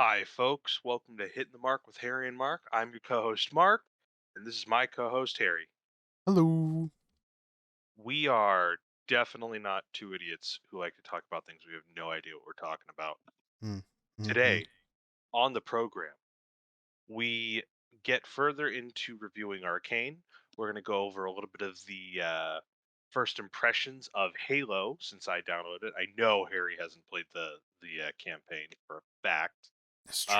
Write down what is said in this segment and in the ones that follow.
Hi, folks. Welcome to Hitting the Mark with Harry and Mark. I'm your co host, Mark, and this is my co host, Harry. Hello. We are definitely not two idiots who like to talk about things we have no idea what we're talking about. Mm, mhm, Today, on the program, we get further into reviewing Arcane. We're going to go over a little bit of the first impressions of Halo since I downloaded it. I know Harry hasn't played the campaign for a fact. that's true.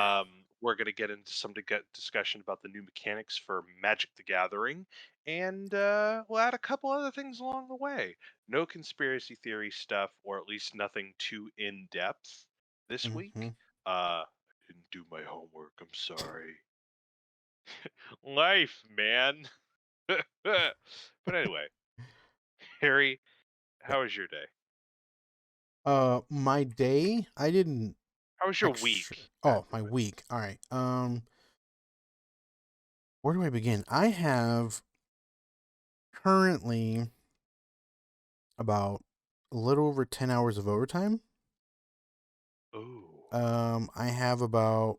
We're going to get into some discussion about the new mechanics for Magic the Gathering, and we'll add a couple other things along the way. No conspiracy theory stuff, or at least nothing too in depth this week. Mhm. I didn't do my homework. I'm sorry. Life, man. But anyway, Harry, Yeah. how was your day? My day, I didn't How was your actually. week? Oh, my Actually, week. All right. Where do I begin? I have currently about a little over 10 hours of overtime. ooh, I have about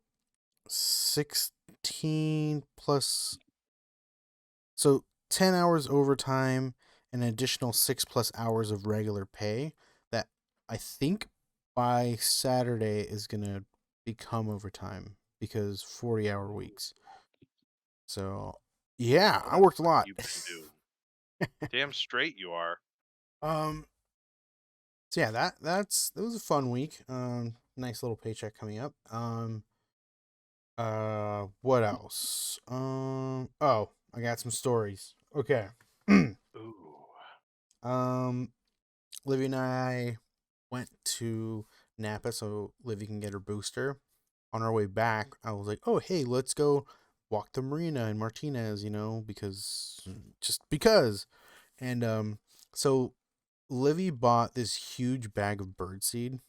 16 plus, so 10 hours overtime, an additional 6 plus hours of regular pay that I think by Saturday is going to become overtime because 40-hour weeks. So, yeah, well, I that's worked a what lot. you've been doing. Damn straight you are. um so yeah, that was a fun week. Nice little paycheck coming up. What else? Oh, I got some stories. Okay. Ooh. um Livy and I went to Napa so Livy can get her booster. On our way back, I was like, "Oh, hey, let's go walk the marina in Martinez, because just because." And so Livy bought this huge bag of birdseed.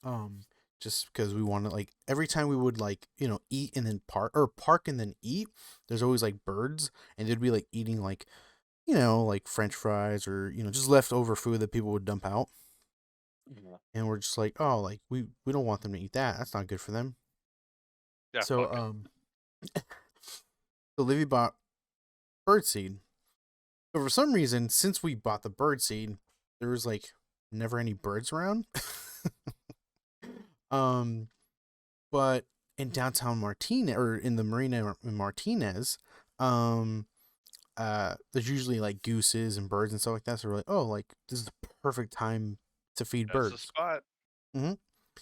Um, just because we wanted, like, every time we would, like, eat and then park and then eat, there's always like birds, and they'd be like eating, like, like French fries or just leftover food that people would dump out. Yeah. And we're just like, oh, like we don't want them to eat that. That's not good for them. Yeah, So fuck it. so Livy bought birdseed. But for some reason, since we bought the birdseed, there was like never any birds around. um, but in downtown Martinez or in the marina in Martinez, um, there's usually like gooses and birds and stuff like that. So we're like, oh, like this is the perfect time to feed That's the birds. spot. hmm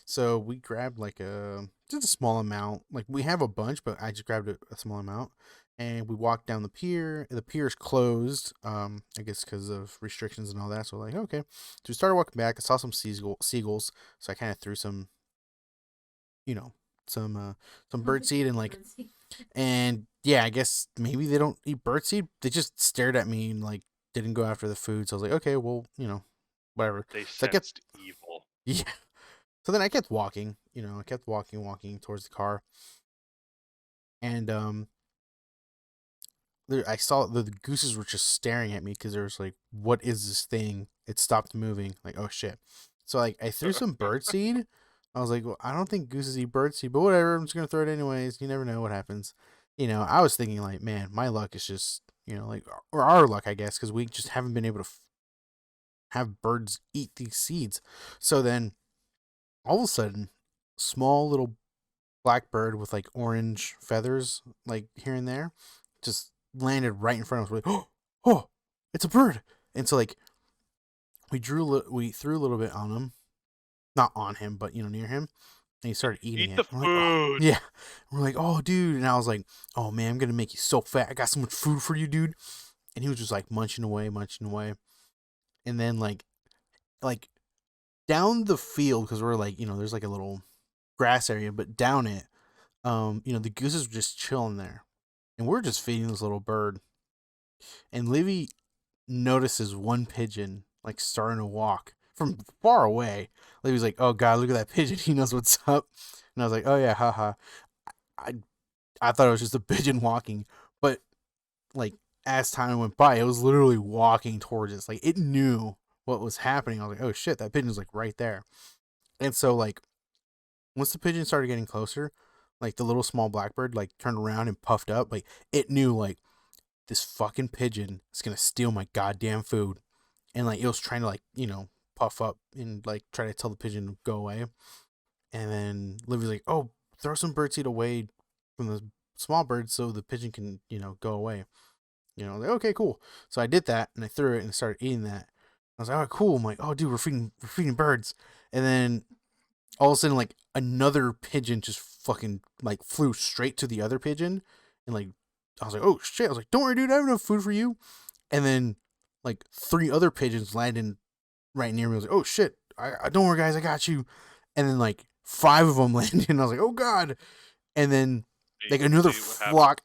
So we grabbed like just a small amount. Like we have a bunch, but I just grabbed a small amount, and we walked down the pier. The pier's closed, I guess because of restrictions and all that. So we're like, okay. So we started walking back. I saw some seagulls, so I kind of threw some, you know, some bird seed and like, and yeah, I guess maybe they don't eat bird seed. They just stared at me and like didn't go after the food. So I was like, okay, well, whatever. They So I kept, sensed evil. yeah. So then I kept walking, I kept walking towards the car. And I saw the gooses were just staring at me because there was like, what is this thing? It stopped moving. Like, oh shit. So like I threw some bird seed. I was like, well, I don't think gooses eat bird seed, but whatever, I'm just gonna throw it anyways. You never know what happens. I was thinking like, man, my luck is just, like, or our luck, I guess, because we just haven't been able to have birds eat these seeds. So then all of a sudden, small little black bird with like orange feathers, like here and there, just landed right in front of us. We're like, oh, it's a bird. And so like we threw a little bit on him, not on him, but near him, and he started eating Eat it. the I'm like, oh food. yeah. We're like, oh dude, and I was like, oh man, I'm gonna make you so fat. I got so much food for you, dude. And he was just like munching away, and then like down the field because we're like, there's like a little grass area, but down it, the gooses were just chilling there, and we're just feeding this little bird. And Livy notices one pigeon like starting to walk from far away. Livy's like, "Oh God, look at that pigeon! He knows what's up." And I was like, "Oh yeah, haha." I I thought it was just a pigeon walking, but like as time went by, it was literally walking towards us. Like it knew what was happening. I was like, "Oh shit, that pigeon's like right there." And so like once the pigeon started getting closer, like the little small blackbird like turned around and puffed up, like it knew like this fucking pigeon is gonna steal my goddamn food, and like it was trying to like puff up and like try to tell the pigeon to go away, and then Livy's like, oh, throw some birdseed away from the small bird so the pigeon can go away. Like, okay, cool. So I did that and I threw it and started eating that. I was like, oh, cool. I'm like, oh, dude, we're feeding birds, and then all of a sudden, like another pigeon just fucking like flew straight to the other pigeon, and like I was like, oh shit. I was like, don't worry, dude, I have enough food for you. And then like three other pigeons landed right near me. I was like, oh shit, I don't worry, guys, I got you. And then like five of them landed, and I was like, oh god. And then like another flock,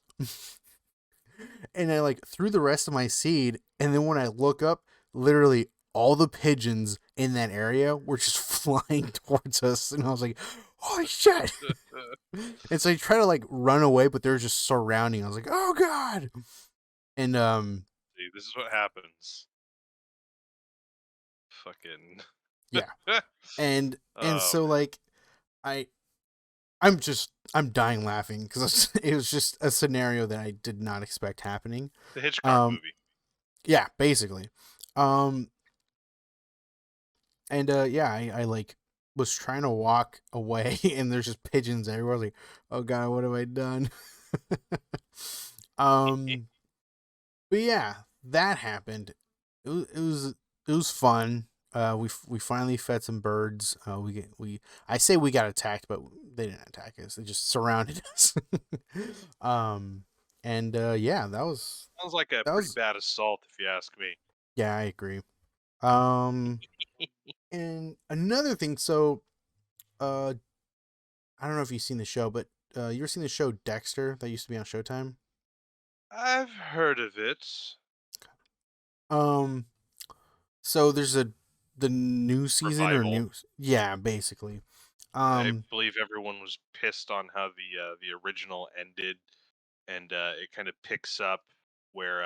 and I like threw the rest of my seed. And then when I look up, literally all the pigeons in that area were just flying towards us, and I was like, holy shit. And so I try to like run away, but they're just surrounding. I was like, oh god. And See, this is what happens. Fucking yeah. And so man. like I'm dying laughing because it was just a scenario that I did not expect happening. The Hitchcock movie. Yeah, basically. And yeah, I like was trying to walk away, and there's just pigeons everywhere. I was like, oh god, what have I done? But yeah, that happened. It was fun. We finally fed some birds. I say we got attacked, but they didn't attack us. They just surrounded us. And yeah, Sounds like a pretty bad assault, if you ask me. Yeah, I agree. And another thing, so I don't know if you've seen the show, but you ever seen the show Dexter that used to be on Showtime? I've heard of it. So there's the new season Revival. or new, yeah, basically. I believe everyone was pissed on how the original ended, and it kind of picks up where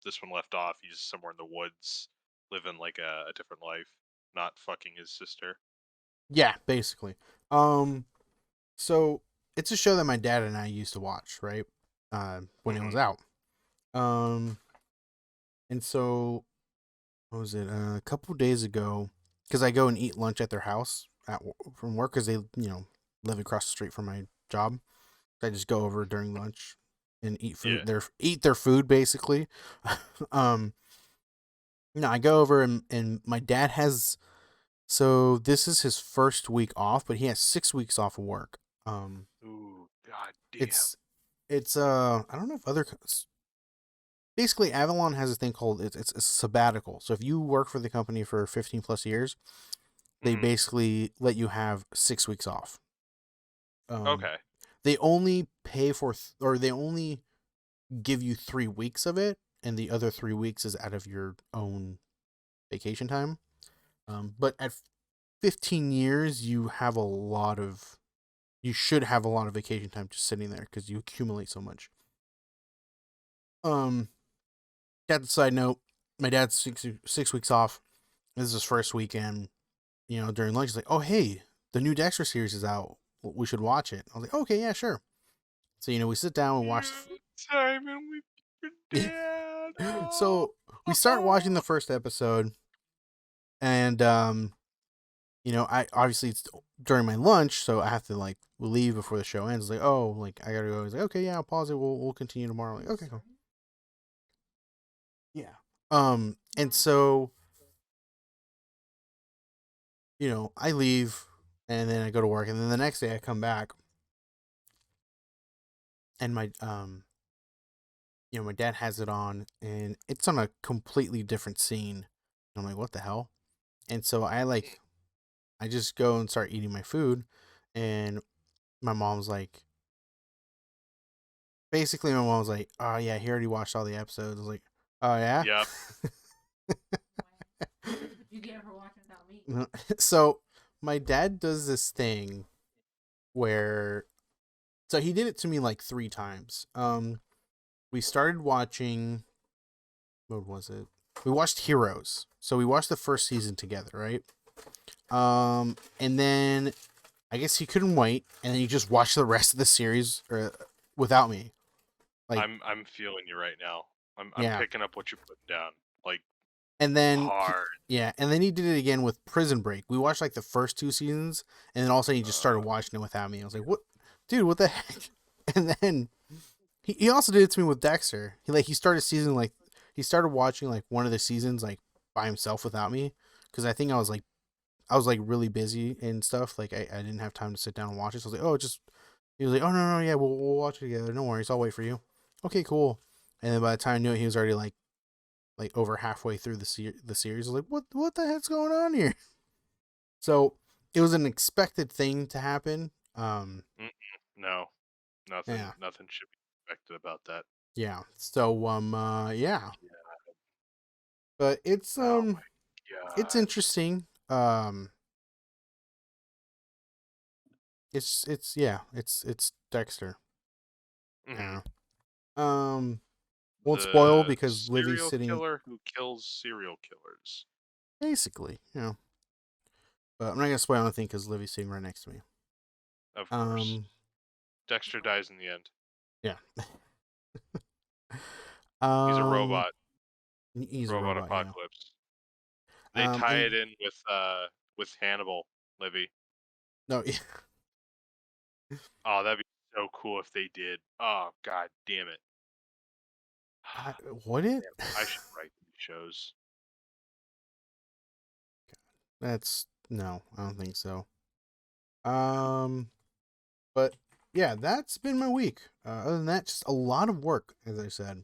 this one left off. He's somewhere in the woods, living like a different life, not fucking his sister. Yeah, basically. So it's a show that my dad and I used to watch, right? When it was out. And so what was it? A couple days ago, because I go and eat lunch at their house from work, because they live across the street from my job. I just go over during lunch and eat food. Yeah. Eat their food basically. um, I go over, and my dad has. So this is his first week off, but he has 6 weeks off of work. Ooh, god damn. It's I don't know if other, basically Avalon has a thing called it's a sabbatical. So if you work for the company for 15 plus years, they basically let you have 6 weeks off. Okay. They only pay for or they only give you 3 weeks of it, and the other 3 weeks is out of your own vacation time. But at 15 years, you should have a lot of vacation time just sitting there because you accumulate so much. That's a side note. My dad's 6 weeks off. This is his first weekend. During lunch, he's like, "Oh, hey, the new Dexter series is out. We should watch it." I was like, "Okay, yeah, sure." So we sit down and watch. Simon, dad. So we start watching the first episode, and I obviously it's during my lunch, so I have to like leave before the show ends. Like, oh, like I gotta go. He's like, okay, yeah, I'll pause it. We'll continue tomorrow. Like, okay, cool. Yeah. And so I leave, and then I go to work, and then the next day I come back, and my my dad has it on, and it's on a completely different scene. I'm like, what the hell? And so I just go and start eating my food, and my mom's like, basically, my mom was like, "Oh yeah, he already watched all the episodes." I was like, "Oh yeah." Yep. You get her watching without me. So my dad does this thing where, so he did it to me like 3 times. We started watching. What was it? We watched Heroes. So we watched the first season together, right? And then I guess he couldn't wait, and then he just watched the rest of the series without me. Like, I'm feeling you right now. I'm yeah. picking up what you're putting down. Like And then, hard. yeah, and then he did it again with Prison Break. We watched like the first 2 seasons, and then all of a sudden he just started watching it without me. I was like, "What, dude? What the heck?" And then he also did it to me with Dexter. He started he started watching like one of the seasons like by himself without me because I think I was like really busy and stuff. Like I didn't have time to sit down and watch it. So I was like, oh, just he was like, oh no, yeah, we'll watch it together. No worries, I'll wait for you. Okay, cool. And then by the time I knew it, he was already like over halfway through the series. I was like, what the heck's going on here? So it was an expected thing to happen. Mm-mm, no, Yeah, nothing should be expected about that. yeah. So yeah. Yeah. But Oh my it's god. interesting. It's yeah, it's Dexter. Hmm. Yeah. Won't spoil The because Livy's serial sitting killer who kills serial killers. basically, But I'm not gonna spoil anything because Livy's sitting right next to me. Of course. Um, Dexter dies in the end. yeah. He's a um, robot. he's a Robot robot, yeah. apocalypse. They tie it And in with Hannibal, Livy. no, Oh, that'd be so cool if they did. Oh god damn it. I, would it? Damn, I should write these shows. That's no, I don't think so. Um, but yeah, that's been my week. Other than that, just a lot of work, as I said.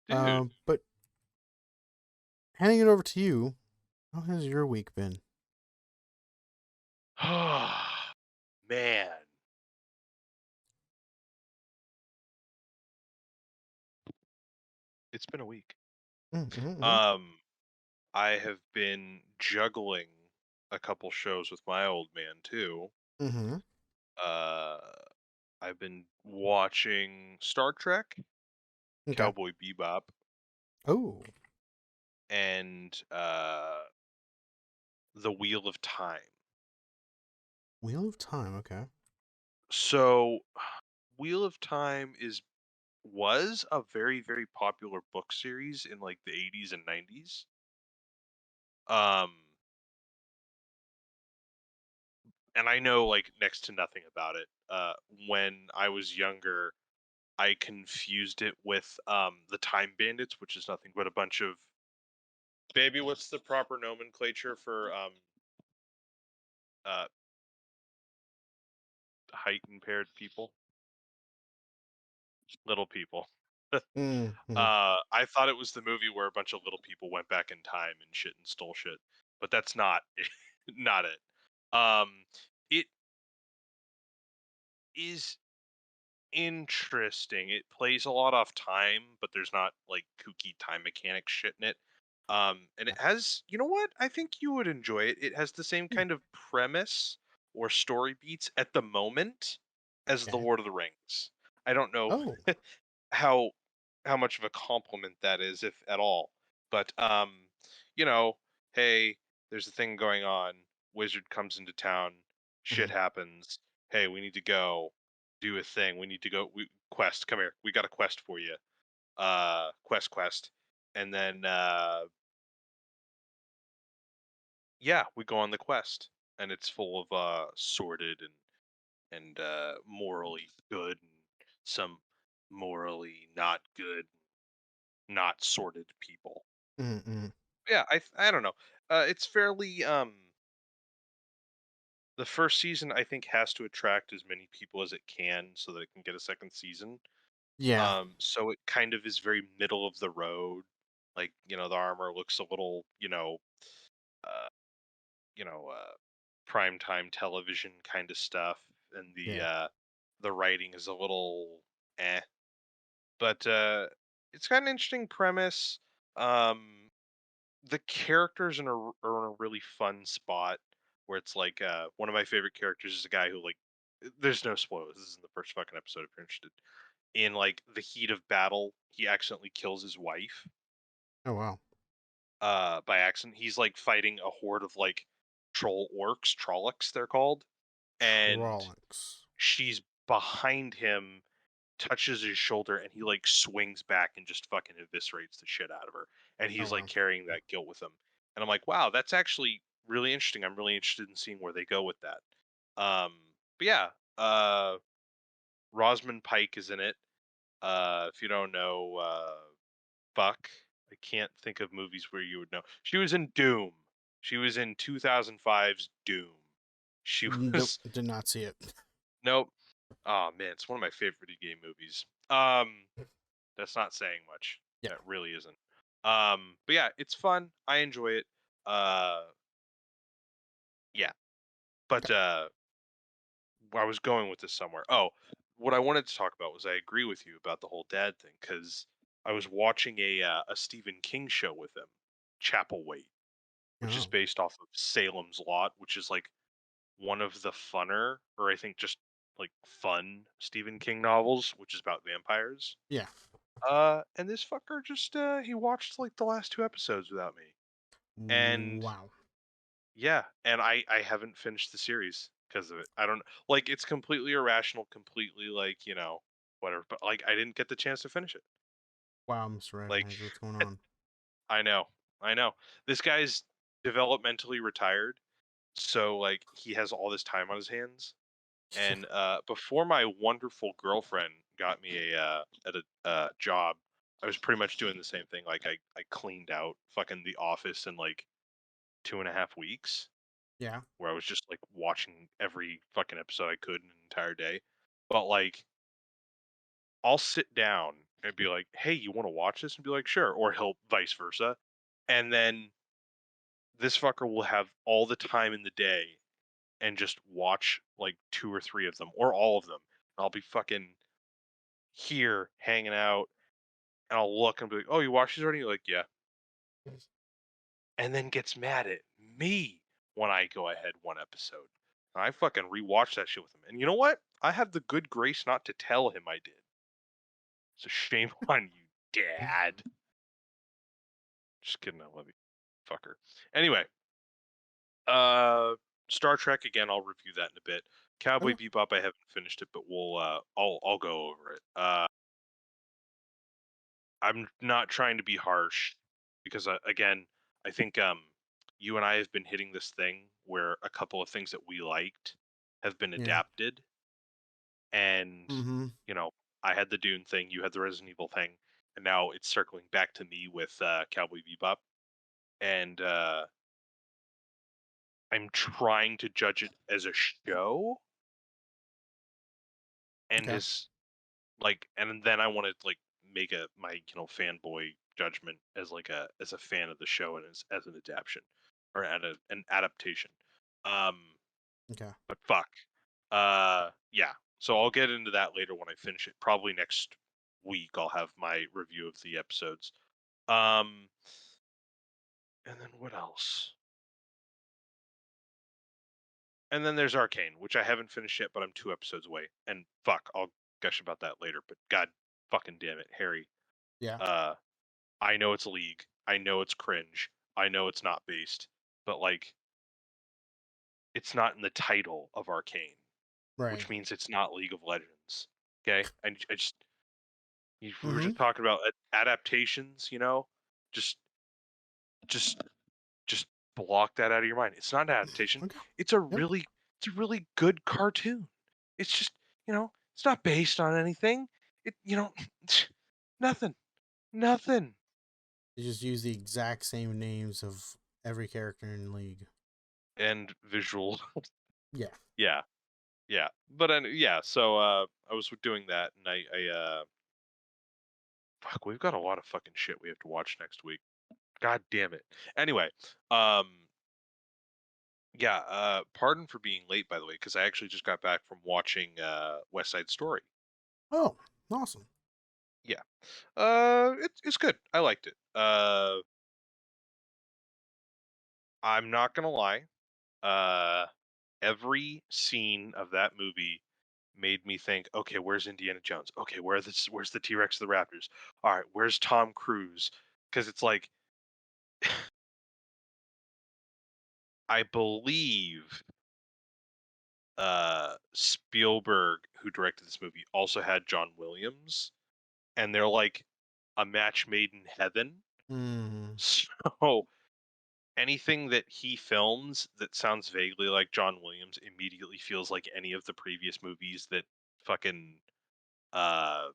Dude. But handing it over to you, how has your week been? Man. It's been a week. Mm-hmm, Um, I have been juggling a couple shows with my old man too. mm-hmm. Uh, I've been watching Star Trek, Okay. Cowboy Bebop, Oh, and The Wheel of Time. Wheel of Time. Okay. So, Wheel of Time was a very, very popular book series in like the 80s and 90s. Um, and I know like next to nothing about it. When I was younger, I confused it with the Time Bandits, which is nothing but a bunch of baby. What's the proper nomenclature for uh height impaired people? Little people. Mm-hmm. I thought it was the movie where a bunch of little people went back in time and shit and stole shit, but that's not not it. It is interesting. It plays a lot off time, but there's not like kooky time mechanic shit in it. And it has, you know what? I think you would enjoy it. It has the same kind of premise or story beats at the moment as The Okay. Lord of the Rings. I don't know Oh. how how much of a compliment that is, if at all. But you know, hey, there's a thing going on. Wizard comes into town. Shit Mhm. happens. Hey, we need to go do a thing. We need to go. Quest, come here. We got a quest for you. Quest, and then yeah, we go on the quest, and it's full of sordid and morally good and some morally not good, not sorted people. Mm-hmm. Yeah, I don't know. It's fairly the first season I think has to attract as many people as it can so that it can get a second season. Yeah. So it kind of is very middle of the road. Like, the armor looks a little, uh, prime time television kind of stuff, and Yeah. the writing is a little eh. But it's got an interesting premise. Um, the characters are in a really fun spot where it's like one of my favorite characters is a guy who like there's no spoilers. This is in the first fucking episode if you're interested. In like the heat of battle, he accidentally kills his wife Oh wow. by accident. He's like fighting a horde of like troll orcs, Trollocs they're called, and Trollocs. she's behind him, touches his shoulder, and he like swings back and just fucking eviscerates the shit out of her. And Oh he's wow. like carrying that guilt with him. And I'm like, wow, that's actually really interesting. I'm really interested in seeing where they go with that. But yeah, Rosamund Pike is in it. If you don't know, fuck, I can't think of movies where you would know. She was in Doom. She was in 2005's Doom. She Nope, was did not see it. nope. Oh man, it's one of my favorite video game movies. That's not saying much. Yeah. That really isn't. But yeah, it's fun. I enjoy it. Uh, yeah. But I was going with this somewhere. Oh, what I wanted to talk about was I agree with you about the whole dad thing because I was watching a Stephen King show with him, Chapelwaite, which is Oh. based off of Salem's Lot, which is like one of the funner, or I think just like fun Stephen King novels, which is about vampires. Yeah. And this fucker just he watched like the last 2 episodes without me. And Wow. yeah, and I haven't finished the series because of it. I don't like it's completely irrational, completely like, whatever, but like I didn't get the chance to finish it. Wow, Mr. Like Rationalizer, what's going on? I know. I know. This guy's developmentally retired, so like he has all this time on his hands. And before my wonderful girlfriend got me a job, I was pretty much doing the same thing. Like I cleaned out fucking The Office in like 2.5 weeks, Yeah. where I was just like watching every fucking episode I could in an entire day. But like I'll sit down and be like, "Hey, you want to watch this?" And be like, "Sure," or he'll vice versa. And then this fucker will have all the time in the day and just watch like 2 or 3 of them or all of them. And I'll be fucking here hanging out, and I'll look and be like, "Oh, you watched these already?" You're like, "Yeah," and then gets mad at me when I go ahead one episode. And I fucking rewatch that shit with him, and you know what? I have the good grace not to tell him I did. So shame on you, Dad. Just kidding, I love you, fucker. Anyway, uh, Star Trek again. I'll review that in a bit. Cowboy Okay. Bebop. I haven't finished it, but I'll go over it. I'm not trying to be harsh because again, I think you and I have been hitting this thing where a couple of things that we liked have been Yeah. adapted, and Mm-hmm. you know, I had the Dune thing, you had the Resident Evil thing, and now it's circling back to me with Cowboy Bebop, and I'm trying to judge it as a show and Okay. as like, and then I want to like make my fanboy judgment as like as a fan of the show and as an adaptation or an adaptation. Um, Okay. but fuck, yeah. So I'll get into that later when I finish it. Probably next week I'll have my review of the episodes. Um, and then what else? And then there's Arcane, which I haven't finished yet, but I'm 2 episodes away. And fuck, I'll gush about that later. But god fucking damn it, Harry. Yeah. Uh, I know it's League. I know it's cringe. I know it's not based, but like it's not in the title of Arcane, Right. which means it's not League of Legends. Okay, I just we were Mm-hmm. just talking about adaptations, just just just block that out of your mind. It's not an adaptation. Okay. It's a Yep. really good cartoon. It's just it's not based on anything. It nothing, nothing. You just use the exact same names of every character in League. And visual, Yeah. yeah. Yeah, but yeah. So I was doing that, and I fuck, we've got a lot of fucking shit we have to watch next week. God damn it. Anyway, um, yeah. Pardon for being late, by the way, because I actually just got back from watching West Side Story. Oh, awesome. Yeah. It's good. I liked it. I'm not gonna lie. Uh, every scene of that movie made me think, okay, where's Indiana Jones? Okay, where's the T-Rex, the Raptors? All right, where's Tom Cruise? Because it's like I believe Spielberg, who directed this movie, also had John Williams, and they're like a match made in heaven. Mm, So anything that he films that sounds vaguely like John Williams immediately feels like any of the previous movies that fucking uh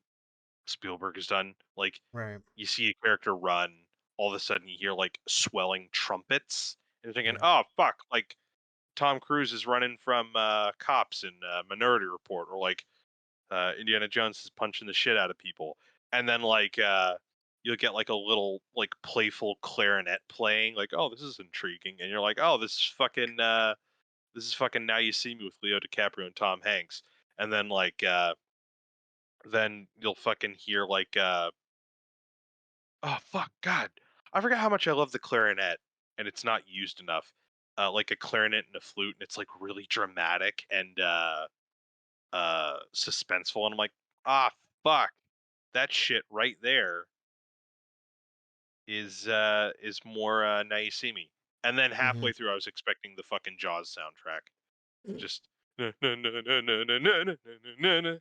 Spielberg has done. Like right. you see a character run, all of a sudden you hear like swelling trumpets, and you're thinking, Yeah. "Oh fuck!" Like Tom Cruise is running from cops in Minority Report, or like Indiana Jones is punching the shit out of people, and then like you'll get like a little like playful clarinet playing, like, "Oh, this is intriguing," and you're like, "Oh, this is fucking Now You See Me with Leo DiCaprio and Tom Hanks," and then you'll fucking hear like oh fuck, God, I forgot how much I love the clarinet, and it's not used enough. Like a clarinet and a flute, and it's like really dramatic and suspenseful, and I'm like, ah fuck, that shit right there is more Now You See Me. And then Mm-hmm. halfway through I was expecting the fucking Jaws soundtrack. Just na, na, na, na, na, na, na, na, na, na.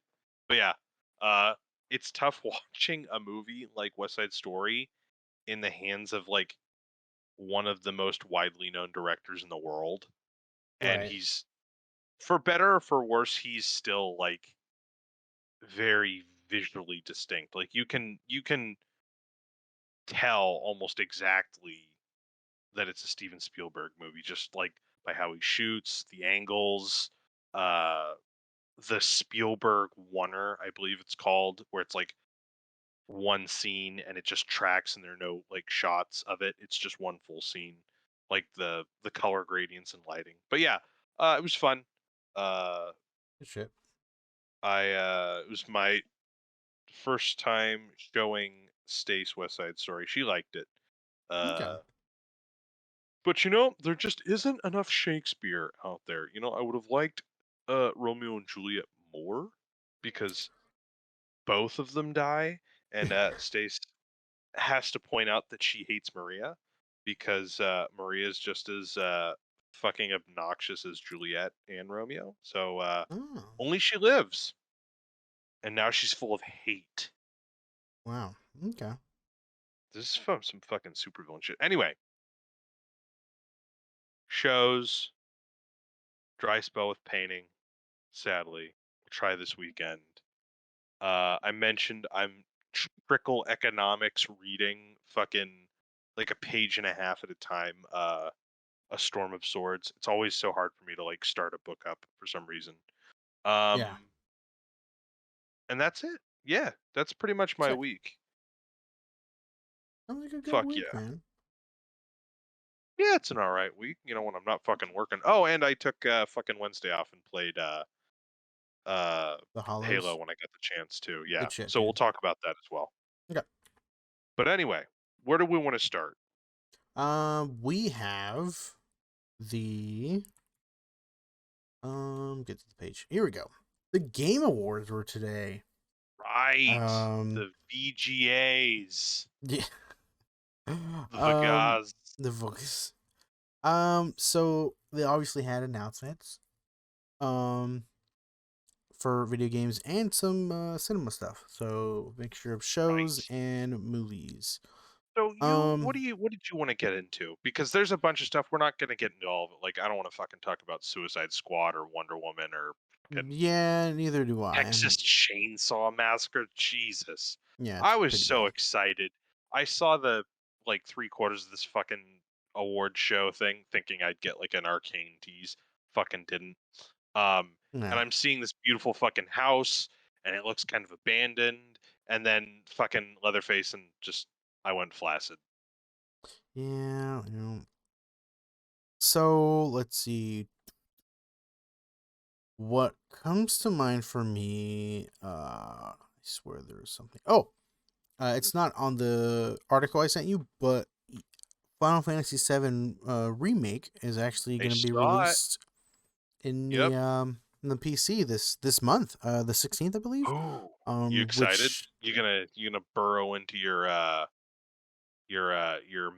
But yeah, uh it's tough watching a movie like West Side Story in the hands of like one of the most widely known directors in the world. And Right. he's, for better or for worse, he's still like very visually distinct. Like you can tell almost exactly that it's a Steven Spielberg movie, just like by how he shoots, the angles, uh, the Spielberg oneer, I believe it's called, where it's like one scene and it just tracks and there are no like shots of it. It's just one full scene, like the color gradients and lighting. But yeah, it was fun. Uh, Good shit. it was my first time showing Stace West Side Story. She liked it. Okay. But there just isn't enough Shakespeare out there. I would have liked Romeo and Juliet more because both of them die, and Stace has to point out that she hates Maria because Maria is just as fucking obnoxious as Juliet and Romeo. So Oh, only she lives, and now she's full of hate. wow. Okay. This is from some fucking supervillain shit. Anyway, shows, dry spell with painting. Sadly, we'll try this weekend. I mentioned I'm trickle economics reading fucking like a page and a half at a time. A Storm of Swords. It's always so hard for me to like start a book up for some reason. Yeah. Um, and that's it. Yeah, that's pretty much my Sick. week. Sounds like a good Fuck week, yeah. man. Yeah, it's an all right week. When I'm not fucking working. Oh, and I took fucking Wednesday off and played uh The Halo Hollows. when I got the chance to. Yeah. Good shit, So we'll dude. talk about that as well. Okay. But anyway, where do we want to start? We have the get to the page. Here we go. The Game Awards were today. Right. Um, The VGAs. yeah. The um, Vegas. the voice. So they obviously had announcements. Um, for video games and some cinema stuff. So mixture of shows Right. and movies. So Um, what did you want to get into? Because there's a bunch of stuff we're not going to get into all of it. Like I don't want to fucking talk about Suicide Squad or Wonder Woman or fucking yeah, neither do I. Texas Chainsaw Massacre. Jesus, Yeah, I it's was pretty so big. excited. I saw the like 3/4 of this fucking award show thing, thinking I'd get like an Arcane tease. Fucking didn't. And No. I'm seeing this beautiful fucking house, and it looks kind of abandoned. And then fucking Leatherface, and just I went flaccid. Yeah, So let's see. What comes to mind for me? I swear there was something. Oh, it's not on the article I sent you, but Final Fantasy VII remake is actually I going to be saw it. released Yep. in the PC this month, the 16th, I believe. Oh, you excited? Which You gonna burrow into your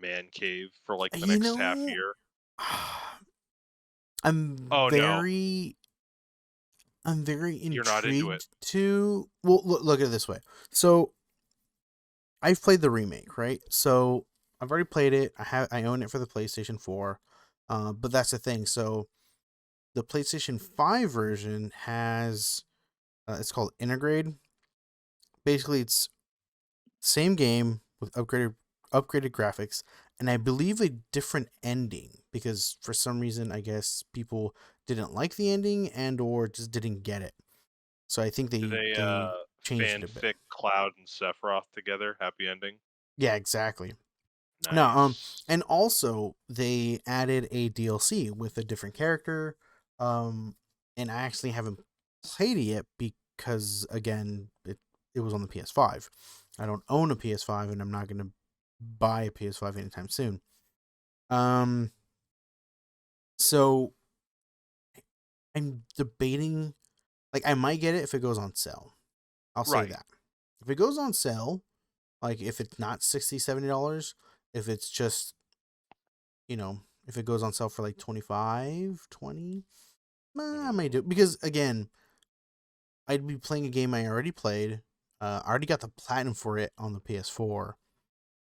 man cave for like the you next half know, year? I'm Oh no, very I'm very you're not into it. intrigued to. Well, look at it this way. So I've played the remake, right? So I've already played it. I own it for the PlayStation 4. But that's the thing. So the PlayStation 5 version has it's called Intergrade. Basically, it's same game with upgraded graphics, and I believe a different ending because for some reason I guess people didn't like the ending and or just didn't get it. So I think Do they they changed it a bit. fanfic Cloud and Sephiroth together? Happy ending. Yeah, exactly. No, Nice. and also they added a DLC with a different character. Um, and I actually haven't played it yet because again, it was on the PS5. I don't own a PS5, and I'm not gonna buy a PS5 anytime soon. Um, so I'm debating. Like, I might get it if it goes on sale. I'll say Right. that. If it goes on sale, like if it's not $60-$70, if it's just if it goes on sale for like 25, 20, I may do it. Because again, I'd be playing a game I already played. I already got the platinum for it on the PS4.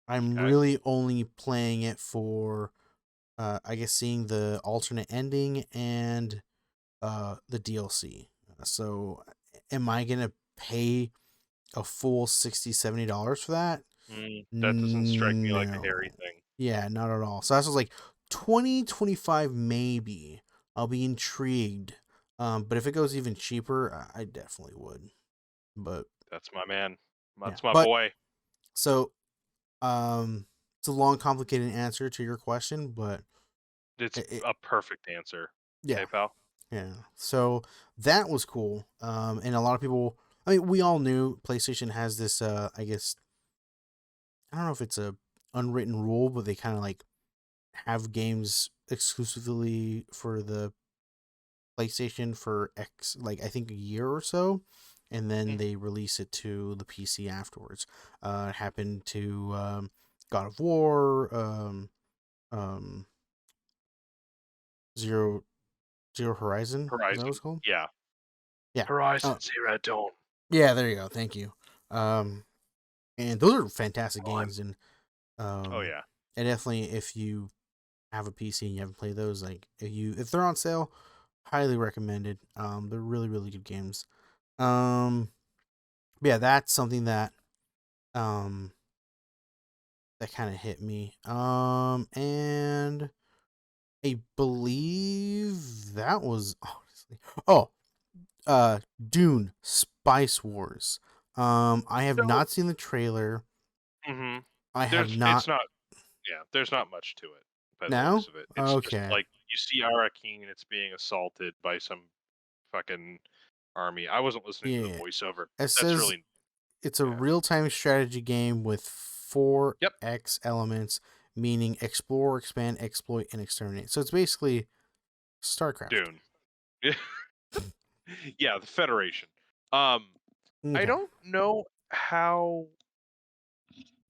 I'm Okay. really only playing it for, I guess, seeing the alternate ending and the DLC. So, am I gonna pay a full $60-$70 for that? That doesn't strike me like a hairy No. thing. Yeah, not at all. So that's was like 2025 maybe. I'll be intrigued. But if it goes even cheaper, I definitely would. But That's my man. yeah. That's my But boy. so it's a long complicated answer to your question, but It's it a perfect answer. yeah. Hey, pal. Yeah. So that was cool. And a lot of people, I mean, we all knew PlayStation has this I guess I don't know if it's a unwritten rule, but they kind of like have games exclusively for the PlayStation for X, like I think a year or so, and then Mhm. they release it to the PC afterwards. It happened to God of War, um, Zero Zero Horizon. Is that what Horizon. it's called? Yeah. Yeah. Horizon Oh, Zero Dawn. yeah. There you go. Thank you. Um, and those are fantastic Fun. games, and Oh um, yeah. and definitely if you have a PC and you haven't played those, like if they're on sale, highly recommended. They're really really good games. Um, but yeah, that's something um that kind of hit me. And I believe that was honestly. Oh, Dune Spice Wars. I have So, not seen the trailer. hmm I have there's not it's not yeah. There's not much to it by the now. looks of it. It's just Okay. like you see Arrakeen and it's being assaulted by some fucking army. I wasn't listening to the Yeah. voiceover. It That's says really it's a yeah. real time strategy game with Yep. 4X elements, meaning explore, expand, exploit, and exterminate. So it's basically StarCraft. Dune. Yeah, the Federation. Um, I Okay. don't know how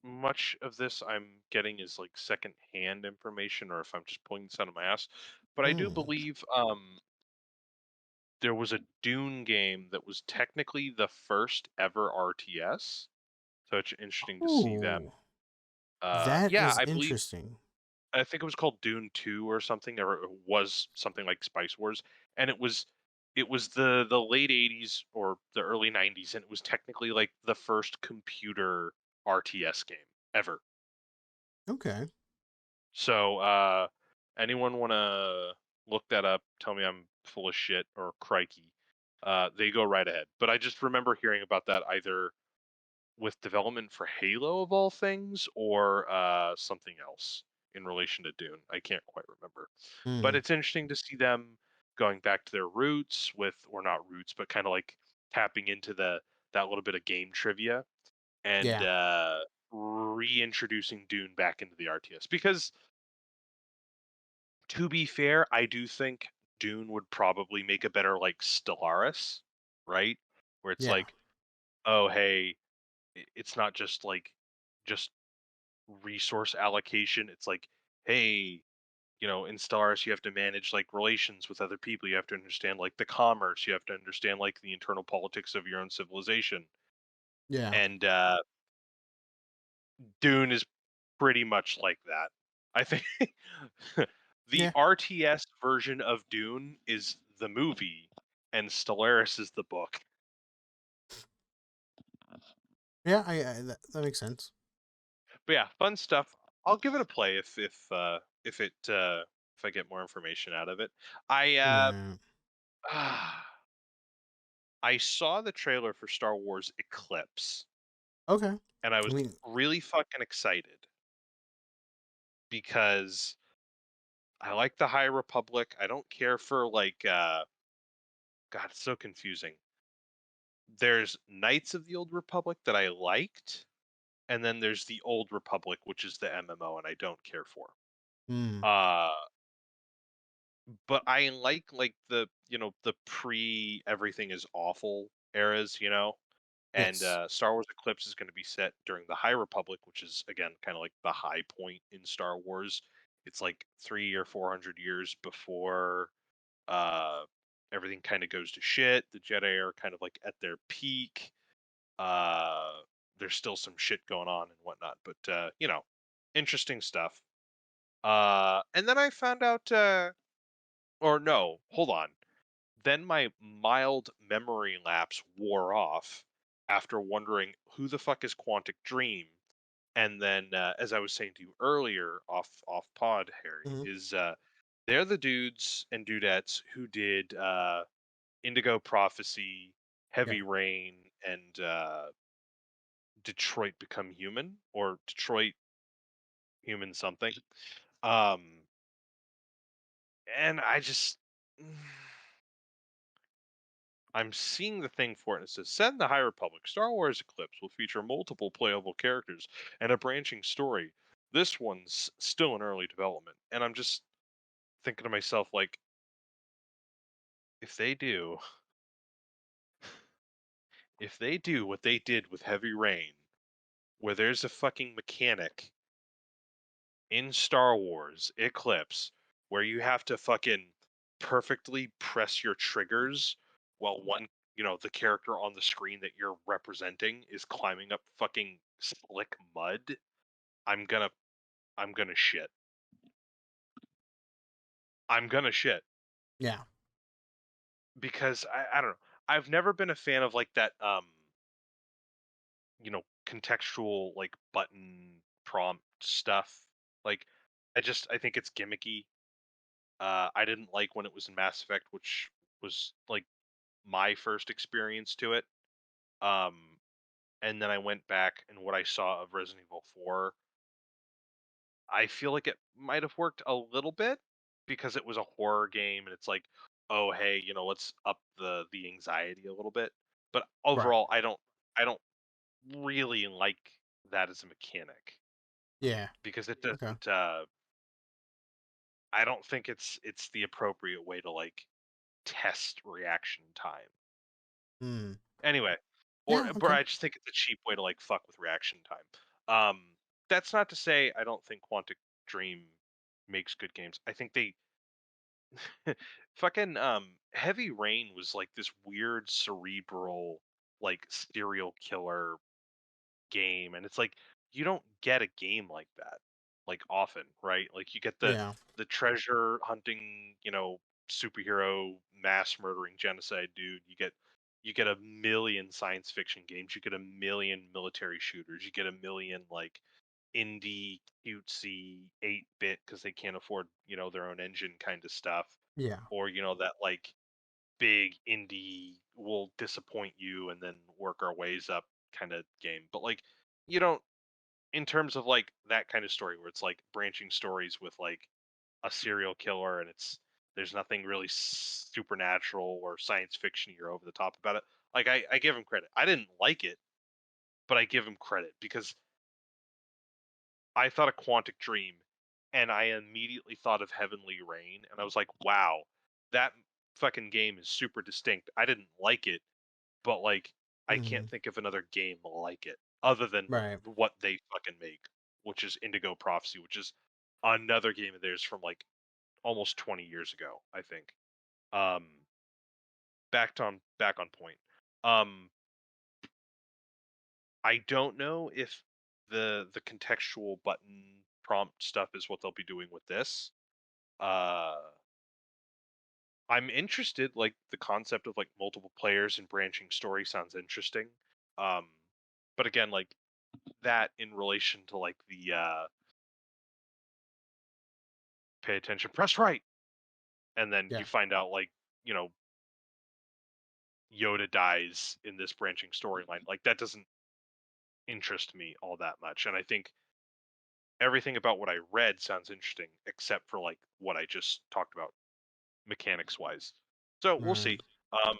much of this I'm getting is like secondhand information or if I'm just pulling this out of my ass. But I do Mm. believe there was a Dune game that was technically the first ever RTS. So it's interesting to see them. Ooh, that Yeah, is interesting. I think it was called Dune 2 or something, or it was something like Spice Wars, and it was the late 80s or the early 90s, and it was technically like the first computer RTS game ever. Okay. So anyone wanna look that up, tell me I'm full of shit or crikey, they go right ahead. But I just remember hearing about that either with development for Halo of all things or something else in relation to Dune. I can't quite remember. But Hmm. it's interesting to see them going back to their roots with or not roots, but kind of like tapping into the that little bit of game trivia and Yeah. reintroducing Dune back into the RTS. Because to be fair, I do think Dune would probably make a better like Stellaris, right? Where it's Yeah. like, oh hey, it's not just resource allocation. It's like, hey, in Stellaris, you have to manage like relations with other people. You have to understand like the commerce. You have to understand like the internal politics of your own civilization. Yeah. And Dune is pretty much like that. I think the Yeah. RTS version of Dune is the movie, and Stellaris is the book. Yeah. That makes sense. But yeah, fun stuff. I'll give it a play if I get more information out of it. Right. I saw the trailer for Star Wars Eclipse, Okay. and I I was mean, really fucking excited because I like the High Republic. I don't care for like God, it's so confusing. There's Knights of the Old Republic that I liked, and then there's the Old Republic, which is the MMO, and I don't care for. mm, Uh, but I like the pre everything is awful eras, and yes. Star Wars Eclipse is going to be set during the High Republic, which is again kind of like the high point in Star Wars. It's like 300 or 400 years before uh, everything kind of goes to shit. The Jedi are kind of like at their peak. Uh, there's still some shit going on and whatnot, but interesting stuff. And then I found out, or no, hold on. Then my mild memory lapse wore off after wondering who the fuck is Quantic Dream. And then, as I was saying to you earlier, off pod, Harry, Hmm. is they're the dudes and dudettes who did Indigo Prophecy, Yeah. Heavy Rain, and Detroit Become Human, or Detroit Human something. Um, and I just I'm seeing the thing for it, and it says, set in the High Republic, Star Wars Eclipse will feature multiple playable characters and a branching story. This one's still in early development. And I'm just thinking to myself, like, if they do, if they do what they did with Heavy Rain, where there's a fucking mechanic in Star Wars Eclipse where you have to fucking perfectly press your triggers while the character on the screen that you're representing is climbing up fucking slick mud, I'm gonna I'm gonna shit. I'm gonna shit Yeah. because I don't know. I've never been a fan of like that contextual like button prompt stuff. Like I think it's gimmicky. I didn't like when it was in Mass Effect, which was like my first experience to it. Um, and then I went back and what I saw of Resident Evil 4, I feel like it might have worked a little bit because it was a horror game and it's like, oh hey, let's up the anxiety a little bit. But Right. overall, I don't really like that as a mechanic Yeah. because it Okay. doesn't. I don't think it's the appropriate way to like test reaction time. Mm. Anyway, Yeah. or Okay. I just think it's a cheap way to like fuck with reaction time. That's not to say I don't think Quantic Dream makes good games. I think they fucking Heavy Rain was like this weird cerebral like serial killer game, and it's like you don't get a game like that like often, right? Like you get Yeah. the treasure hunting, superhero mass murdering genocide dude. You get a million science fiction games. You get a million military shooters. You get a million like indie cutesy 8-bit because they can't afford their own engine kind of stuff, Yeah. or that like big indie will disappoint you and then work our ways up kind of game. But like you don't in terms of like that kind of story where it's like branching stories with like a serial killer and there's nothing really supernatural or science fiction or over the top about it. Like I give him credit. I didn't like it, but I give him credit because I thought of Quantic Dream and I immediately thought of Heavenly Rain and I was like, wow, that fucking game is super distinct. I didn't like it, but like I Hmm. can't think of another game like it other than Right. what they fucking make, which is Indigo Prophecy, which is another game of theirs from like almost 20 years ago, I think. Um, back on point. Um, I don't know if the contextual button prompt stuff is what they'll be doing with this. Uh, I'm interested. Like the concept of like multiple players and branching story sounds interesting. Um, but again, like that in relation to like the pay attention, press right, and then Yeah. you find out like you know Yoda dies in this branching storyline. Like that doesn't interest me all that much. And I think everything about what I read sounds interesting, except for like what I just talked about mechanics wise. So we'll Right. see. Um,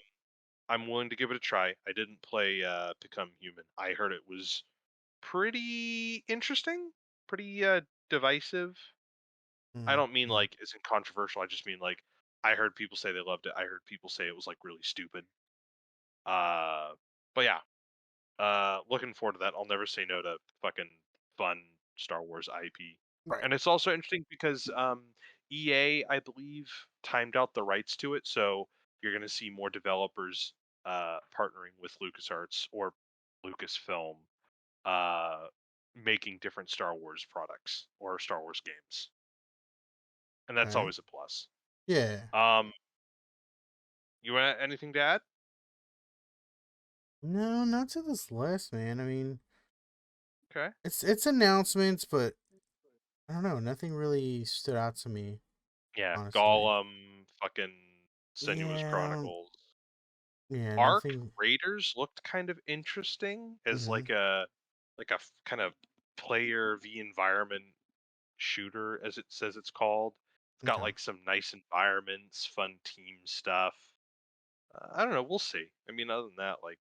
I'm willing to give it a try. I didn't play Become Human. I heard it was pretty interesting, pretty divisive. I don't mean Mm-hmm. like isn't controversial. I just mean like I heard people say they loved it. I heard people say it was like really stupid. Uh, but yeah, looking forward to that. I'll never say no to fucking fun Star Wars IP. Right. And it's also interesting because EA, I believe, timed out the rights to it, so you're going to see more developers partnering with LucasArts or Lucasfilm, uh, making different Star Wars products or Star Wars games, and that's Okay. always a plus. Yeah. Um, you want anything to add? No, not to this list, man. I mean, Okay. it's announcements, but I don't know. Nothing really stood out to me, Yeah, honestly. Gollum, fucking Senua's Yeah. Chronicles. Yeah. Arc Nothing. Raiders looked kind of interesting as Mm-hmm. like a kind of player v environment shooter, as it says it's called. It's got Okay. like some nice environments, fun team stuff. I don't know. We'll see. I mean, other than that, like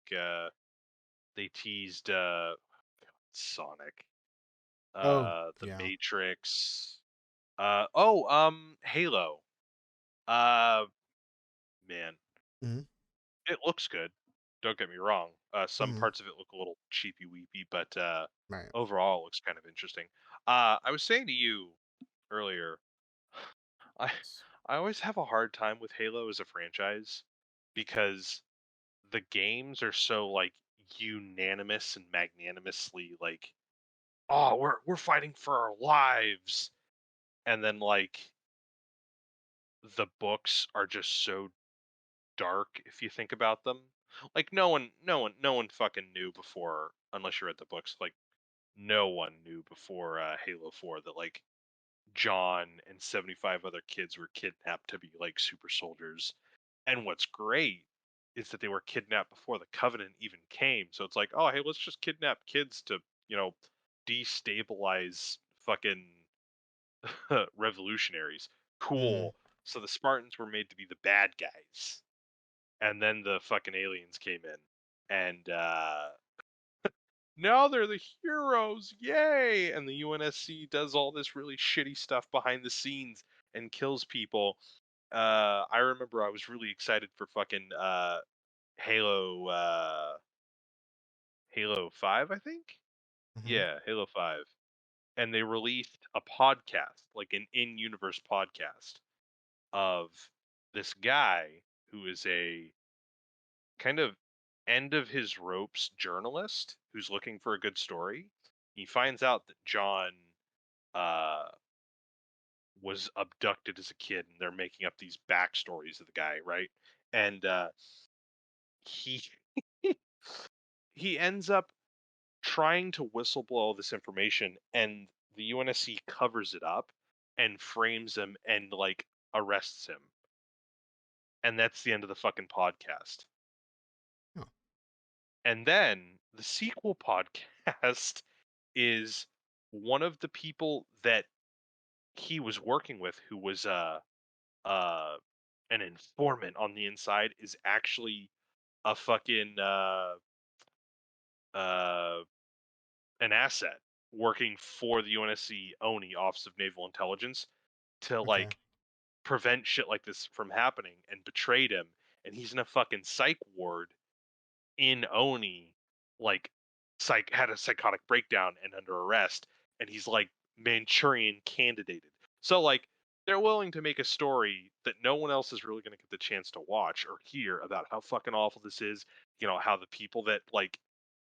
they teased Sonic, Oh, The yeah. Matrix. Halo. Uh, man, Mm-hmm. it looks good. Don't get me wrong. Some Mm-hmm. parts of it look a little cheapy weepy, but Right. overall it looks kind of interesting. I was saying to you earlier, I I always have a hard time with Halo as a franchise because the games are so like unanimous and magnanimously like, oh, we're fighting for our lives, and then like the books are just so dark if you think about them. Like no one fucking knew before, unless you read the books. Like no one knew before Halo 4 that like John and 75 other kids were kidnapped to be like super soldiers. And what's great is that they were kidnapped before the Covenant even came. So it's like, oh hey, let's just kidnap kids to you know destabilize fucking revolutionaries. Mm-hmm. Cool. So the Spartans were made to be the bad guys, and then the fucking aliens came in, and now they're the heroes, yay! And the UNSC does all this really shitty stuff behind the scenes and kills people. I remember I was really excited for fucking Halo Halo 5, I think. Mm-hmm. Yeah, Halo 5. And they released a podcast, like an in-universe podcast of this guy who is a kind of end of his ropes journalist who's looking for a good story. He finds out that John uh, was abducted as a kid, and they're making up these backstories of the guy, right? And he he ends up trying to whistleblow all this information, and the UNSC covers it up and frames him and like arrests him, and that's the end of the fucking podcast. Oh, And then the sequel podcast is one of the people that he was working with who was uh an informant on the inside is actually a fucking uh an asset working for the UNSC ONI Office of Naval Intelligence to okay. like prevent shit like this from happening, and betrayed him, and he's in a fucking psych ward in Oni, like had a psychotic breakdown and under arrest, and he's like Manchurian candidated. So like they're willing to make a story that no one else is really going to get the chance to watch or hear about how fucking awful this is. You know, how the people that like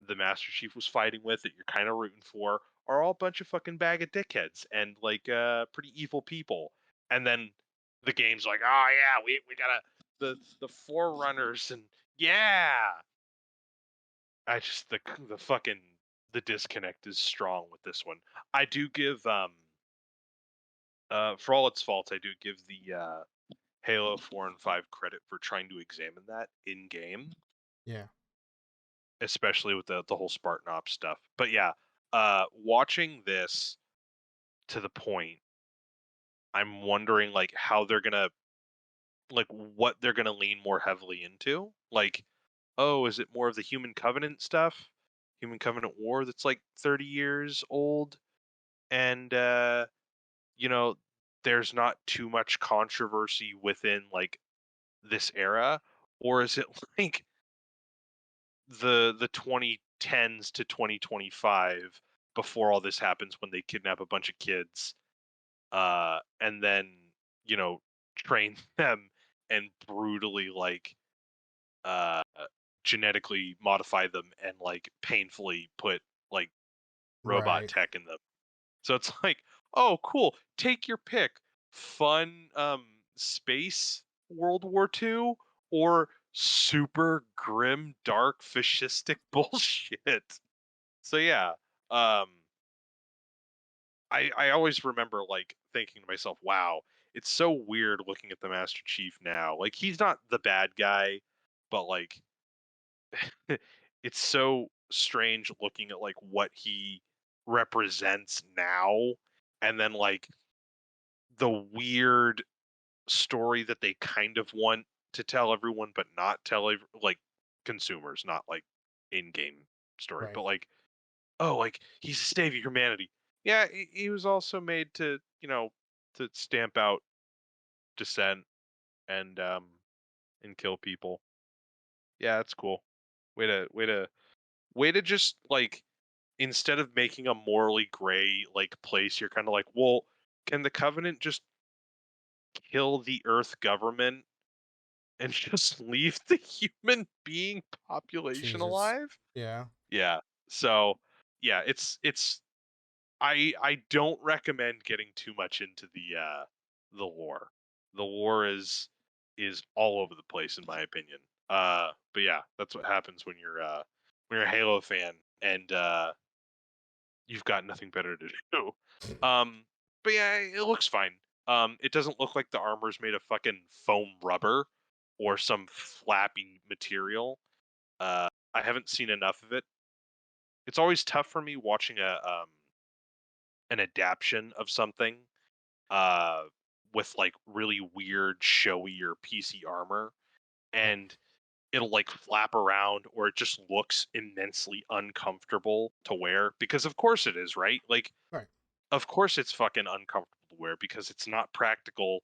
the Master Chief was fighting with that you're kind of rooting for are all a bunch of fucking bag of dickheads and like pretty evil people. And then the game's like, oh yeah, we gotta the forerunners and yeah. I just the fucking the disconnect is strong with this one. I do give for all its faults, I do give the Halo 4 and 5 credit for trying to examine that in game, Yeah. especially with the whole Spartan Ops stuff. But yeah, watching this to the point, I'm wondering like how they're gonna like what they're gonna lean more heavily into. Like, oh, is it more of the Human Covenant stuff? Human Covenant War that's like 30 years old and you know, there's not too much controversy within like this era, or is it like the 2010s to 2025 before all this happens when they kidnap a bunch of kids and then you know train them and brutally like uh genetically modify them and like painfully put like robot Right. tech in them. So it's like, oh, cool. Take your pick. Fun space World War II or super grim, dark, fascistic bullshit. So yeah, um, I always remember like thinking to myself, wow, it's so weird looking at the Master Chief now. Like he's not the bad guy, but like it's so strange looking at like what he represents now and then like the weird story that they kind of want to tell everyone but not tell like consumers, not like in-game story, Right. but like oh, like he's to save humanity. Yeah, he was also made to, you know, to stamp out dissent and kill people. Yeah, that's cool. Way to just like instead of making a morally gray like place, you're kind of like, well, can the Covenant just kill the Earth government and just leave the human being population Jesus. alive? Yeah. Yeah. So, yeah, it's I don't recommend getting too much into the lore. The lore is all over the place in my opinion. But yeah, that's what happens when you're a Halo fan and you've got nothing better to do. Um, but yeah, it looks fine. It doesn't look like the armor's made of fucking foam rubber or some flappy material. I haven't seen enough of it. It's always tough for me watching a an adaptation of something uh with like really weird showy or PC armor Right. and it'll like flap around or it just looks immensely uncomfortable to wear because of course it is, right? Like Right. of course it's fucking uncomfortable to wear because it's not practical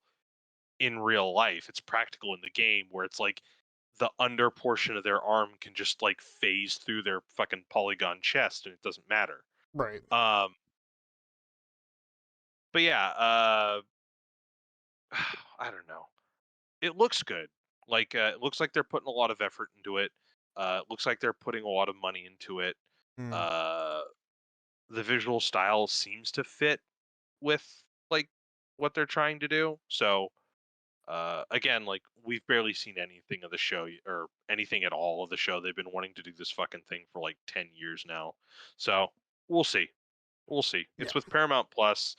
in real life. It's practical in the game where it's like the under portion of their arm can just like phase through their fucking polygon chest and it doesn't matter. Right. Um but yeah, I don't know. It looks good. Like it looks like they're putting a lot of effort into it. It looks like they're putting a lot of money into it. Mm. Uh the visual style seems to fit with like what they're trying to do. So again, like we've barely seen anything of the show or anything at all of the show. They've been wanting to do this fucking thing for like 10 years now. So we'll see. We'll see. Yeah. It's with Paramount Plus.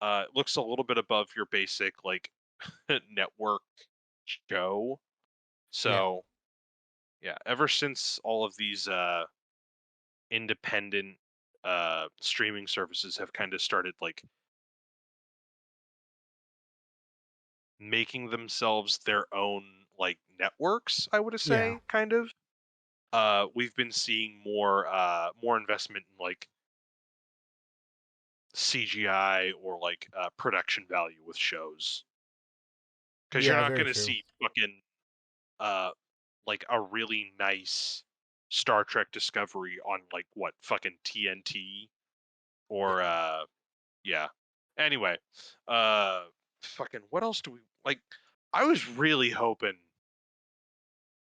It looks a little bit above your basic like network show. Yeah. So yeah, ever since all of these independent streaming services have kind of started like making themselves their own like networks, I would Yeah. say, kind of. We've been seeing more investment in like CGI or like production value with shows because you're Yeah. not Very going to true. see fucking uh like a really nice Star Trek Discovery on like what fucking TNT or Yeah. yeah. Anyway, uh fucking what else do we like? I was really hoping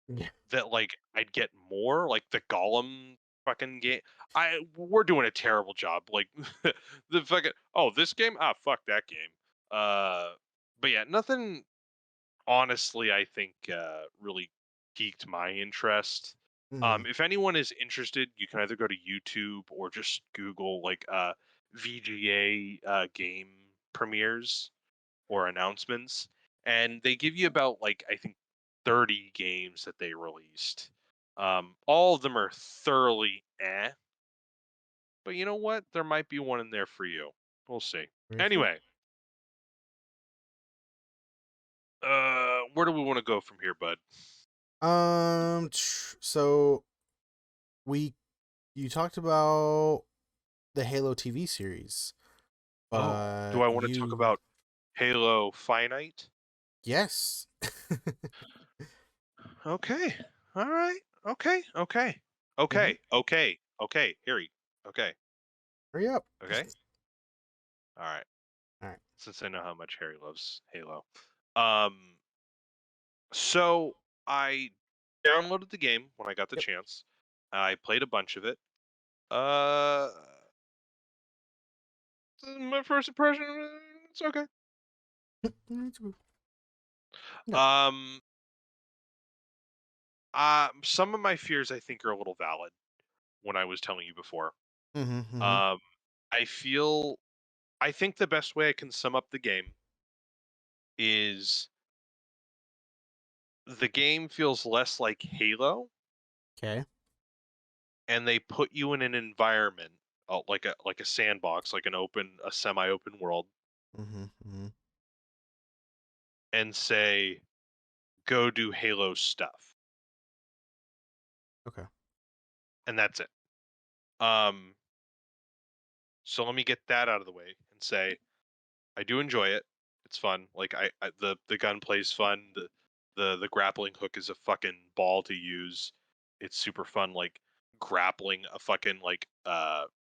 Yeah. that like I'd get more like the Gollum fucking game. We're doing a terrible job. Like the fucking this game fuck that game. But yeah, nothing. Honestly, I think really piqued my interest. Mhm. If anyone is interested, you can either go to YouTube or just Google like VGA game premieres or announcements, and they give you about like I think 30 games that they released. All of them are thoroughly but you know what? There might be one in there for you. We'll see. Very true. Anyway, where do we want to go from here, bud? So we you talked about the Halo TV series, Oh, do but I want to talk about Halo Finite? yes. Okay. All right. Okay. Harry. Okay. Hurry up. Okay. All right. All right. Since I know how much Harry loves Halo. Um so I downloaded the game when I got the Yep. chance. I played a bunch of it. Uh my first impression, it's okay. Yeah. Um some of my fears I think are a little valid when I was telling you before. Mm-hmm. Um I think the best way I can sum up the game is the game feels less like Halo, Okay. and they put you in an environment like a sandbox, like a semi-open world, Mm-hmm. and say, "Go do Halo stuff," Okay. and that's it. Um, so let me get that out of the way and say I do enjoy it. It's fun. Like the gunplay's fun. The grappling hook is a fucking ball to use. It's super fun. Like grappling a fucking like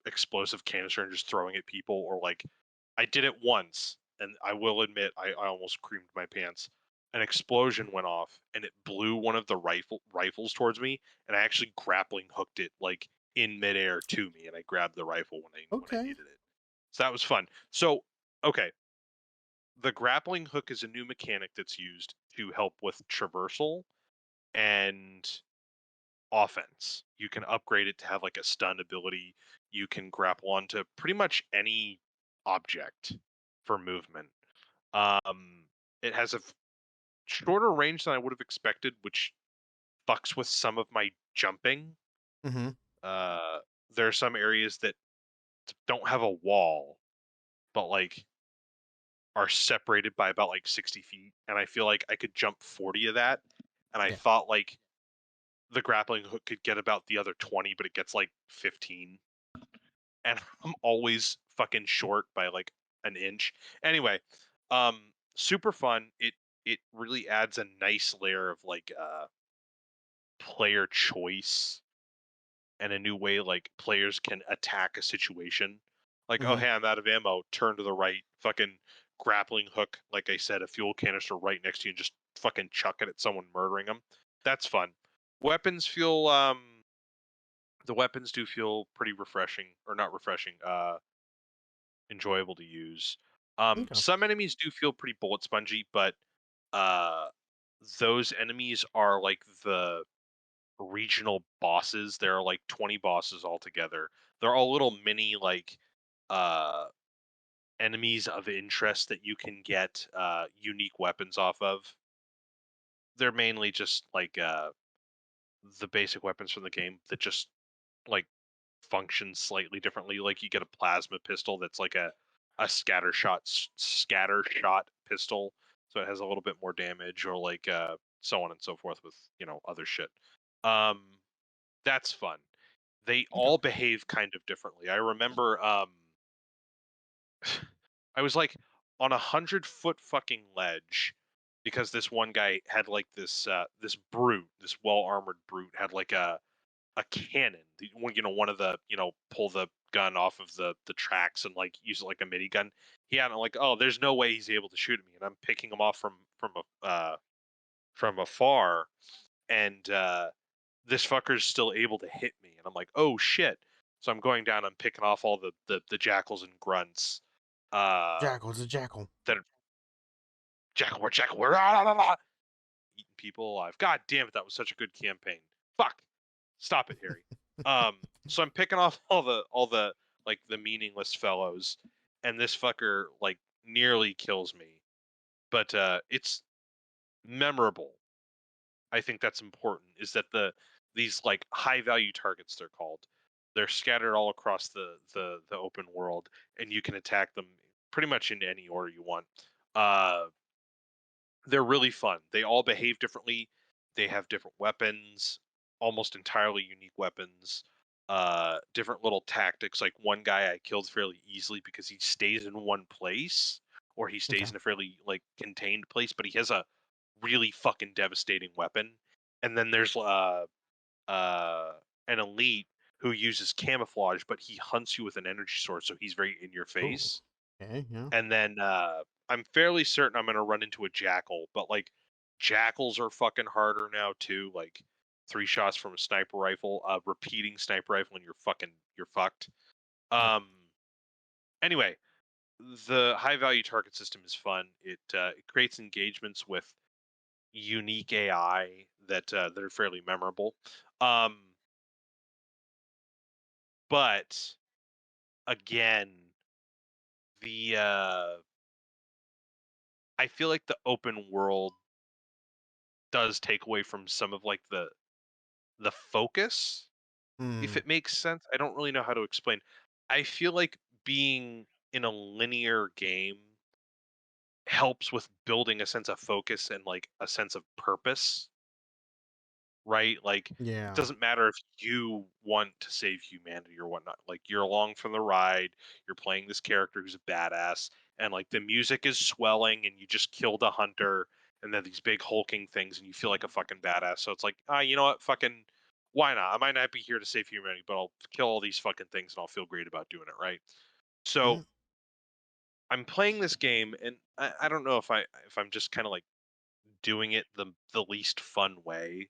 explosive canister and just throwing at people, or like I did it once, and I will admit I almost creamed my pants. An explosion went off and it blew one of the rifles towards me, and I actually grappling hooked it like in midair to me, and I grabbed the rifle when I Okay. needed it. So that was fun. So okay, the grappling hook is a new mechanic that's used to help with traversal and offense. You can upgrade it to have like a stun ability. You can grapple onto pretty much any object for movement. It has a shorter range than I would have expected, which fucks with some of my jumping. Mm-hmm. Uh, there are some areas that don't have a wall, but like are separated by about like 60 feet, and I feel like I could jump 40 of that, and I Yeah. thought like the grappling hook could get about the other 20, but it gets like 15, and I'm always fucking short by like an inch. Anyway, super fun. It really adds a nice layer of like player choice and a new way like players can attack a situation. Like, oh Mm-hmm. hey, I'm out of ammo, turn to the right, fucking grappling hook, like I said, a fuel canister right next to you and just fucking chuck it at someone, murdering them. That's fun. Weapons feel the weapons do feel pretty refreshing, or not refreshing, enjoyable to use. Okay. Some enemies do feel pretty bullet spongy, but uh those enemies are like the regional bosses. There are like 20 bosses altogether. They're all little mini like uh enemies of interest that you can get unique weapons off of. They're mainly just like the basic weapons from the game that just like function slightly differently. Like you get a plasma pistol that's like a scatter shot pistol, so it has a little bit more damage, or like so on and so forth with other shit. Um, that's fun. They Okay. all behave kind of differently. I remember I was like on 100-foot fucking ledge because this one guy had like this brute, this well armored brute had like a cannon. One of the pull the gun off of the tracks and like use it like a minigun. He had like, oh, there's no way he's able to shoot at me, and I'm picking him off from afar, and this fucker's still able to hit me, and I'm like, oh shit. So I'm going down, I'm picking off all the jackals and grunts. Jackal, it's a jackal. That are, jackal, we're eating people alive. God damn it, that was such a good campaign. Fuck. Stop it, Harry. So I'm picking off all the like the meaningless fellows, and this fucker like nearly kills me. But it's memorable. I think that's important, is that these like high value targets, they're called. They're scattered all across the open world, and you can attack them pretty much in any order you want. They're really fun. They all behave differently. They have different weapons, almost entirely unique weapons. Different little tactics. Like one guy I killed fairly easily because he stays in one place, or he stays Okay. in a fairly like contained place, but he has a really fucking devastating weapon. And then there's an elite who uses camouflage, but he hunts you with an energy sword, so he's very in your Ooh. face. Okay, yeah. And then I'm fairly certain I'm gonna run into a jackal, but like jackals are fucking harder now too. Like 3 shots from a sniper rifle, repeating sniper rifle, and you're fucked. Yep. Anyway, the high value target system is fun. It creates engagements with unique AI that are fairly memorable. But again, the I feel like the open world does take away from some of like the focus, if Hmm. it makes sense. I don't really know how to explain. I feel like being in a linear game helps with building a sense of focus and like a sense of purpose, right? Like it Yeah. doesn't matter if you want to save humanity or whatnot. Like you're along for the ride, you're playing this character who's a badass, and like the music is swelling, and you just killed a hunter, and then these big hulking things, and you feel like a fucking badass. So it's like, you know what, fucking, why not? I might not be here to save humanity, but I'll kill all these fucking things, and I'll feel great about doing it, right? So Yeah. I'm playing this game, and I don't know if I'm just kind of like doing it the least fun way,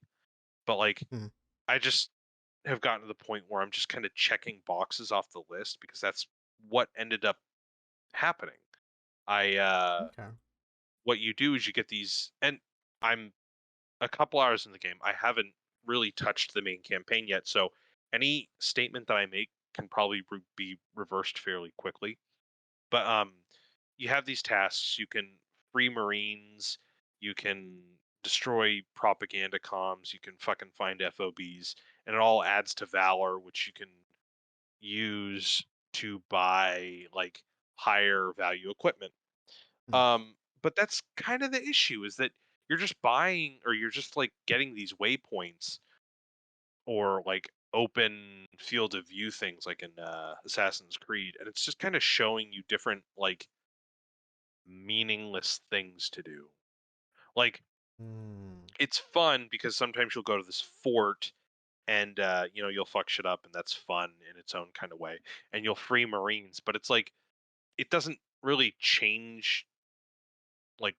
but like Hmm. I just have gotten to the point where I'm just kind of checking boxes off the list because that's what ended up happening. I Okay. What you do is you get these, and I'm a couple hours in the game. I haven't really touched the main campaign yet, so any statement that I make can probably be reversed fairly quickly. But you have these tasks. You can free Marines. You can destroy propaganda comms. You can fucking find FOBs, and it all adds to valor, which you can use to buy like higher value equipment. Hmm. But that's kind of the issue, is that you're just buying, or you're just like getting these waypoints or like open field of view things like in Assassin's Creed, and it's just kind of showing you different like meaningless things to do. Like Hmm. it's fun because sometimes you'll go to this fort, and you'll fuck shit up, and that's fun in its own kind of way, and you'll free Marines, but it's like it doesn't really change like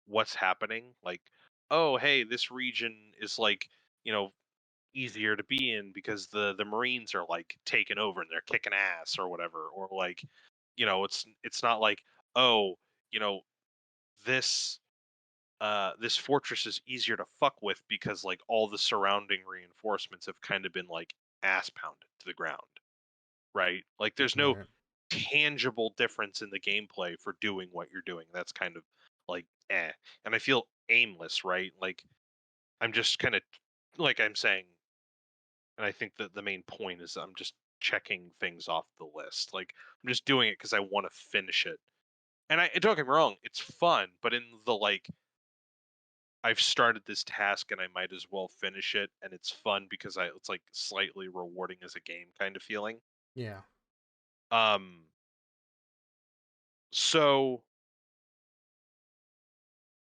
what's happening. Like, oh hey, this region is like, you know easier to be in because the Marines are like taking over and they're kicking ass or whatever, or like, it's not like, oh, you know this this fortress is easier to fuck with because like all the surrounding reinforcements have kind of been like ass pounded to the ground, right? Like there's no Right. tangible difference in the gameplay for doing what you're doing. That's kind of like and I feel aimless, right? Like I'm just kind of, like I'm saying, and I think that the main point is I'm just checking things off the list. Like I'm just doing it because I want to finish it. And don't get me wrong, it's fun, but in the like, I've started this task and I might as well finish it, and it's fun because it's like slightly rewarding as a game kind of feeling. Yeah. Um, so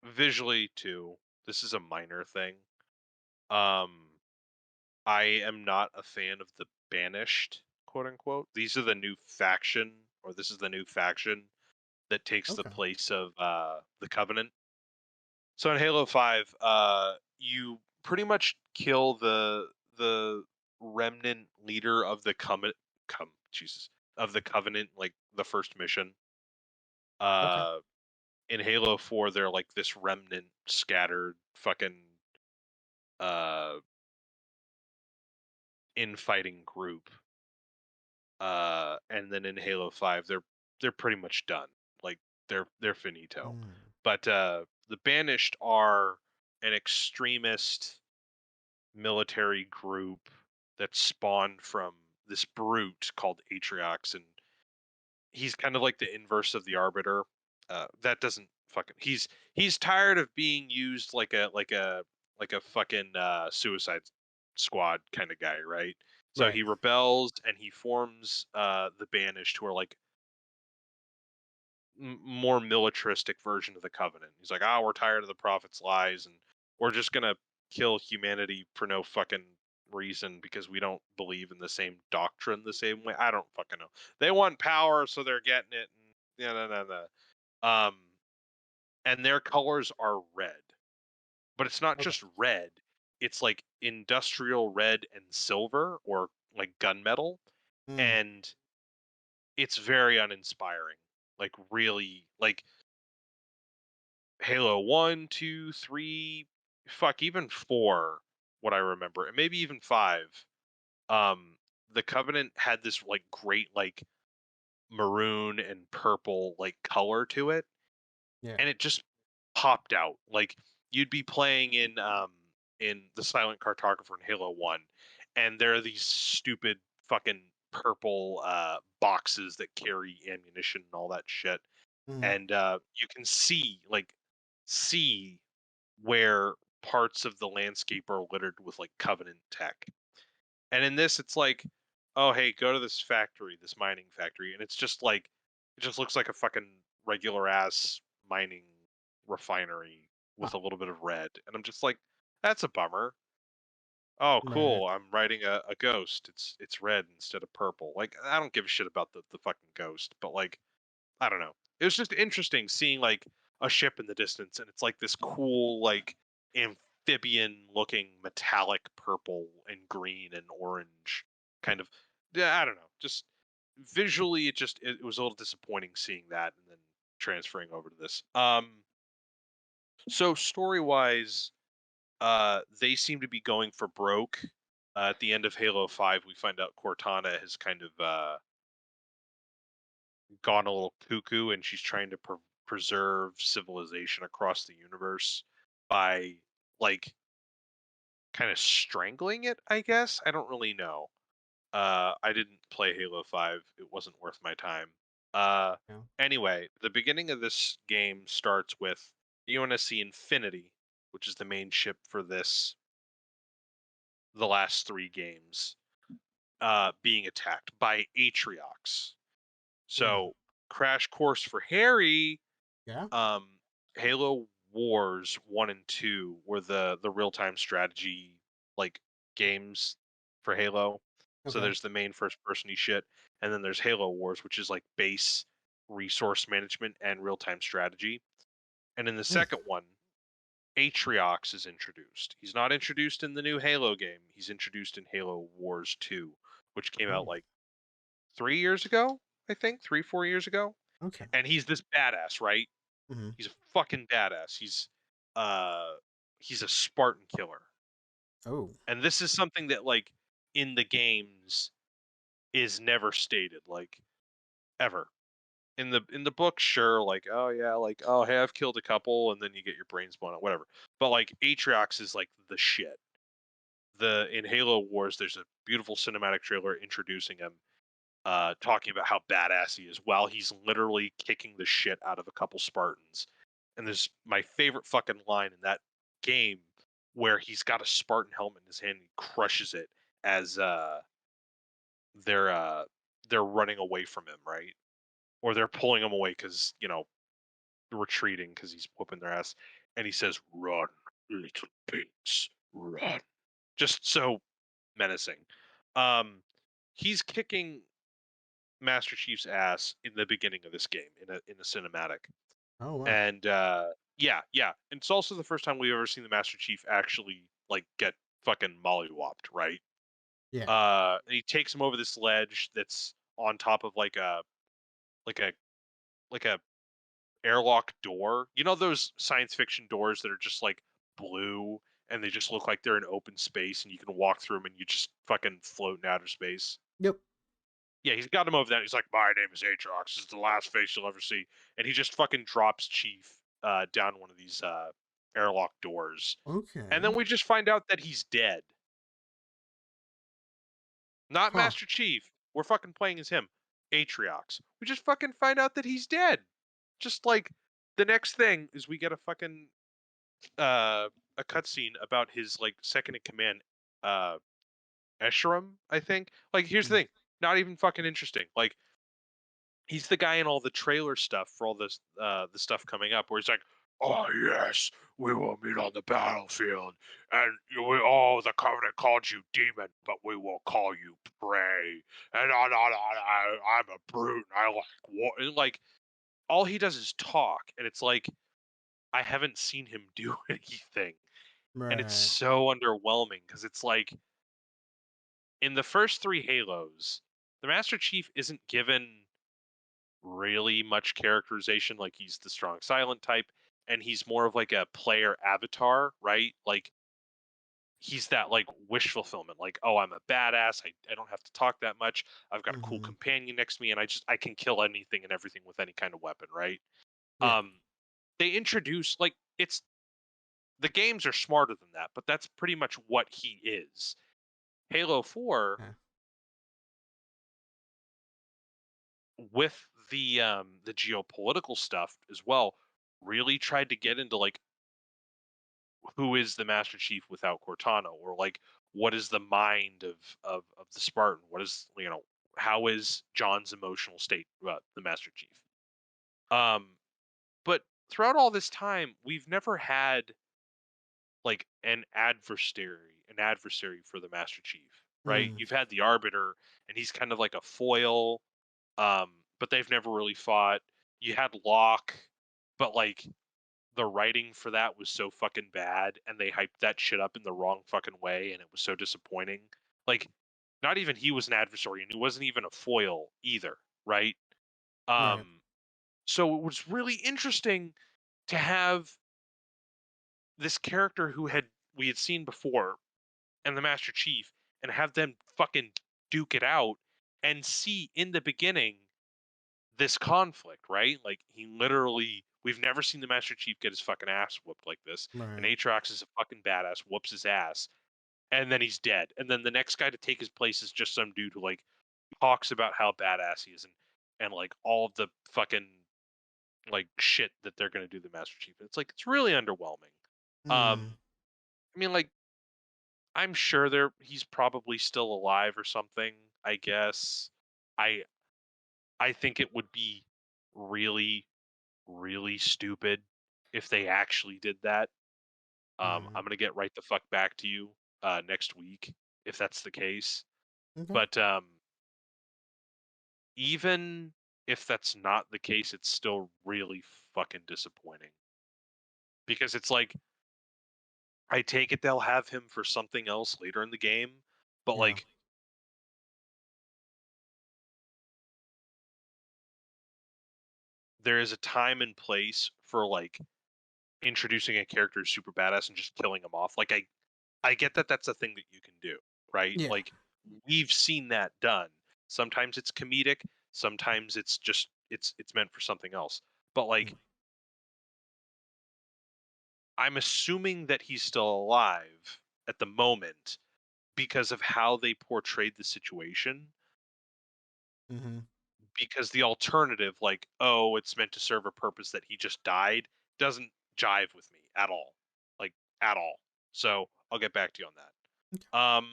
visually too, this is a minor thing. Um, I am not a fan of the Banished quote unquote. These are the new faction, or this is the new faction that takes the Okay. place of the Covenant. So in Halo 5, you pretty much kill the remnant leader of the Jesus, of the Covenant, like the first mission. Okay. In Halo 4, they're like this remnant scattered fucking uh infighting group. And then in Halo 5, they're pretty much done. Like they're finito. Mm. But the Banished are an extremist military group that spawned from this brute called Atriox, and he's kind of like the inverse of the Arbiter. That doesn't fucking. He's tired of being used like a fucking Suicide Squad kind of guy, right? So Right. he rebels and he forms the Banished, who are like more militaristic version of the Covenant. He's like, we're tired of the Prophet's lies, and we're just gonna kill humanity for no fucking reason because we don't believe in the same doctrine the same way. I don't fucking know. They want power, so they're getting it. And yeah, no. And their colors are red, but it's not Okay. just red. It's like industrial red and silver, or like gunmetal, Mm. and it's very uninspiring. Like really, like Halo 1, 2, 3, fuck, even 4, what I remember, and maybe even 5. Um, the Covenant had this like great like maroon and purple like color to it, Yeah. and it just popped out. Like you'd be playing in the Silent Cartographer in Halo 1, and there are these stupid fucking purple boxes that carry ammunition and all that shit. Mm. And you can see where parts of the landscape are littered with like Covenant tech. And in this, it's like, oh hey, go to this factory, this mining factory, and it's just like, it just looks like a fucking regular ass mining refinery Huh. with a little bit of red, and I'm just like, that's a bummer. Oh Right. cool, I'm riding a ghost. It's red instead of purple. Like I don't give a shit about the fucking ghost, but like I don't know. It was just interesting seeing like a ship in the distance, and it's like this cool like amphibian looking metallic purple and green and orange kind of. Yeah, I don't know. Just visually, it was a little disappointing seeing that and then transferring over to this. So story wise, they seem to be going for broke. At the end of Halo 5, we find out Cortana has kind of gone a little cuckoo, and she's trying to preserve civilization across the universe by like kind of strangling it, I guess. I don't really know. I didn't play Halo 5. It wasn't worth my time. Yeah. Anyway, the beginning of this game starts with UNSC Infinity, which is the main ship for the last 3 games, being attacked by Atriox. Mm. So, crash course for Harry. Yeah. um Halo Wars 1 and 2 were the real-time strategy like games for Halo. So Okay. there's the main first person shit, and then there's Halo Wars, which is like base resource management and real-time strategy. And in the Mm. second one, Atriox is introduced. He's not introduced in the new Halo game. He's introduced in Halo Wars 2, which came out Oh. like 3 years ago, I think, 4 years ago. Okay. And he's this badass, right? Mm-hmm. He's a fucking badass. Uh he's a Spartan killer. Oh. And this is something that like in the games is never stated, like ever. In the book, sure, like, oh yeah, like, oh hey, I've killed a couple, and then you get your brains blown out, whatever. But like Atriox is like the shit. In Halo Wars, there's a beautiful cinematic trailer introducing him, talking about how badass he is while he's literally kicking the shit out of a couple Spartans. And there's my favorite fucking line in that game where he's got a Spartan helmet in his hand and he crushes it as they're uh they're running away from him, right? Or they're pulling him away because, retreating because he's whooping their ass. And he says, "Run, little pigs, run." Just so menacing. Um he's kicking Master Chief's ass in the beginning of this game in a cinematic. Oh wow. And yeah. And it's also the first time we've ever seen the Master Chief actually like get fucking mollywopped, right? Yeah. And he takes him over this ledge that's on top of like a like a airlock door. You know those science fiction doors that are just like blue and they just look like they're in open space and you can walk through them and you just fucking float in outer space. Yep. Yeah, he's got him over that. He's like, "My name is Aatrox. This is the last face you'll ever see." And he just fucking drops Chief down one of these airlock doors. And then Okay. we just find out that he's dead. Not Huh. Master Chief. We're fucking playing as him, Aatrox. We just fucking find out that he's dead. Just like the next thing is we get a fucking a cutscene about his like second in command, uh, Escharum, I think. Like, here's the Mm. thing, not even fucking interesting. Like, he's the guy in all the trailer stuff for all this the stuff coming up, where he's like, "Oh yes, we will meet on the battlefield, and the Covenant called you demon, but we will call you prey, and I'm a brute, and I like war." And like, all he does is talk, and it's like I haven't seen him do anything. And it's Right. so underwhelming because it's like in the first three Halos, the Master Chief isn't given really much characterization. Like, he's the strong silent type, and he's more of like a player avatar, right? Like, he's that like wish fulfillment, like, oh, I'm a badass. I don't have to talk that much. I've got a cool Mm-hmm. companion next to me, and I can kill anything and everything with any kind of weapon, right? Yeah. They introduce like it's the games are smarter than that, but that's pretty much what he is. Halo 4 Yeah. with the geopolitical stuff as well really tried to get into like who is the Master Chief without Cortana, or like what is the mind of the Spartan, what is, how is John's emotional state about the Master Chief. um but throughout all this time we've never had like an adversary for the Master Chief, right? Mm. You've had the Arbiter, and he's kind of like a foil, but they've never really fought. You had Locke, but like the writing for that was so fucking bad, and they hyped that shit up in the wrong fucking way, and it was so disappointing. Like, not even he was an adversary, and he wasn't even a foil either, right? Right. So it was really interesting to have this character who we had seen before and the Master Chief, and have them fucking duke it out, and see in the beginning this conflict, right? Like, we've never seen the Master Chief get his fucking ass whooped like this. And Right. Aatrox is a fucking badass, whoops his ass, and then he's dead. And then the next guy to take his place is just some dude who like talks about how badass he is, and like all of the fucking like shit that they're gonna do to the Master Chief. It's like it's really underwhelming. Mm. I mean, like, I'm sure he's probably still alive or something, I guess. I I think it would be really, really stupid if they actually did that. Mm. I'm gonna get right the fuck back to you next week if that's the case. Okay. But even if that's not the case, it's still really fucking disappointing, because it's like I take it they'll have him for something else later in the game, but Yeah. like there is a time and place for like introducing a character who's super badass and just killing him off. Like, I get that that's a thing that you can do, right? Yeah. Like, we've seen that done. Sometimes it's comedic, sometimes it's just it's meant for something else. But like, Mm. I'm assuming that he's still alive at the moment because of how they portrayed the situation. Mm-hmm. Because the alternative, like, oh, it's meant to serve a purpose that he just died, doesn't jive with me at all. Like, at all. So I'll get back to you on that.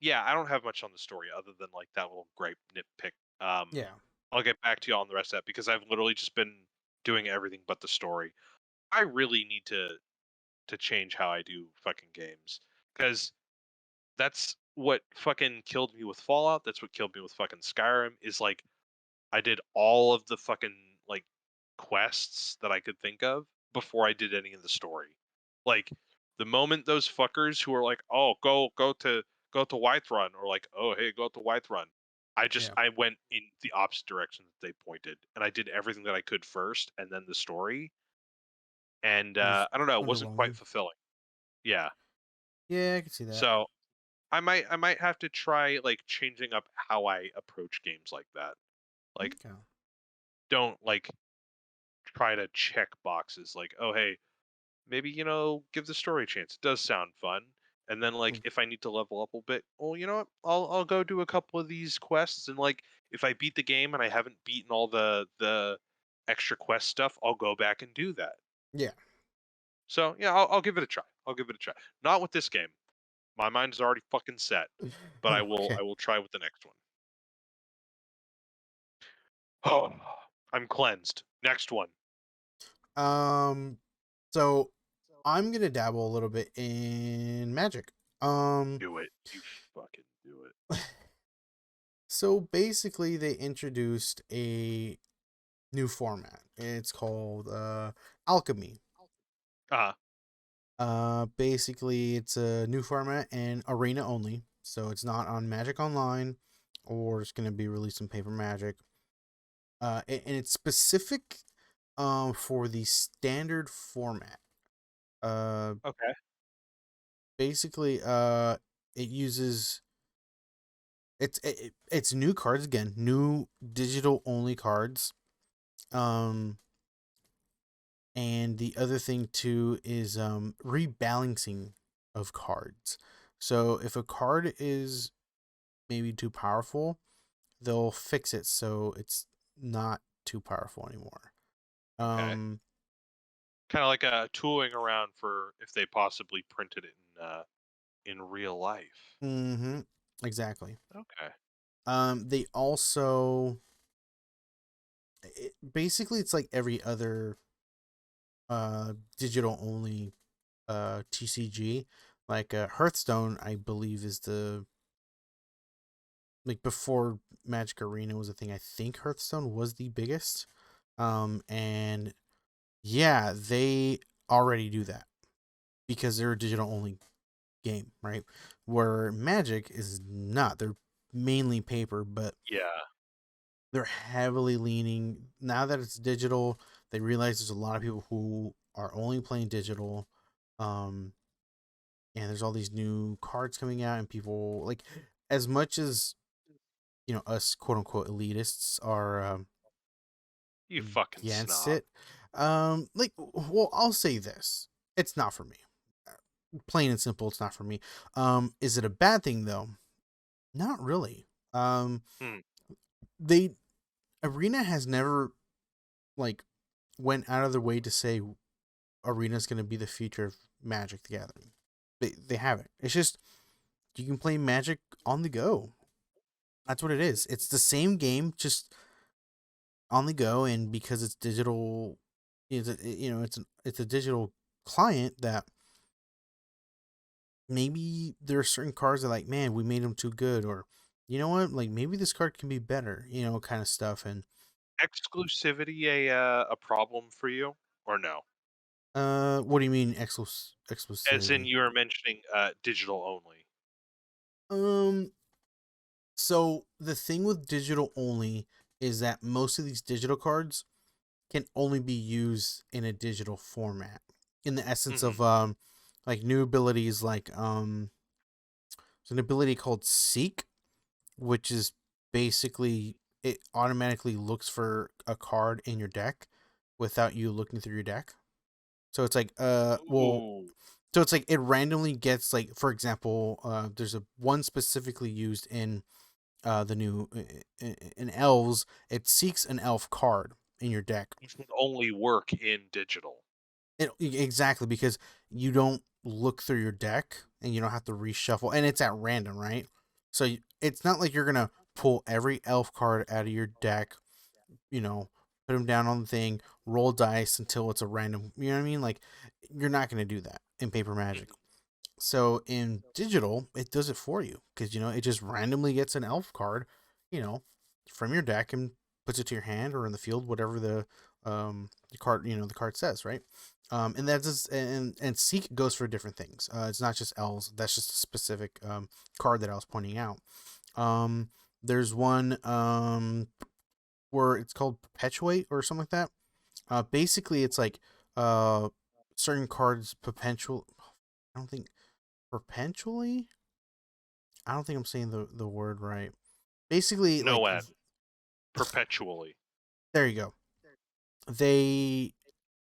Yeah, I don't have much on the story other than like that little gripe nitpick. Yeah. I'll get back to you on the rest of that because I've literally just been doing everything but the story. I really need to change how I do fucking games, because that's what fucking killed me with Fallout, that's what killed me with fucking Skyrim, is like I did all of the fucking like quests that I could think of before I did any of the story. Like the moment those fuckers who are like, "Oh, go to Whiterun," or like, "Oh, hey, go to Whiterun," Yeah. I went in the opposite direction that they pointed, and I did everything that I could first, and then the story. And It was I don't know, it wasn't quite underwhelming. fulfilling. Yeah, Yeah, I can see that. so I might have to try like changing up how I approach games like that. Like, Okay. don't like try to check boxes like, oh hey, maybe give the story a chance. It does sound fun. And then like Mm. if I need to level up a bit, well, you know what? I'll go do a couple of these quests, and like if I beat the game and I haven't beaten all the extra quest stuff, I'll go back and do that. Yeah. So yeah, I'll give it a try. I'll give it a try. Not with this game. My mind is already fucking set, but I will Okay. I will try with the next one. Oh, I'm cleansed. Next one. Um. So I'm gonna dabble a little bit in Magic. Um. Do it. You fucking do it. So basically, they introduced a new format. It's called Alchemy. Uh Basically, it's a new format and arena only. So it's not on Magic Online, or it's gonna be released in Paper Magic. And it's specific, for the standard format. Uh, okay. Basically, it uses it's new cards again, new digital only cards. Um, and the other thing too is rebalancing of cards. So if a card is maybe too powerful, they'll fix it so it's not too powerful anymore. Okay. Um, Kind of like a tooling around for if they possibly printed it in real life. mm-hmm, exactly. Okay. They also basically it's like every other digital only TCG. Like Hearthstone, I believe is the like before Magic Arena was a thing. I think Hearthstone was the biggest. And yeah, they already do that because they're a digital only game, right? Where Magic is not. They're mainly paper, but Yeah. they're heavily leaning now that it's digital. They realize there's a lot of people who are only playing digital. Um, and there's all these new cards coming out, and people like as much as us quote unquote elitists are You fucking against snob. it. Like, well, I'll say this: it's not for me. Plain and simple, it's not for me. Is it a bad thing though? Not really. Um, Hmm. they Arena has never like went out of their way to say Arena's going to be the future of Magic the Gathering. They haven't. It's just you can play Magic on the go. That's what it is. It's the same game, just on the go, and because it's digital, it's a digital client that maybe there are certain cards that like, man, we made them too good, or you know what, like maybe this card can be better, kind of stuff. And Exclusivity a problem for you or no? what do you mean As in exclusivity? you were mentioning digital only. Um, so the thing with digital only is that most of these digital cards can only be used in a digital format. In the essence Hmm. of like new abilities like there's an ability called Seek, which is basically it automatically looks for a card in your deck without you looking through your deck. So it's like Ooh. so it's like it randomly gets like, for example, there's a one specifically used in the new in elves. It seeks an elf card in your deck. It can only work in digital. Exactly, because you don't look through your deck and you don't have to reshuffle, and it's at random, right? So it's not like you're gonna pull every elf card out of your deck, put them down on the thing, roll dice until it's a random. You know what I mean? Like you're not gonna do that in Paper Magic. Mhm. So in digital, it does it for you because it just randomly gets an elf card, you know, from your deck and puts it to your hand or in the field, whatever the card the card says, right? And that's just, and seek goes for different things. It's not just elves. That's just a specific card that I was pointing out. Um, there's one where it's called perpetuate or something like that. Basically, it's like uh certain cards potential. I don't think perpetually. I don't think I'm saying the word right. Basically, No like end. Perpetually. there you go. They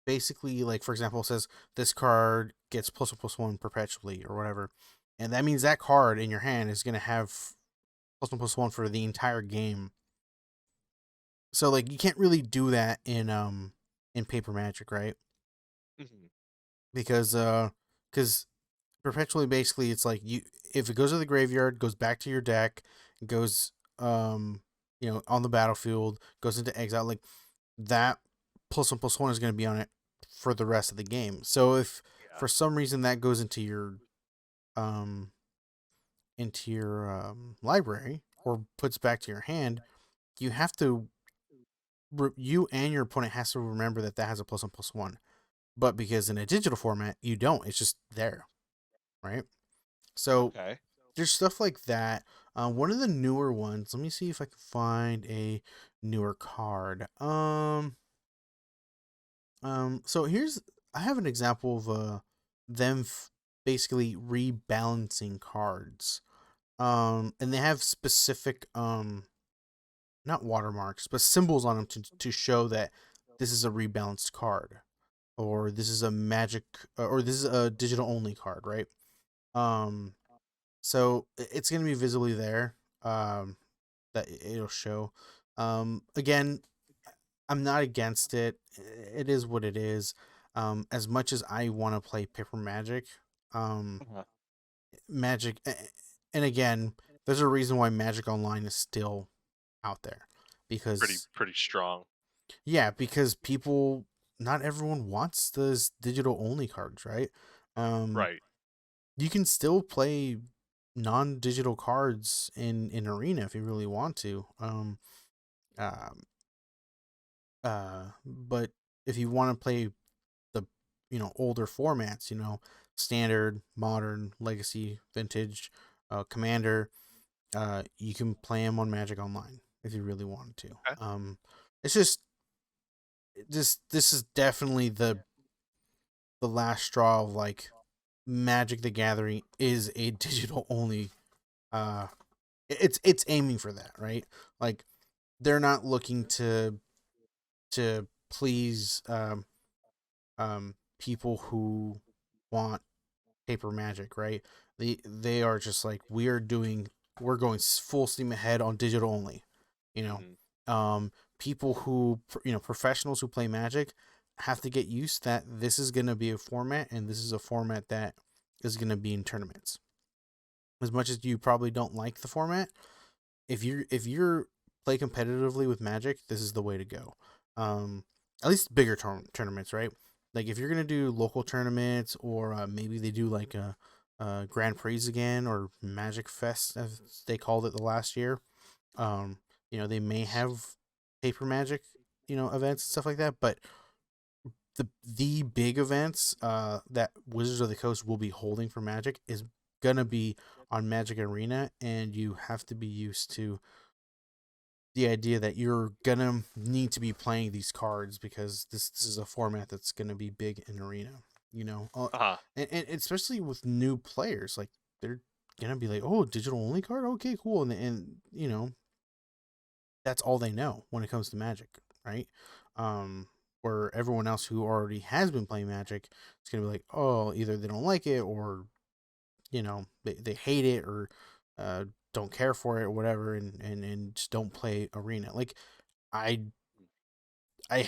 basically, like, for example, says this card gets +1/+1 perpetually or whatever, and that means that card in your hand is gonna have +1/+1 for the entire game. So like you can't really do that in paper magic, right? Hmm. Because perpetually basically it's like you if it goes to the graveyard, goes back to your deck, goes on the battlefield, goes into exile, like that +1/+1 is going to be on it for the rest of the game. So if Yeah. for some reason that goes um library or puts back to your hand, you have to you and your opponent has to remember that that has a +1/+1. But because in a digital format you don't, it's just there, right? So Okay. there's stuff like that. One of the newer ones. Let me see if I can find a newer card. So here's I have an example of them basically rebalancing cards. And they have specific not watermarks but symbols on them to show that this is a rebalanced card, or this is a magic, or this is a digital only card, right? Um, so it's gonna be visibly there. That it'll show. Again, I'm not against it. It is what it is. As much as I want to play paper magic, um, Uh-huh. magic, and again, there's a reason why Magic Online is still out there, because Pretty strong. yeah, because people, not everyone wants those digital only cards, right? Um, Right. you can still play non-digital cards in Arena if you really want to. Um, but if you want to play the older formats, standard, modern, legacy, vintage, commander, you can play them on Magic Online if you really wanted to. Okay. It's just this is definitely the last straw of like Magic the Gathering is a digital only. uh it's aiming for that, right? Like they're not looking to please people who want paper magic, right? They are just like we're going full steam ahead on digital only, you know. Hmm. People who professionals who play Magic have to get used that this is going to be a format, and this is a format that is going to be in tournaments. As much as you probably don't like the format, if you're play competitively with Magic, this is the way to go. At least bigger tournaments, right? Like if you're gonna do local tournaments, or maybe they do like a Grand Prix again, or Magic Fest as they called it the last year. They may have paper Magic, events and stuff like that, but the big events that Wizards of the Coast will be holding for Magic is gonna be on Magic Arena, and you have to be used to the idea that you're gonna need to be playing these cards because this is a format that's gonna be big in Arena, Uh-huh. and especially with new players, like they're gonna be like, oh, digital only card, okay, cool, and that's all they know when it comes to Magic, right? Where everyone else who already has been playing Magic is gonna be like, oh, either they don't like it, or they hate it, or uh, don't care for it or whatever, and just don't play Arena. Like I I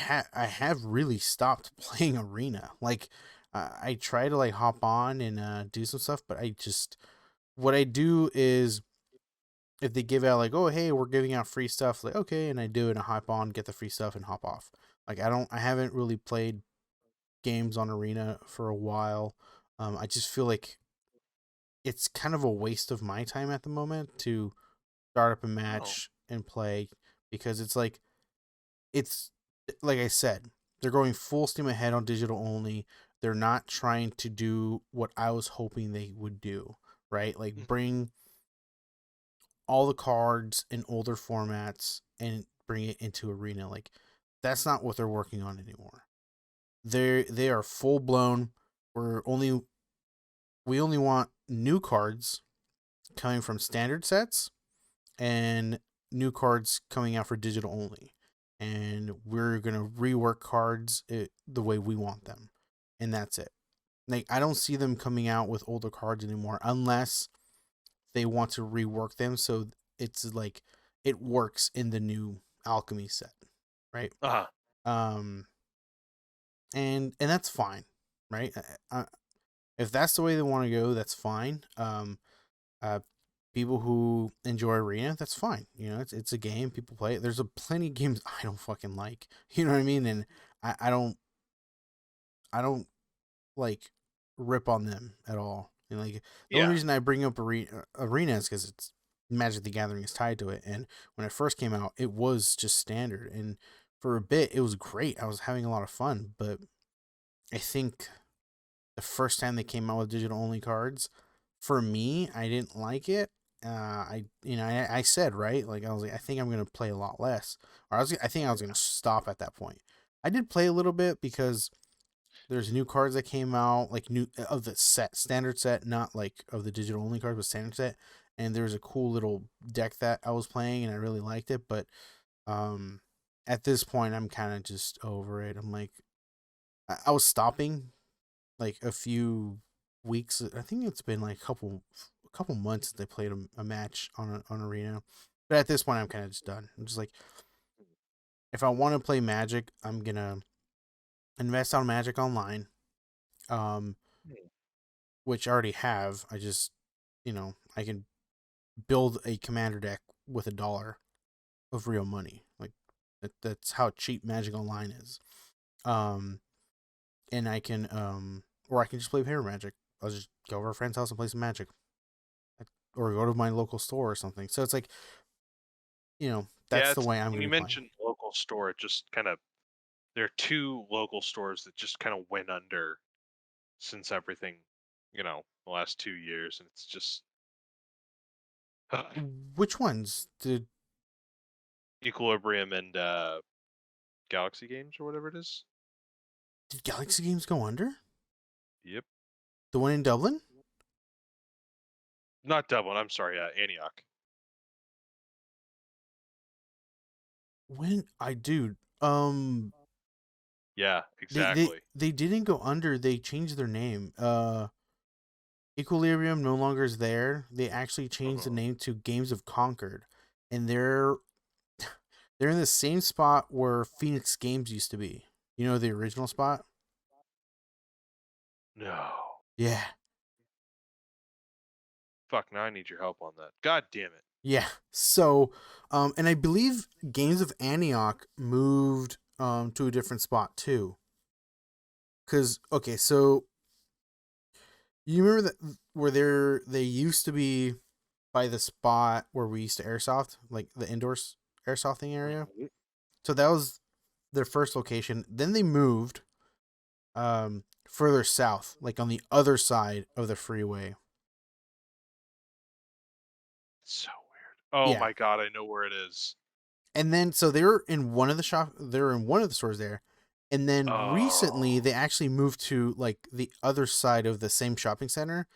have really stopped playing Arena. Like I try to like hop on and do some stuff, but I just what I do is if they give out like, oh hey, we're giving out free stuff, like okay, and I do it and I hop on, get the free stuff and hop off. Like I haven't really played games on Arena for a while. I just feel like it's kind of a waste of my time at the moment to start up a Oh. match and play, because it's like I said, they're going full steam ahead on digital only. They're not trying to do what I was hoping they would do, right? Like Mhm. bring all the cards in older formats and bring it into Arena. Like that's not what they're working on anymore. They are full blown. We only want new cards coming from standard sets and new cards coming out for digital only. And we're going to rework cards the way we want them. And that's it. Like I don't see them coming out with older cards anymore unless they want to rework them so it's like it works in the new alchemy set, right? Uh-huh. Um and that's fine, right? If that's the way they want to go, that's fine. Uh People who enjoy Arena, that's fine. You know, it's a game, people play it. There's a plenty of games I don't fucking like. You know what I mean? And I don't like rip on them at all. And like the only Yeah. reason I bring up Arena is because it's Magic the Gathering is tied to it. And when it first came out, it was just standard. And for a bit, it was great. I was having a lot of fun. But I think the first time they came out with digital only cards, for me, I didn't like it. I said, right, like I was like, I think I'm gonna play a lot less, or I think I was gonna stop at that point. I did play a little bit because there's new cards that came out, like new of the standard set, not like of the digital only cards, but standard set. And there's a cool little deck that I was playing, and I really liked it. But um, at this point, I'm kind of just over it. I'm like, I was stopping like a few weeks. I think it's been like a couple months since they played a match on Arena. But at this point, I'm kind of just done. I'm just like, if I want to play Magic, I'm gonna invest on Magic Online, um, Hmm. which I already have. I just, I can build a commander deck with $1 of real money. Like that's how cheap Magic Online is. Um, and I can, or I can just play paper Magic. I'll just go over a friend's house and play some Magic, or go to my local store or something. So it's like, Yeah, that's the it's way I'm when gonna you be playing. mentioned local store, it just kind of there are two local stores that just kind of went under since everything, the last 2 years, and it's just Which ones did Equilibrium and Galaxy Games or whatever it is. Galaxy Games go under? Yep. The one in Dublin? Not Dublin, I'm sorry, Antioch. When I dude, Yeah, they they exactly. they didn't go under. They changed their name. Equilibrium no longer is there. They actually changed the Uh-huh. name to Games of Concord, and they're in the same spot where Phoenix Games used to be. You know the original spot? No. Yeah. Fuck, now I need your help on that. God damn it. Yeah. So, and I believe Games of Antioch moved to a different spot too. Cause okay, so you remember that where they used to be by the spot where we used to airsoft, like the indoors airsofting area. Mhm. So that was their first location. Then they moved further south, like on the other side of the freeway. So weird. Oh Yeah. my god, I know where it is. And then so they were in one of the stores there. And then recently Oh, they actually moved to like the other side of the same shopping center.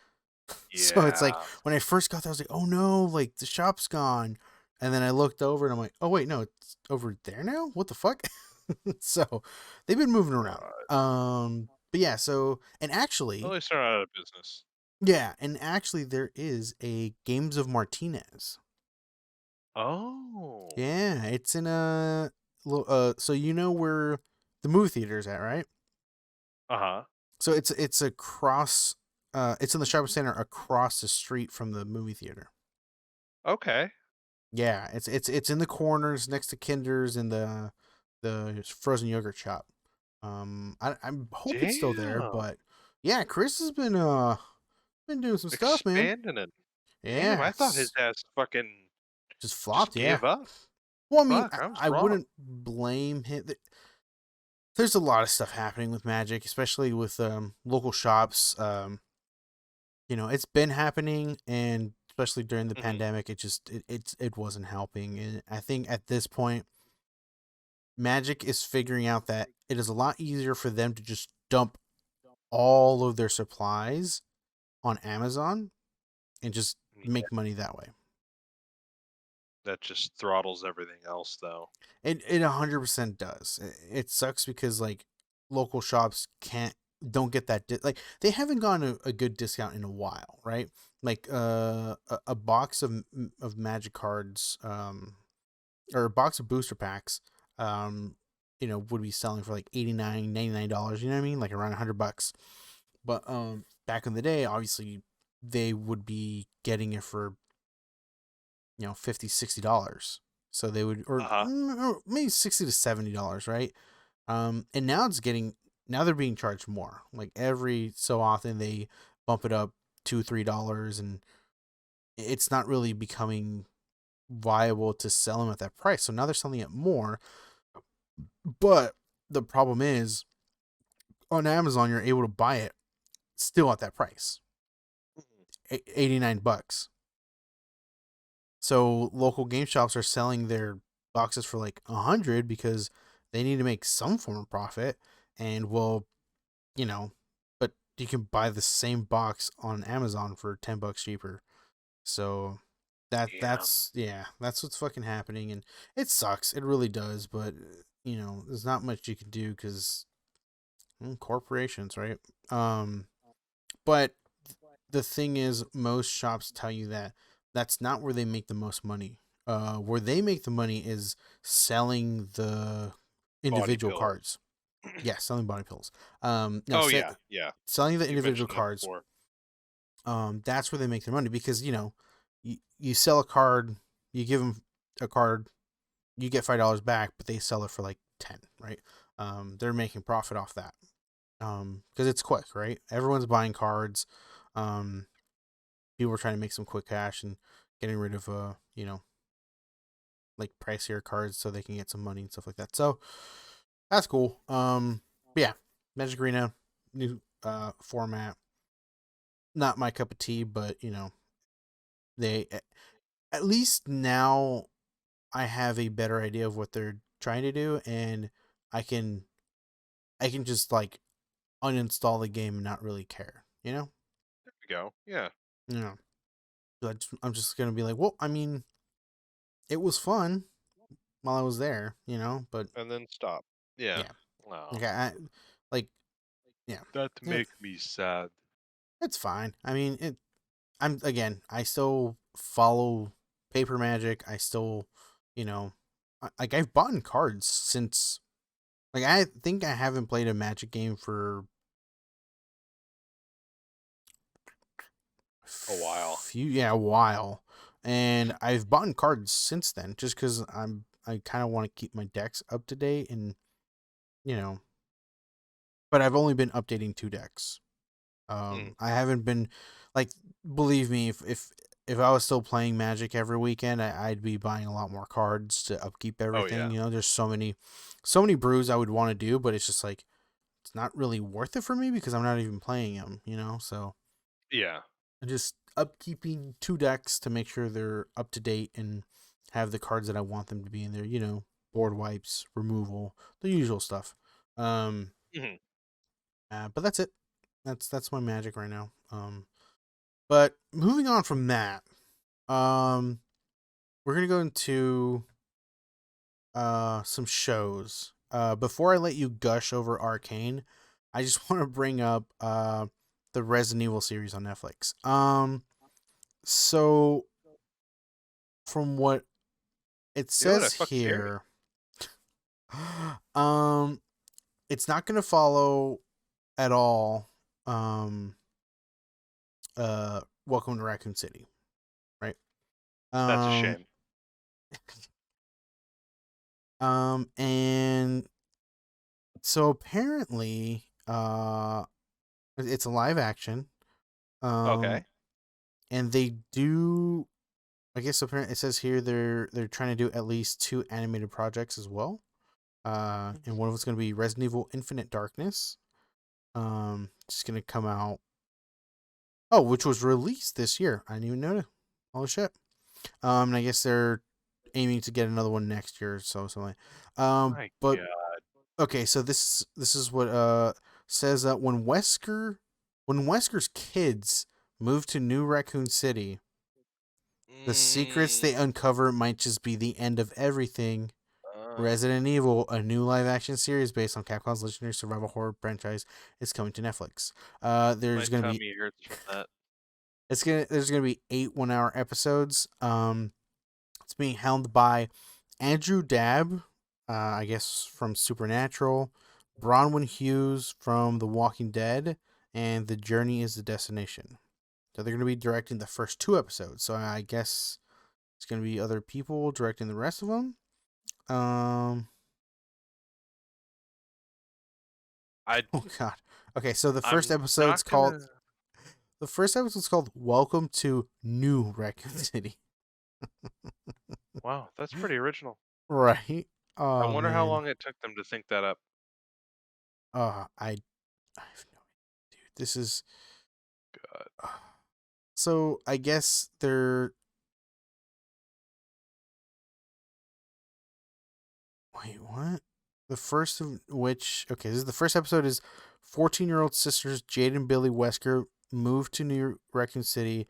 So it's like yeah. when I first got there, I was like, oh no, like the shop's gone. And then I looked over and I'm like, oh wait, no, it's over there now? What the fuck? So they've been moving around. But yeah, so and Well, actually, they started out of business. there is a Games of Martinez. Oh. Yeah, it's in a so you know where the movie theater is at, right? Uh-huh. So it's across it's in the shopping center across the street from the movie theater. Okay. Yeah, it's in the corners next to Kinder's and the frozen yogurt shop. I hope it's still there, Damn. but yeah, Chris has been Been doing some stuff, man. Expanding it. Damn, Yeah, I thought his ass fucking just just flopped. Yeah. gave up. Well, I mean, Fuck, I was I wrong. wouldn't blame him. There's a lot of stuff happening with Magic, especially with local shops. It's been happening, and especially during the Mhm. pandemic, it wasn't helping. And I think at this point, Magic is figuring out that it is a lot easier for them to just dump all of their supplies on Amazon and just Yeah, make money that way. that just throttles everything else, though. It 100% does. It sucks because like local shops don't get that like they haven't gotten a good discount in a while, right? Like a box of Magic cards or a box of booster packs would be selling for like $89, $99, you know what I mean? Like around $100. But back in the day, obviously they would be getting it for $50, $60. So they would, or maybe $60 to $70, right? And now they're being charged more. Like every so often they bump it up $2, $3, and it's not really becoming viable to sell them at that price. So now they're selling it more. But the problem is on Amazon, you're able to buy it still at that price, $89. So local game shops are selling their boxes for like $100 because they need to make some form of profit. And but you can buy the same box on Amazon for $10 cheaper. So that's what's fucking happening, and it sucks. It really does. But there's not much you can do because corporations, right? But the thing is, most shops tell you that that's not where they make the most money. Where they make the money is selling the individual pills. cards. Yeah, selling body pills. No, Oh yeah. selling the You individual mentioned that cards. before. That's where they make their money because you sell a card, you give them a card, you get $5 back, but they sell it for like 10, right? They're making profit off that. Because it's quick, right? Everyone's buying cards. People are trying to make some quick cash and getting rid of like pricier cards so they can get some money and stuff like that. So that's cool. But yeah, Magic Arena, new format. Not my cup of tea, but they at least now I have a better idea of what they're trying to do, and I can just like uninstall the game and not really care, There we go. Yeah. Yeah. So I'm just gonna be like, well, I mean, it was fun while I was there, but And then stop. Yeah. yeah, Wow. like like, yeah, That make me sad. it's fine. I mean, I still follow Paper Magic. I still, like I've bought cards since, like I think I haven't played a Magic game for A while. a while, and I've bought cards since then just because I kind of want to keep my decks up to date and but I've only been updating 2 decks. I haven't been like, believe me, if I was still playing Magic every weekend, I'd be buying a lot more cards to upkeep everything. yeah. There's so many brews I would want to do, but it's just like it's not really worth it for me because I'm not even playing them. So Yeah. I'm just upkeeping 2 decks to make sure they're up to date and have the cards that I want them to be in there. Board wipes, removal, the usual stuff. Mhm. But that's it. That's my Magic right now. But moving on from that, we're gonna go into some shows. Before I let you gush over Arcane, I just want to bring up the Resident Evil series on Netflix. So from what it You know what? I says fucking dare you. here, it's not gonna follow at all. Welcome to Raccoon City, right? That's a shame. And so apparently, it's a live action. Um, Okay. and they do. I guess apparently it says here they're trying to do at least 2 animated projects as well. And one of it's going to be Resident Evil Infinite Darkness. It's going to come out. Oh, which was released this year. I didn't even know. Oh shit. And I guess they're aiming to get another one next year or so, something. My But God. okay, so this is what says that when Wesker's kids move to New Raccoon City, the secrets they Mm, uncover might just be the end of everything. uh, Resident Evil, a new live action series based on Capcom's legendary survival horror franchise, is coming to Netflix. my There's gonna be tummy hurts from that. there's gonna be 8 1-hour episodes. It's being helmed by Andrew Dabb, I guess from Supernatural, Bronwyn Hughes from The Walking Dead, and The Journey is the Destination. So they're going to be directing the first 2 episodes. So I guess it's going to be other people directing the rest of them. Um. I Oh God. Okay, so I'm not gonna. the first episode's called "Welcome to New Raccoon City." Wow, that's pretty original. Right. I Oh wonder how man. long it took them to think that up. I have no idea, dude. This is God. so I guess they're wait, what? The first of which okay, this is the first episode is 14-year-old sisters Jade and Billy Wesker move to New Raccoon City.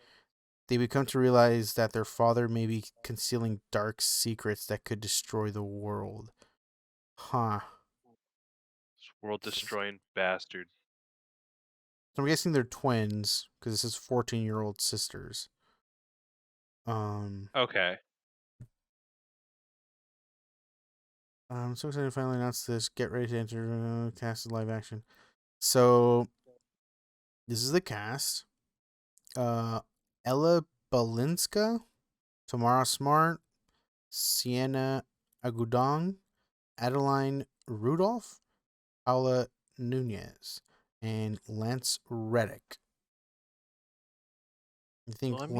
They become to realize that their father may be concealing dark secrets that could destroy the world. Huh. This world destroying bastard. So I'm guessing they're twins because this is 14-year-old sisters. Um, Okay. I'm so excited to finally announce this. Get ready to enter cast as live action. So this is the cast. Ella Balinska, Tamara Smart, Sienna Agudong, Adeline Rudolph, Paula Nunez, and Lance Reddick. I think Let me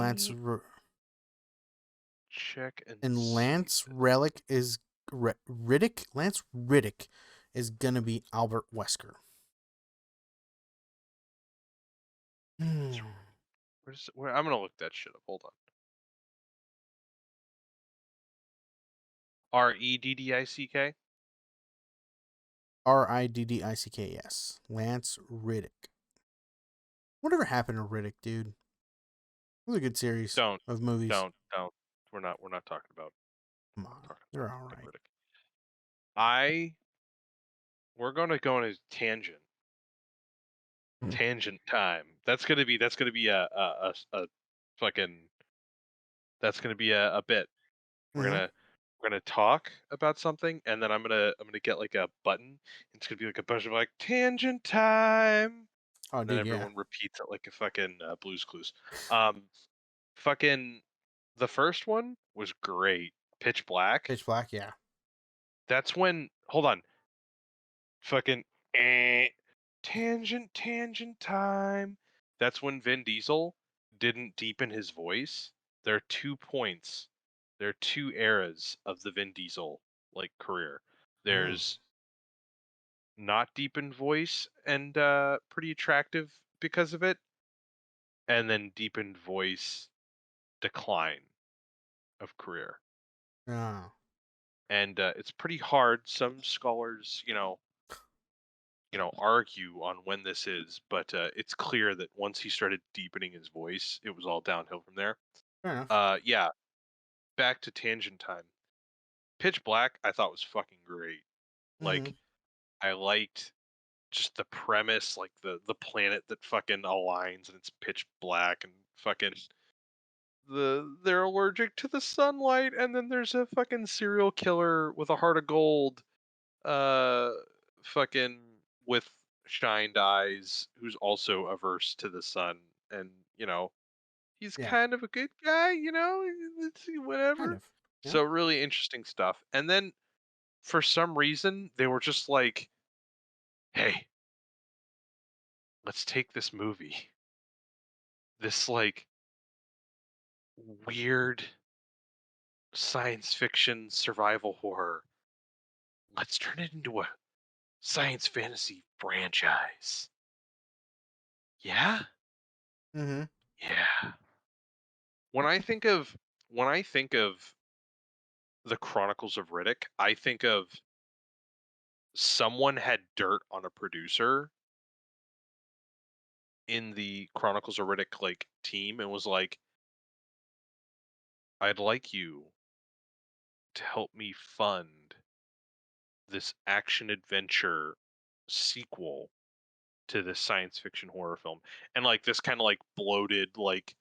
check and see. Lance Relic is Riddick. Lance Riddick is gonna be Albert Wesker. Hmm. Where I'm gonna look that shit up. Hold on. Reddick. Riddick. Yes, Lance Riddick. Whatever happened to Riddick, dude? It was a good series Don't, of movies. don't. We're not talking about. Come Not on, talking about they're all fucking right. Riddick. I We're gonna go on a tangent. Hmm. Tangent time. That's gonna be a fucking that's gonna be a bit. We're Mm-hmm. gonna we're gonna talk about something, and then I'm gonna get like a button. It's gonna be like a bunch of like tangent time, Oh, and then dude, yeah. everyone repeats it like a fucking Blue's Clues. Um, fucking the first one was great. Pitch Black. Pitch Black, yeah. That's when. Hold on. Fucking tangent time. That's when Vin Diesel didn't deepen his voice. There are 2 points. There are 2 eras of the Vin Diesel like career. Mm. There's not deepened voice and pretty attractive because of it, and then deepened voice decline of career. Oh. And it's pretty hard. Some scholars, argue on when this is, but it's clear that once he started deepening his voice, it was all downhill from there. Fair enough. Yeah, back to tangent time. Pitch Black, I thought was fucking great. Mm-hmm. Like, I liked just the premise, like the planet that fucking aligns and it's pitch black and fucking they're allergic to the sunlight, and then there's a fucking serial killer with a heart of gold, uh, fucking with shined eyes, who's also averse to the sun, and he's Yeah, kind of a good guy, it's kind whatever. of. Yeah. So really interesting stuff. And then for some reason they were just like, "Hey, let's take this movie this like weird science fiction survival horror. Let's turn it into a science fantasy franchise. Yeah? Mm-hmm. Yeah. When I think of the Chronicles of Riddick, I think of someone had dirt on a producer in the Chronicles of Riddick like team and was like, I'd like you to help me fund this action adventure sequel to this science fiction horror film. And like this kind of like bloated, like,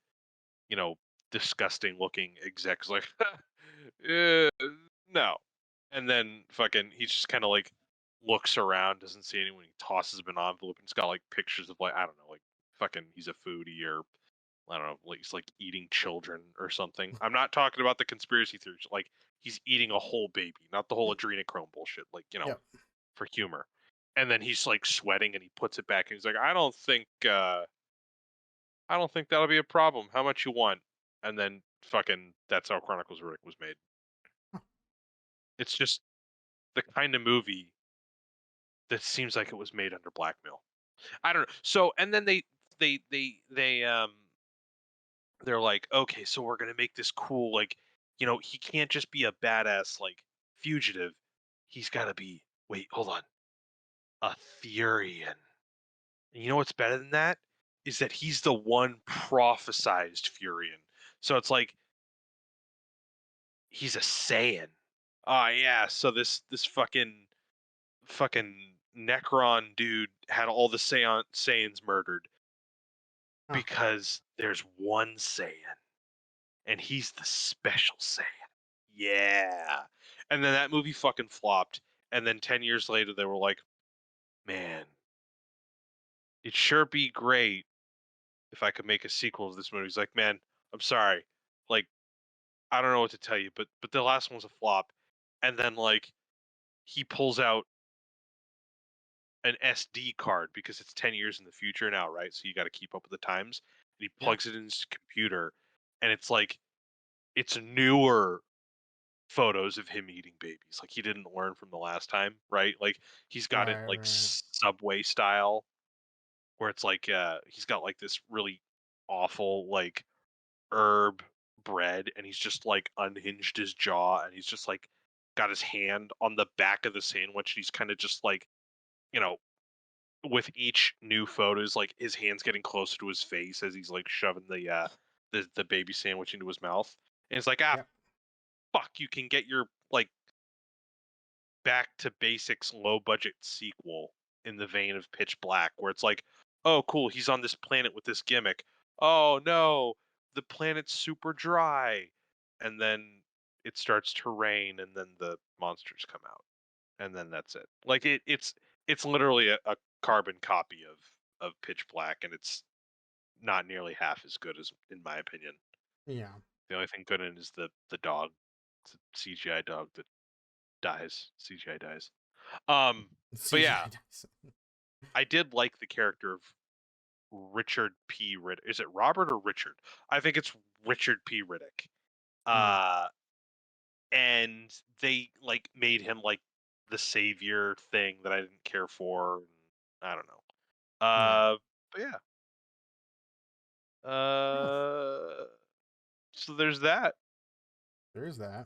you know, disgusting looking exec's like, no. And then fucking, he just kind of like looks around, doesn't see anyone. He tosses him an envelope and it's got like pictures of like, I don't know, like fucking, he's a foodie or I don't know, like he's like eating children or something. I'm not talking about the conspiracy theories. Like he's eating a whole baby, not the whole adrenochrome bullshit. Like, you know, Yep. for humor. And then he's like sweating and he puts it back and he's like, I don't think that'll be a problem. How much you want? And then fucking that's how Chronicles of Riddick was made. It's just the kind of movie that seems like it was made under blackmail. I don't know. So and then they they're like, okay, so we're gonna make this cool, like, you know, he can't just be a badass like fugitive. He's gotta be wait, hold on. A Thurian. And you know what's better than that? Is that he's the one prophesized Furion. So it's like he's a Saiyan. Oh yeah, so this fucking Necron dude had all the Saiyans murdered Huh. because there's one Saiyan and he's the special Saiyan. Yeah. And then that movie fucking flopped and then 10 years later they were like, "Man, it'd sure be great if I could make a sequel to this movie." He's like, "Man, I'm sorry. Like I don't know what to tell you, but the last one was a flop." And then like he pulls out an SD card because it's 10 years in the future now, right? So you got to keep up with the times. And he Yeah. plugs it in his computer, and it's like it's newer photos of him eating babies. Like he didn't learn from the last time, right? Like he's got it Right. like Right. Subway style, where it's like he's got like this really awful like herb bread, and he's just like unhinged his jaw, and he's just like got his hand on the back of the sandwich. He's kind of just like, you know, with each new photos, like his hands getting closer to his face as he's like shoving the baby sandwich into his mouth. And it's like, Yep. fuck, you can get your like back to basics low budget sequel in the vein of Pitch Black, where it's like, oh cool, he's on this planet with this gimmick. Oh no, the planet's super dry. And then it starts to rain and then the monsters come out. And then that's it. Like it's literally a carbon copy of Pitch Black, and it's not nearly half as good as, in my opinion. Yeah. The only thing good in it is the dog, it's a CGI dog that dies. CGI dies. But yeah, CGI dice. I did like the character of Richard P. Riddick. Is it Robert or Richard? I think it's Richard P. Riddick. Mm. Uh, and they like made him like the savior thing that I didn't care for. I don't know. Yeah. But yeah. Yeah. So there's that. There is that.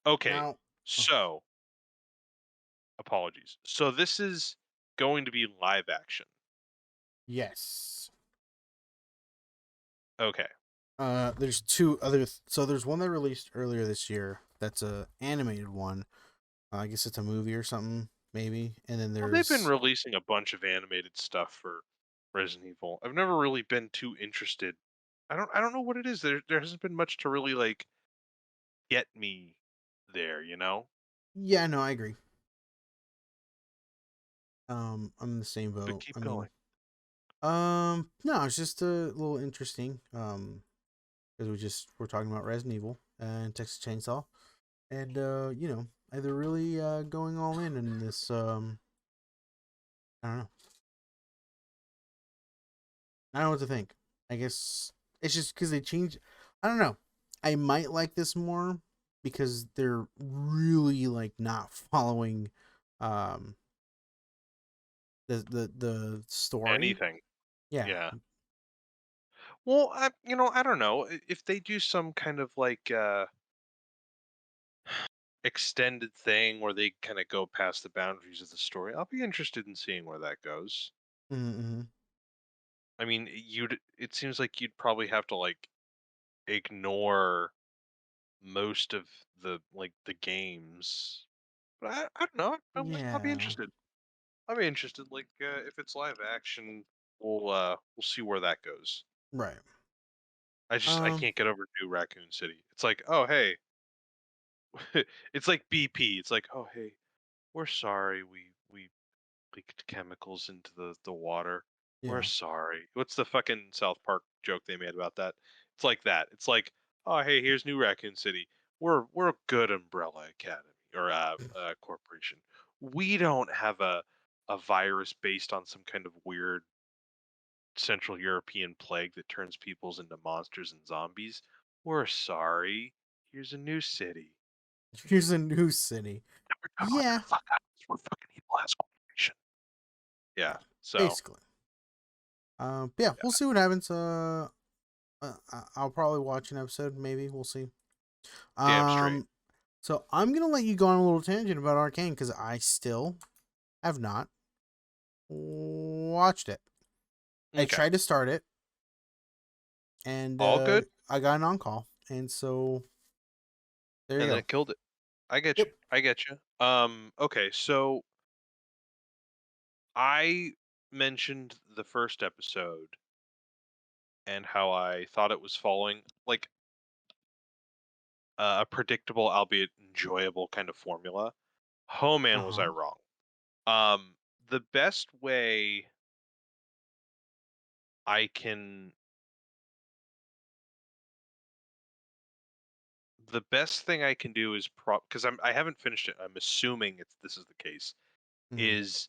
Okay. Now. Oh, So apologies. So this is going to be live action. yes. Okay. There's two other. So there's one that released earlier this year. That's a animated one. I guess it's a movie or something, maybe. And then Well, they've been there's releasing a bunch of animated stuff for Resident Evil. I've never really been too interested. I don't know what it is. There hasn't been much to really like get me there, you know? yeah, no, I agree. I'm in the same But boat. keep I mean, going. no, it's just a little interesting. Because we're talking about Resident Evil and Texas Chainsaw, and you know, they're really going all in this. I don't know. I don't know what to think. I guess it's just because they changed. I don't know. I might like this more because they're really like not following um the story. Anything. Yeah. Yeah. Well, I don't know if they do some kind of like extended thing where they kind of go past the boundaries of the story. I'll be interested in seeing where that goes. Mm-hmm. I mean, it seems like you'd probably have to like ignore most of the games. But I don't know. I'll be Yeah. interested. I'll be interested. Like if it's live action, we'll see where that goes. Right. I Um. can't get over New Raccoon City. It's like, oh hey, it's like BP. It's like, oh hey, we're sorry we leaked chemicals into the water. We're Yeah. sorry. What's the fucking South Park joke they made about that? It's like that. It's like, oh hey, here's New Raccoon City. We're a good Umbrella Academy or corporation. We don't have a virus based on some kind of weird Central European plague that turns peoples into monsters and zombies. We're sorry. Here's a new city. Here's a new city. We're totally Yeah. gonna fuck up. We're fucking evil ass corporation. Yeah. Yeah. So Basically. Yeah. yeah, We'll see what happens. I'll probably watch an episode. Maybe we'll see. damn straight. Um. So I'm gonna let you go on a little tangent about Arcane because I still have not watched it. I Okay. tried to start it, and All good. I got an on call, and so there you And then go. it killed it. I get you. Yep. I get you. Okay, so I mentioned the first episode and how I thought it was following like a predictable, albeit enjoyable kind of formula. Oh Uh man, was I huh. wrong. The best way I can, the best thing I can do is because I haven't finished it. I'm assuming this is the case. Hmm. Is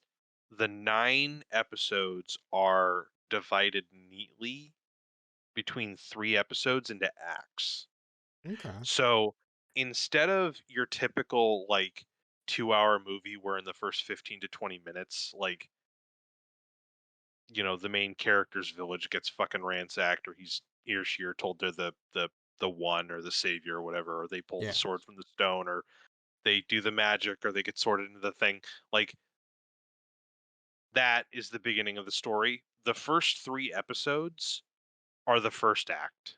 the 9 episodes are divided neatly between 3 episodes into acts. Okay. So instead of your typical like 2 hour movie where in the first 15 to 20 minutes, like, the main character's village gets fucking ransacked or he or she are told they're the one or the savior or whatever, or they pull the Yeah. sword from the stone or they do the magic or they get sorted into the thing. Like that is the beginning of the story. The first 3 episodes are the first act.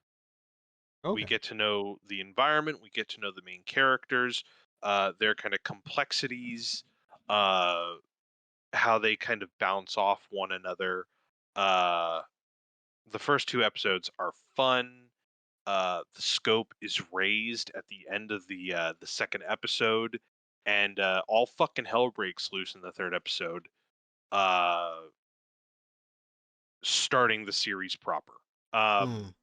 We Okay. get to know the environment, we get to know the main characters, their kind of complexities, uh, how they kind of bounce off one another. Uh, the first 2 episodes are fun. The scope is raised at the end of the second episode, and all fucking hell breaks loose in the third episode. Uh, Starting the series proper. Mm.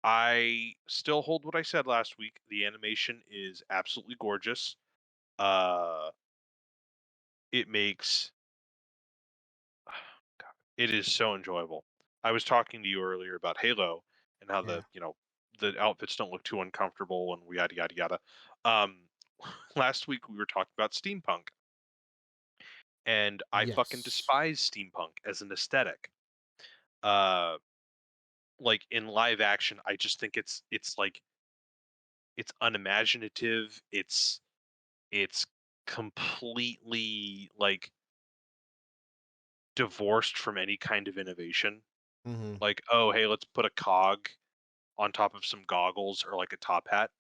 I still hold what I said last week. The animation is absolutely gorgeous. Uh, it makes God, it is so enjoyable. I was talking to you earlier about Halo and how Yeah. the outfits don't look too uncomfortable and yada yada yada. Um, Last week we were talking about steampunk, and I fucking Yes. despise steampunk as an aesthetic. Uh, like in live action, I just think it's like it's unimaginative. It's completely like divorced from any kind of innovation. Hmm. Like, oh, hey, let's put a cog on top of some goggles or like a top hat.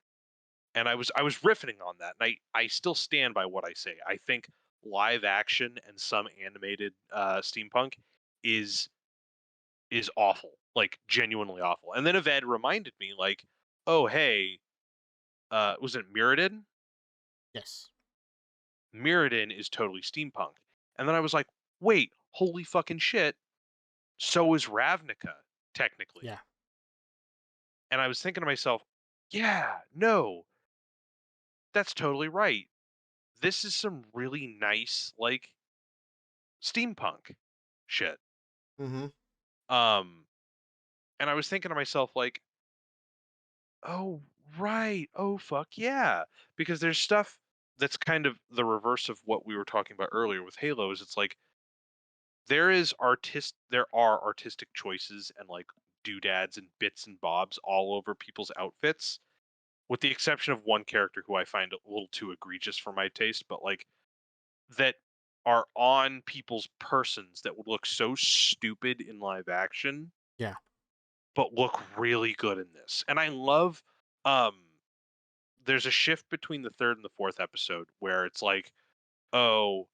And I was riffing on that, and I still stand by what I say. I think live action and some animated steampunk is is awful, like genuinely awful. And then Eved reminded me, like, oh hey, was it Mirrodin? Yes. Mirrodin is totally steampunk. And then I was like, wait, holy fucking shit, so is Ravnica, technically. Yeah. And I was thinking to myself, yeah, no, that's totally right. This is some really nice, like, steampunk shit. Mm-hmm. Um, and I was thinking to myself, like, oh, right. Oh, fuck yeah. Because there's stuff that's kind of the reverse of what we were talking about earlier with Halo. Is it's like there are artistic choices and like doodads and bits and bobs all over people's outfits, with the exception of one character who I find a little too egregious for my taste, but like that are on people's persons that would look so stupid in live action Yeah. but look really good in this. And I love um there's a shift between the third and the fourth episode where it's like, oh,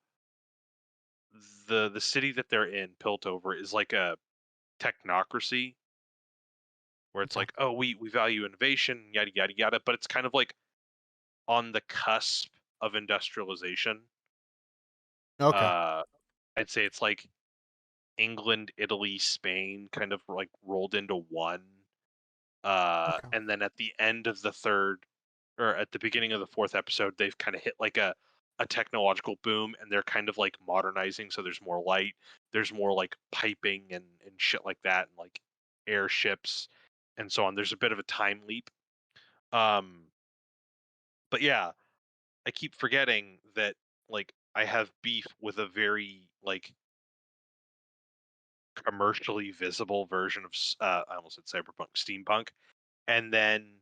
the city that they're in, Piltover, is like a technocracy where it's Okay. like, oh, we value innovation, yada yada yada, but it's kind of like on the cusp of industrialization. Okay. Uh, I'd say it's like England, Italy, Spain, kind of like rolled into one. Okay. And then at the end of the third, or at the beginning of the fourth episode, they've kind of hit like a technological boom, and they're kind of like modernizing. So there's more light, there's more like piping and shit like that, and like airships and so on. There's a bit of a time leap. Um, but yeah, I keep forgetting that like I have beef with a very like commercially visible version of I almost said cyberpunk, steampunk, and then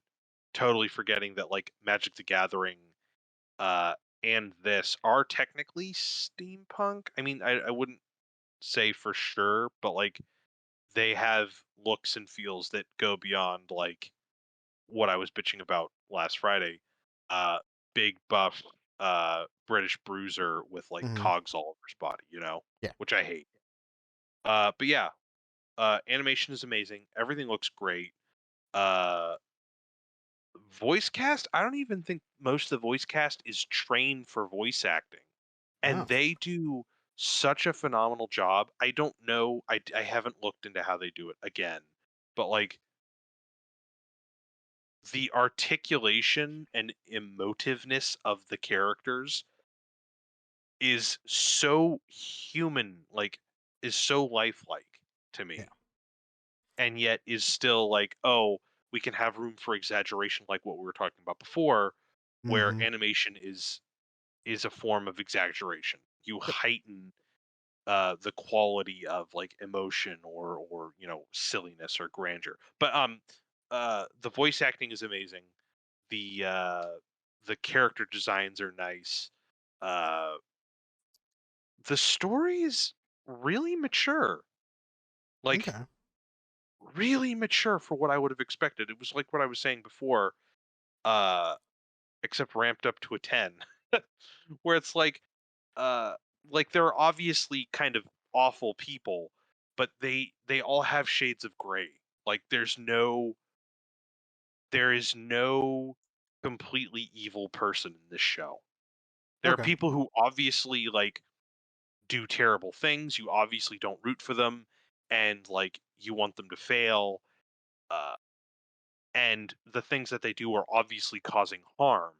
totally forgetting that like Magic the Gathering uh and this are technically steampunk. I mean, I wouldn't say for sure, but like they have looks and feels that go beyond like what I was bitching about last Friday. Uh Big buff British bruiser with like Mm-hmm. cogs all over his body, you know, Yeah. which I hate. But yeah, animation is amazing. Everything looks great. Uh Voice cast, I don't even think most of the voice cast is trained for voice acting, and Oh. they do such a phenomenal job. I don't know, I haven't looked into how they do it again, but like the articulation and emotiveness of the characters is so human, like is so lifelike to Yeah. me, and yet is still like, oh, we can have room for exaggeration like what we were talking about before, where Mm-hmm. animation is a form of exaggeration. You Yep. heighten the quality of like emotion or you know silliness or grandeur. But the voice acting is amazing. The uh, the character designs are nice. Uh, the story is really mature, like Okay. really mature for what I would have expected. It was like what I was saying before, uh, except ramped up to a 10, where it's uh like they're obviously kind of awful people, but they all have shades of gray. Like there is no completely evil person in this show. There are Okay. people who obviously like do terrible things. You obviously don't root for them, and like you want them to fail, uh and the things that they do are obviously causing harm.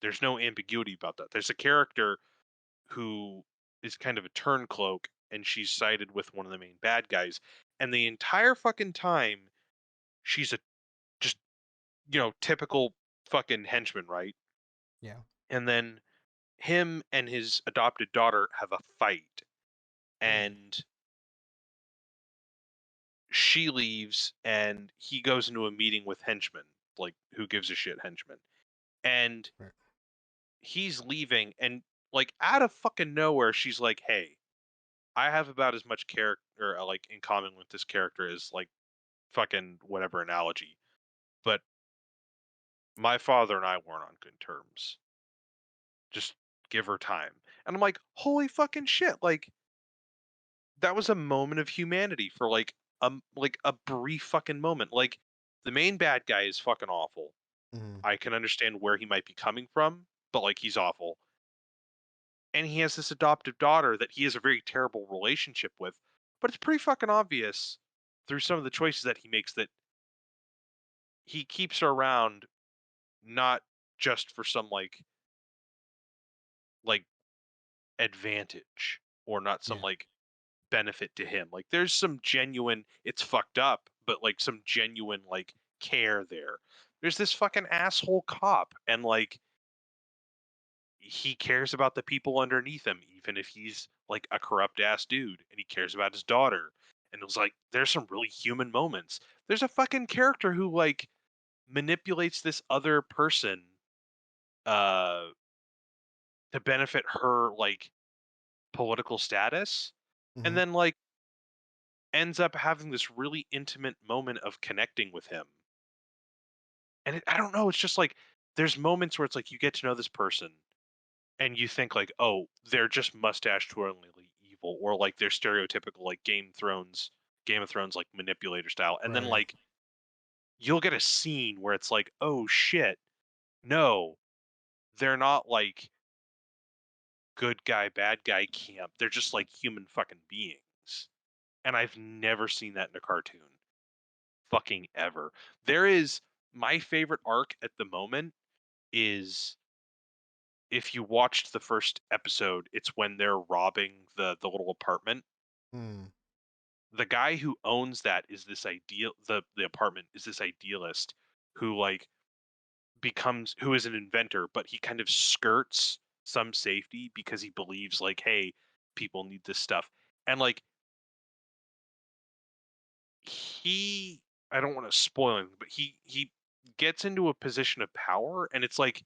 There's no ambiguity about that. There's a character who is kind of a turncloak, and she's sided with one of the main bad guys, and the entire fucking time she's a just typical fucking henchman, right? Yeah. And then him and his adopted daughter have a fight, Mm. and she leaves and he goes into a meeting with henchmen, like who gives a shit henchmen, and Right. he's leaving, and like out of fucking nowhere she's like, hey, I have about as much character like in common with this character as like fucking whatever analogy, but my father and I weren't on good terms. Just give her time. And I'm like, holy fucking shit! Like that was a moment of humanity for like a brief fucking moment. Like the main bad guy is fucking awful. Mm-hmm. I can understand where he might be coming from, but like he's awful. And he has this adoptive daughter that he has a very terrible relationship with, but it's pretty fucking obvious through some of the choices that he makes that he keeps her around not just for some like advantage or not some Yeah. like benefit to him. Like there's some genuine, it's fucked up, but like some genuine like care there. There's this fucking asshole cop, and like he cares about the people underneath him, even if he's like a corrupt ass dude, and he cares about his daughter. And it was like there's some really human moments. There's a fucking character who like manipulates this other person uh to benefit her like political status, and Mhm. then like ends up having this really intimate moment of connecting with him. And I don't know, it's just like there's moments where it's like you get to know this person and you think like, oh, they're just mustache twirlingly evil, or like they're stereotypical like Game of Thrones like manipulator style. And then Right. like you'll get a scene where it's like, oh shit, no, they're not like good guy, bad guy camp. They're just like human fucking beings. And I've never seen that in a cartoon. Fucking ever. There is my favorite arc at the moment is if you watched the first episode, it's when they're robbing the little apartment. Mm. The guy who owns that is this ideal the apartment is this idealist who like becomes who is an inventor, but he kind of skirts some safety because he believes like, hey, people need this stuff. And like he I don't want to spoil him, but he gets into a position of power, and it's like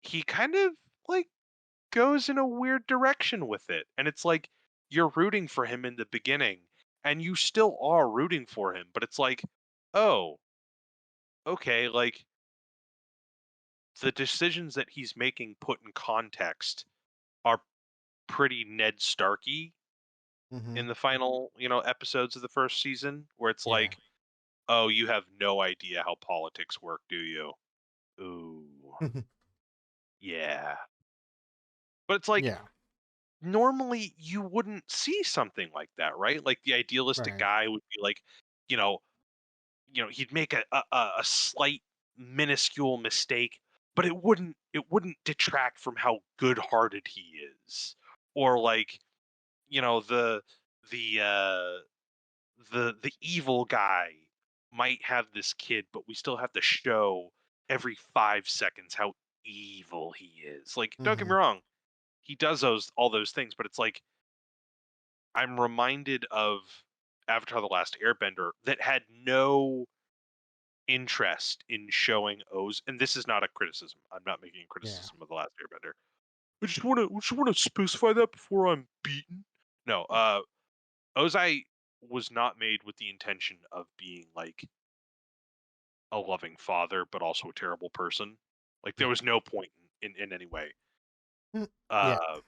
he kind of like goes in a weird direction with it. And it's like you're rooting for him in the beginning, and you still are rooting for him, but it's like, oh, okay, like the decisions that he's making put in context are pretty Ned Starky in Mhm. the final, episodes of the first season, where it's Yeah. like, oh, you have no idea how politics work, do you? Ooh, yeah. But it's like Yeah. normally you wouldn't see something like that, right? Like the idealistic Right. guy would be like, you know, he'd make a slight minuscule mistake, but it wouldn't detract from how good-hearted he is. Or like, you know, the uh the evil guy might have this kid, but we still have to show every 5 seconds how evil he is. Like, don't get me Mhm. wrong, he does all those things, but it's like I'm reminded of Avatar: The Last Airbender that had no interest in showing O's, and this is not a criticism. I'm not making a Yeah. criticism of The Last Airbender. I just want to specify that before I'm beaten. No, Ozai was not made with the intention of being like a loving father, but also a terrible person. Like there Yeah. was no point in any way. Mm. Yeah. Uh,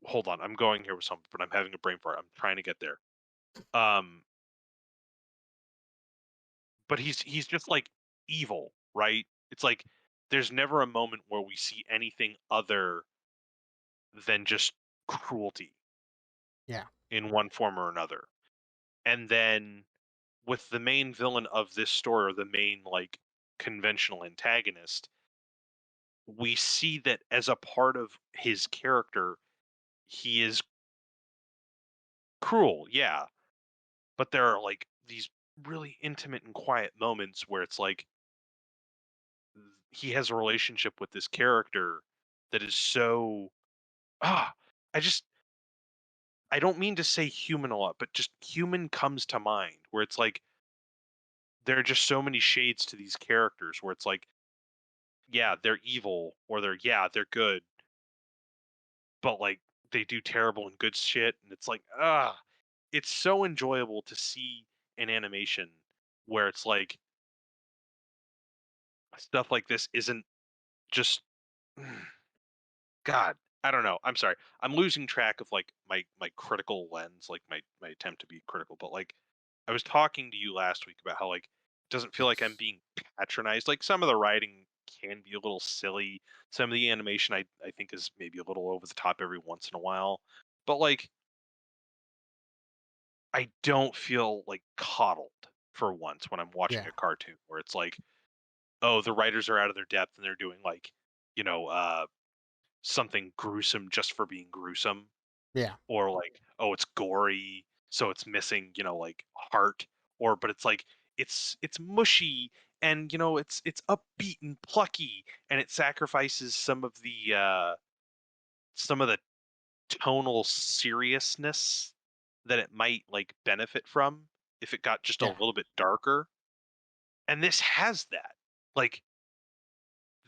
Hold on, I'm going here with something, but I'm having a brain fart. I'm trying to get there. Um, but he's just like evil, right? It's like there's never a moment where we see anything other than just cruelty Yeah. in one form or another. And then with the main villain of this story, or the main like conventional antagonist, we see that as a part of his character, he is cruel, yeah, but there are like these really intimate and quiet moments where it's like he has a relationship with this character that is so ah I just I don't mean to say human a lot, but just human comes to mind, where it's like there are just so many shades to these characters where it's like, yeah, they're evil, or they're good, but like they do terrible and good shit, and it's like, it's so enjoyable to see an animation where it's like stuff like this isn't just God, I don't know. I'm sorry. I'm losing track of like my critical lens, like my attempt to be critical. But like, I was talking to you last week about how like it doesn't feel like I'm being patronized. Like some of the writing can be a little silly. Some of the animation I think is maybe a little over the top every once in a while. But like, I don't feel like coddled for once when I'm watching Yeah. a cartoon where it's like, oh, the writers are out of their depth and they're doing like, you know, something gruesome just for being gruesome, Yeah. or like, oh, it's gory, so it's missing, like heart, or but it's like it's mushy and it's upbeat and plucky, and it sacrifices some of the tonal seriousness that it might like benefit from if it got just a Yeah. little bit darker. And this has that. Like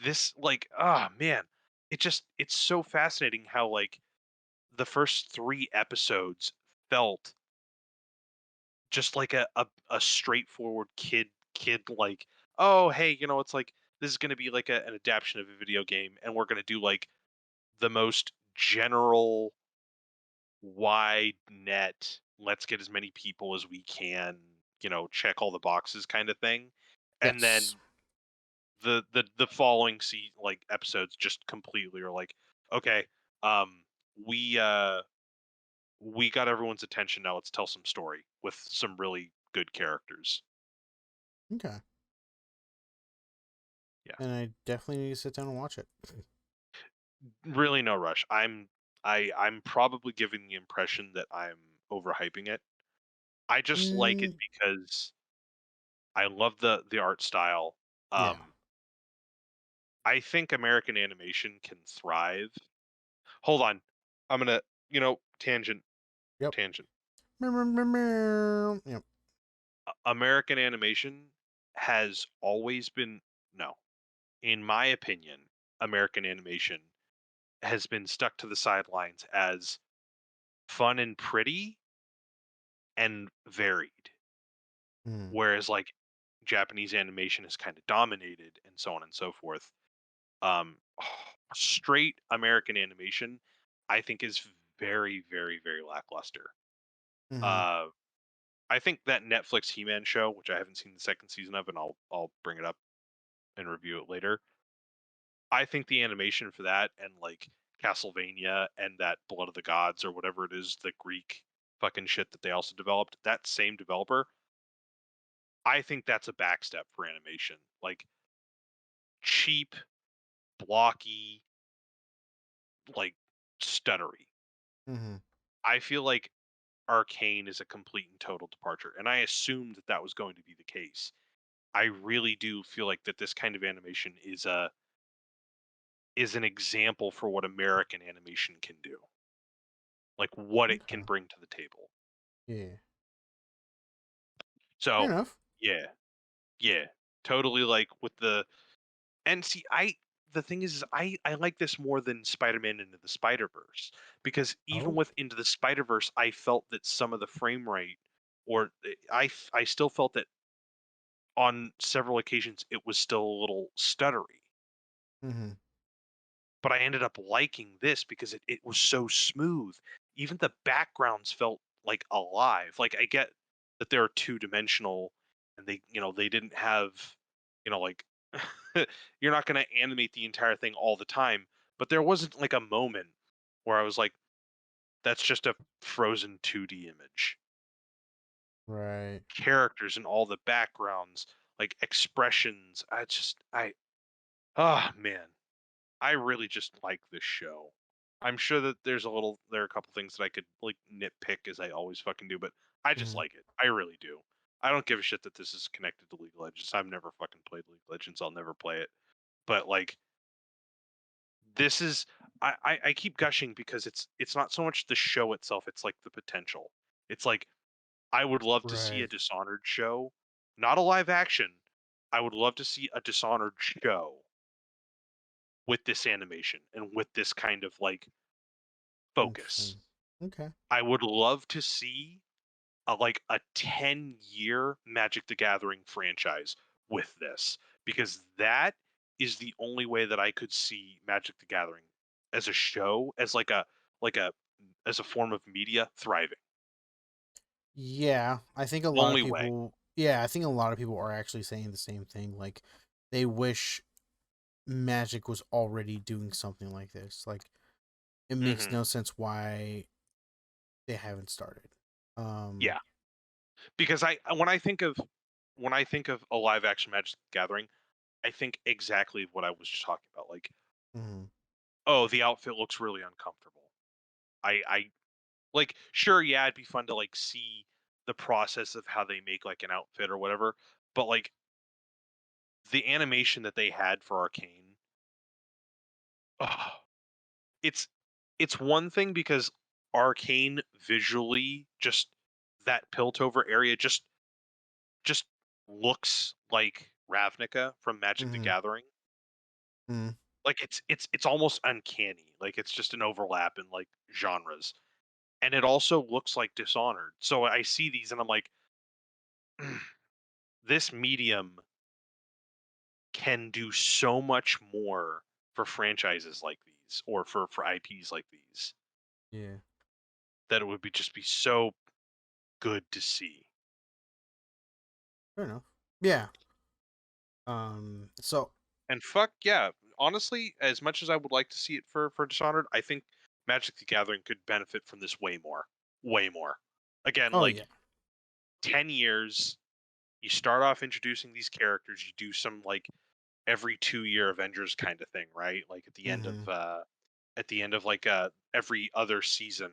this like man, it's so fascinating how like the first 3 episodes felt just like a straightforward kid like, oh hey, it's like this is going to be like an adaptation of a video game, and we're going to do like the most general wide net, let's get as many people as we can, check all the boxes kind of thing. And then Yes. the following like episodes just completely are like, okay, um we uh we got everyone's attention, now let's tell some story with some really good characters. Okay. Yeah. And I definitely need to sit down and watch it. Really no rush. I'm probably giving the impression that I'm overhyping it. I just like it Mm, because I love the art style. yeah. I think American animation can thrive. Hold on. I'm gonna, tangent, Yep. tangent. Meow, meow, meow, meow. Yep. American animation has always been, no, in my opinion, American animation has been stuck to the sidelines as fun and pretty and varied. Mm, Whereas like Japanese animation has kind of dominated and so on and so forth. Um, straight American animation, I think, is very, very, very lackluster. mm-hmm. Uh, I think that Netflix He-Man show, which I haven't seen the second season of, and I'll bring it up and review it later. I think the animation for that and like Castlevania and that Blood of the Gods or whatever it is, the Greek fucking shit that they also developed, that same developer, I think that's a backstep for animation. Like cheap, blocky, like stuttery. Mm-hmm. I feel like Arcane is a complete and total departure, and I assumed that that was going to be the case. I really do feel like that this kind of animation is an example for what American animation can do, like what it can Okay. bring to the table. Yeah. Fair So, enough. yeah, yeah, totally. Like with and see, the thing is I like this more than Spider-Man Into the Spider-Verse, because even Oh. with Into the Spider-Verse, I felt that some of the frame rate, or I still felt that on several occasions it was still a little stuttery. Mm-hmm. But I ended up liking this because it was so smooth. Even the backgrounds felt like alive. Like I get that they're two-dimensional and they didn't have, like you're not going to animate the entire thing all the time, but there wasn't like a moment where I was like, that's just a frozen 2D image. Right. Characters and all the backgrounds, like expressions. Man, I really just like this show. I'm sure that there are a couple things that I could like nitpick, as I always fucking do, but I just Mm-hmm. like it. I really do. I don't give a shit that this is connected to League of Legends. I've never fucking played League of Legends. I'll never play it. But like this is I keep gushing because it's not so much the show itself, it's like the potential. It's like I would love to see a Right. Dishonored show, not a live action. I would love to see a Dishonored show with this animation and with this kind of like focus. Interesting. Okay. I would love to see a 10-year Magic the Gathering franchise with this, because that is the only way that I could see Magic the Gathering as a show, as like a as a form of media thriving. Yeah, I think a lot of Only way. people. Yeah, I think a lot of people are actually saying the same thing. Like, they wish Magic was already doing something like this. Like, it makes Hmm. no sense why they haven't started. Um. Yeah, because when I think of a live action Magic the Gathering, I think exactly what I was just talking about. Like Mhm. oh, the outfit looks really uncomfortable. I like, sure, yeah, it'd be fun to like see the process of how they make like an outfit or whatever, but like the animation that they had for Arcane, oh, it's it's one thing because Arcane visually, just that Piltover area just looks like Ravnica from Magic the Mm-hmm. Gathering. Mm-hmm. Like it's almost uncanny. Like it's just an overlap in like genres. And it also looks like Dishonored. So I see these and I'm like, this medium can do so much more for franchises like these or for IPs like these Yeah. that it would be so good to see. Fair enough. Yeah. So And fuck yeah, honestly, as much as I would like to see it for Dishonored, I think Magic the Gathering could benefit from this way more. Way more. Again, oh like yeah. 10 years, you start off introducing these characters, you do some like every 2-year Avengers kind of thing, right? Like Mm-hmm. at the end of like every other season,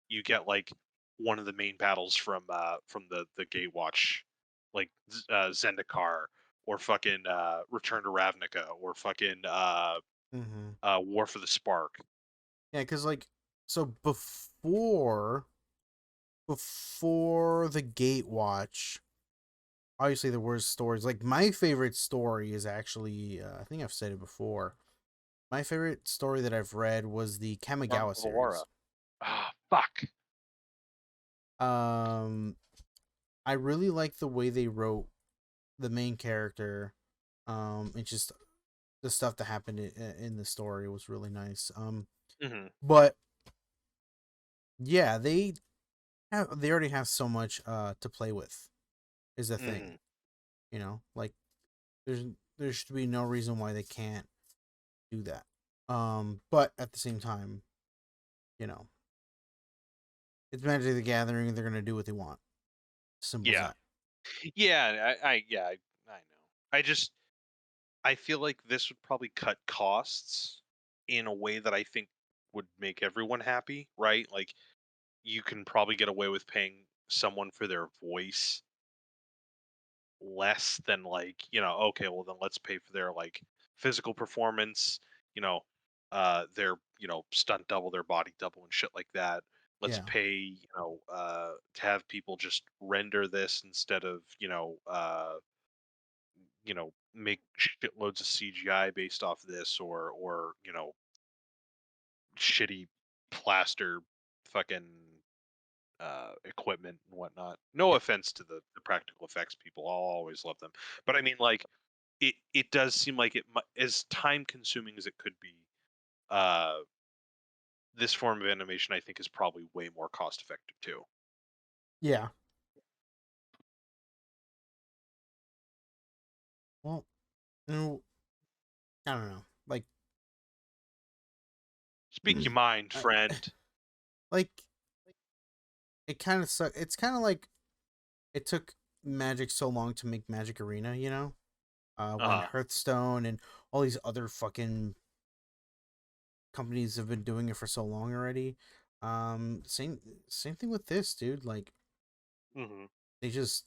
you get like one of the main battles from the Gatewatch, like Zendikar or fucking Return to Ravnica or fucking Mm-hmm. War for the Spark. Yeah, because like so before the Gatewatch, obviously there were stories. Like my favorite story is actually I think I've said it before. My favorite story that I've read was the Song Kamigawa of Alara. series. Ah, fuck. Um, I really like the way they wrote the main character. It's just the stuff that happened in the story was really nice. Hmm. But yeah, they already have so much to play with. Is the thing, Hmm. like there's there should be no reason why they can't do that. But at the same time, you know, it's Magic the Gathering. They're gonna do what they want. Simple as Yeah, that. yeah, I know. I feel like this would probably cut costs in a way that I think would make everyone happy, right? Like you can probably get away with paying someone for their voice less than like, okay, well then let's pay for their like physical performance, you know, their, stunt double, their body double and shit like that. Let's Yeah, pay, to have people just render this instead of, make shitloads of CGI based off this or shitty plaster fucking equipment and whatnot. No yeah, offense to the practical effects people, I'll always love them, but I mean like it does seem like as time consuming as it could be. Uh, this form of animation, I think, is probably way more cost effective too. yeah. Well, no, I don't know. Speak your mind, I, friend. like it kind of suck. It's kind of like it took Magic so long to make Magic Arena. When Uh, Hearthstone and all these other fucking companies have been doing it for so long already. Same thing with this, dude. Like hmm they just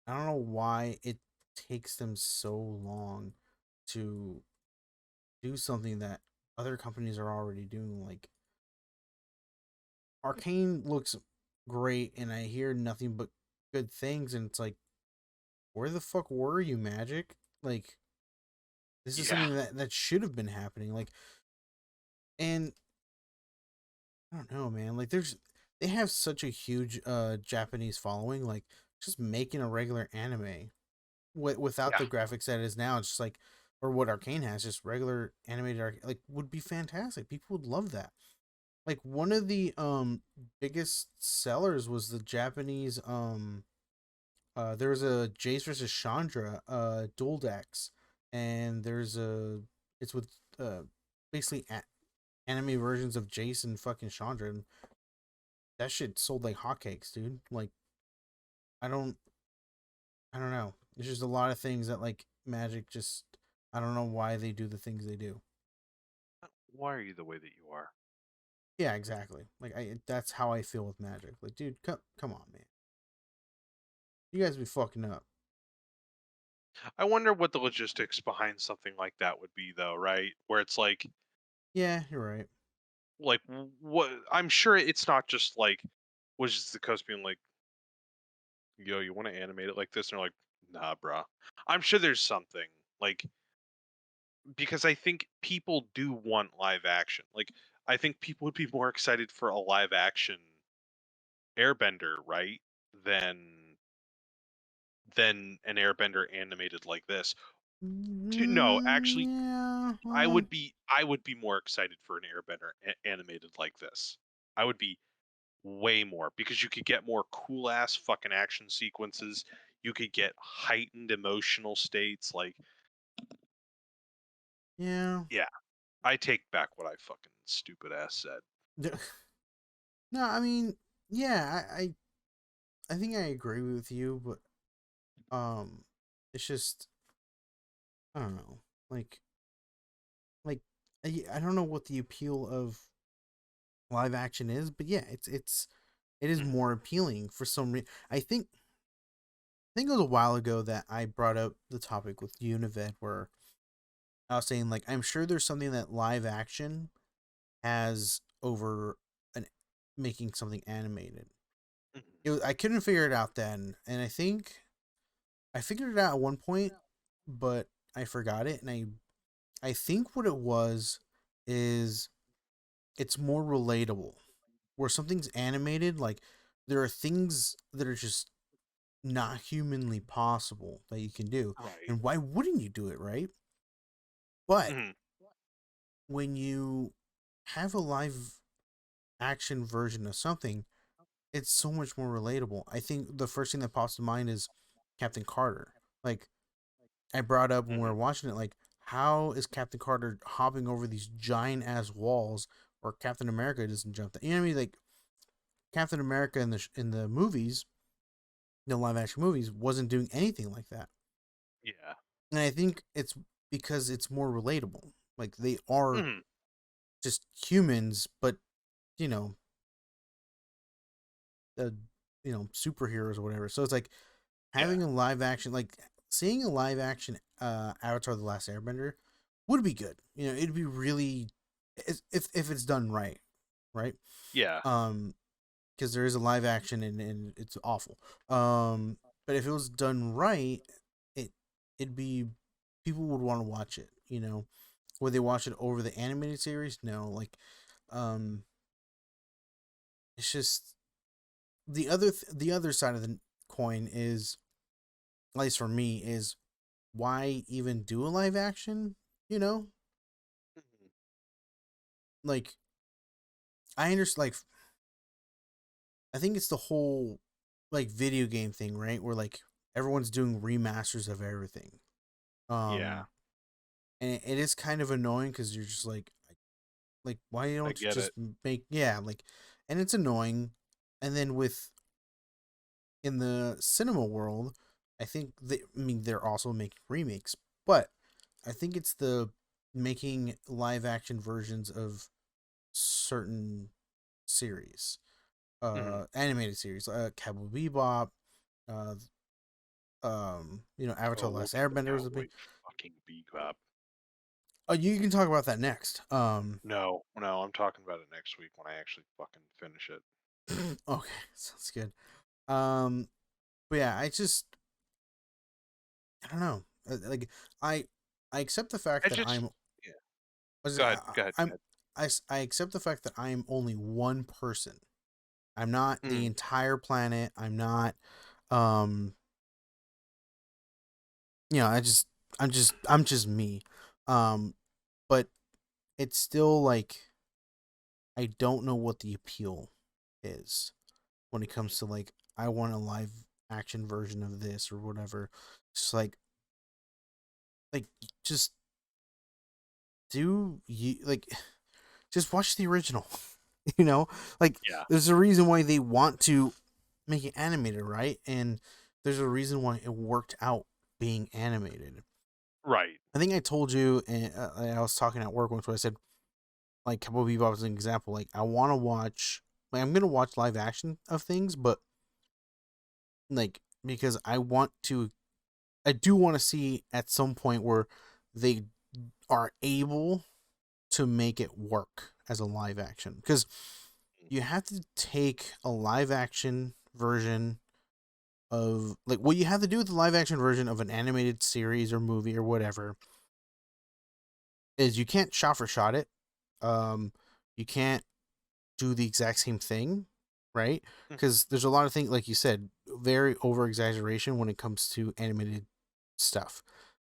I don't know why it takes them so long to do something that other companies are already doing. Like Arcane looks great, and I hear nothing but good things, and it's like, where the fuck were you, Magic? Like this is yeah, something that should have been happening. And I don't know, man. They have such a huge Japanese following. Like just making a regular anime without yeah, the graphics that it is now, it's just like, or what Arcane has, just regular animated like would be fantastic. People would love that. Like one of the biggest sellers was the Japanese there was a Jace versus Chandra dual decks, and it's with basically anime versions of Jace and fucking Chandra, and that shit sold like hotcakes, dude. Like I don't I don't know. There's just a lot of things that like Magic just I don't know why they do the things they do. why are you the way that you are? Yeah, exactly. Like that's how I feel with Magic. Like, dude, come on, man. You guys be fucking up. I wonder what the logistics behind something like that would be, though, right? Where it's Yeah, you're right. what? I'm sure it's not just like Wizards of the Coast being like, "Yo, you want to animate it like this?" And they're like, "Nah, bruh." I'm sure there's something like because I think people do want live action. Like, I think people would be more excited for a live action Airbender, right? Than than an Airbender animated like this. No, actually, Yeah. I would be more excited for an Airbender animated like this. I would be way more because you could get more cool ass fucking action sequences. You could get heightened emotional states. Like, Yeah. yeah, I take back what I fucking stupid ass said. No, I mean, yeah, I think I agree with you, but it's just I don't know, like like I don't know what the appeal of live action is, but yeah, it is Mhm, more appealing for some reason. I think it was a while ago that I brought up the topic with Univet where I was saying like I'm sure there's something that live action has over an making something animated. mhm, I couldn't figure it out then, and I think I figured it out at one point, but I forgot it, and I think what it was is it's more relatable. Where something's animated, like there are things that are just not humanly possible that you can do. right. And why wouldn't you do it, right? But Mhm, when you have a live action version of something, it's so much more relatable. I think the first thing that pops to mind is Captain Carter. Like I brought up when we mhm. were watching it, like how is Captain Carter hopping over these giant ass walls, or Captain America doesn't jump? You know what I mean? Like Captain America in the movies, the live action movies, wasn't doing anything like that. Yeah. And I think it's because it's more relatable. Like they are Mhm, just humans, but you know, the superheroes or whatever. So it's like yeah. having a live action, like seeing a live action Avatar: The Last Airbender would be good. It'd be really if it's done right, right? Yeah. Um, because there is a live action and it's awful. But if it was done right, it it'd be people would want to watch it. Would they watch it over the animated series? No, like, um, it's just the other side of the coin is, at least for me, is why even do a live action? You know, Mhm. like I understand. Like I think it's the whole like video game thing, right? Where like everyone's doing remasters of everything. Yeah. Um, and it is kind of annoying because you're just like why I don't you get just it. make like, and it's annoying. And then with in the cinema world, I mean they're also making remakes, but I think it's the making live action versions of certain series, Mhm. animated series, Cowboy Bebop, uh, Avatar: Oh, The we'll Last get to Airbender was a big. Cowboy fucking Bebop. Oh, you can talk about that next. No, no, I'm talking about it next week when I actually fucking finish it. Okay, sounds good. Um, but yeah, I don't know. Like I I accept the fact I that just yeah. was Go ahead. Go ahead. Go I'm ahead. I accept the fact that I'm only one person. I'm not the Mm, entire planet. I'm not um I'm just me. Um but it's still like I don't know what the appeal is when it mhm. comes to like I want a live action version of this or whatever. Just like just do you like just watch the original. you know? Like Yeah. there's a reason why they want to make it animated, right? And there's a reason why it worked out being animated. Right. I think I told you, and I was talking at work once where I said like Cowboy Bebop is an example. Like I want to watch, like I'm gonna watch live action of things, but like because I do want to see at some point where they are able to make it work as a live action, because you have to take a live action version of like what you have to do with the live action version of an animated series or movie or whatever is you can't shot for shot it. You can't do the exact same thing, right? Mhm. Because there's a lot of things, like you said, very over exaggeration when it comes to animated stuff.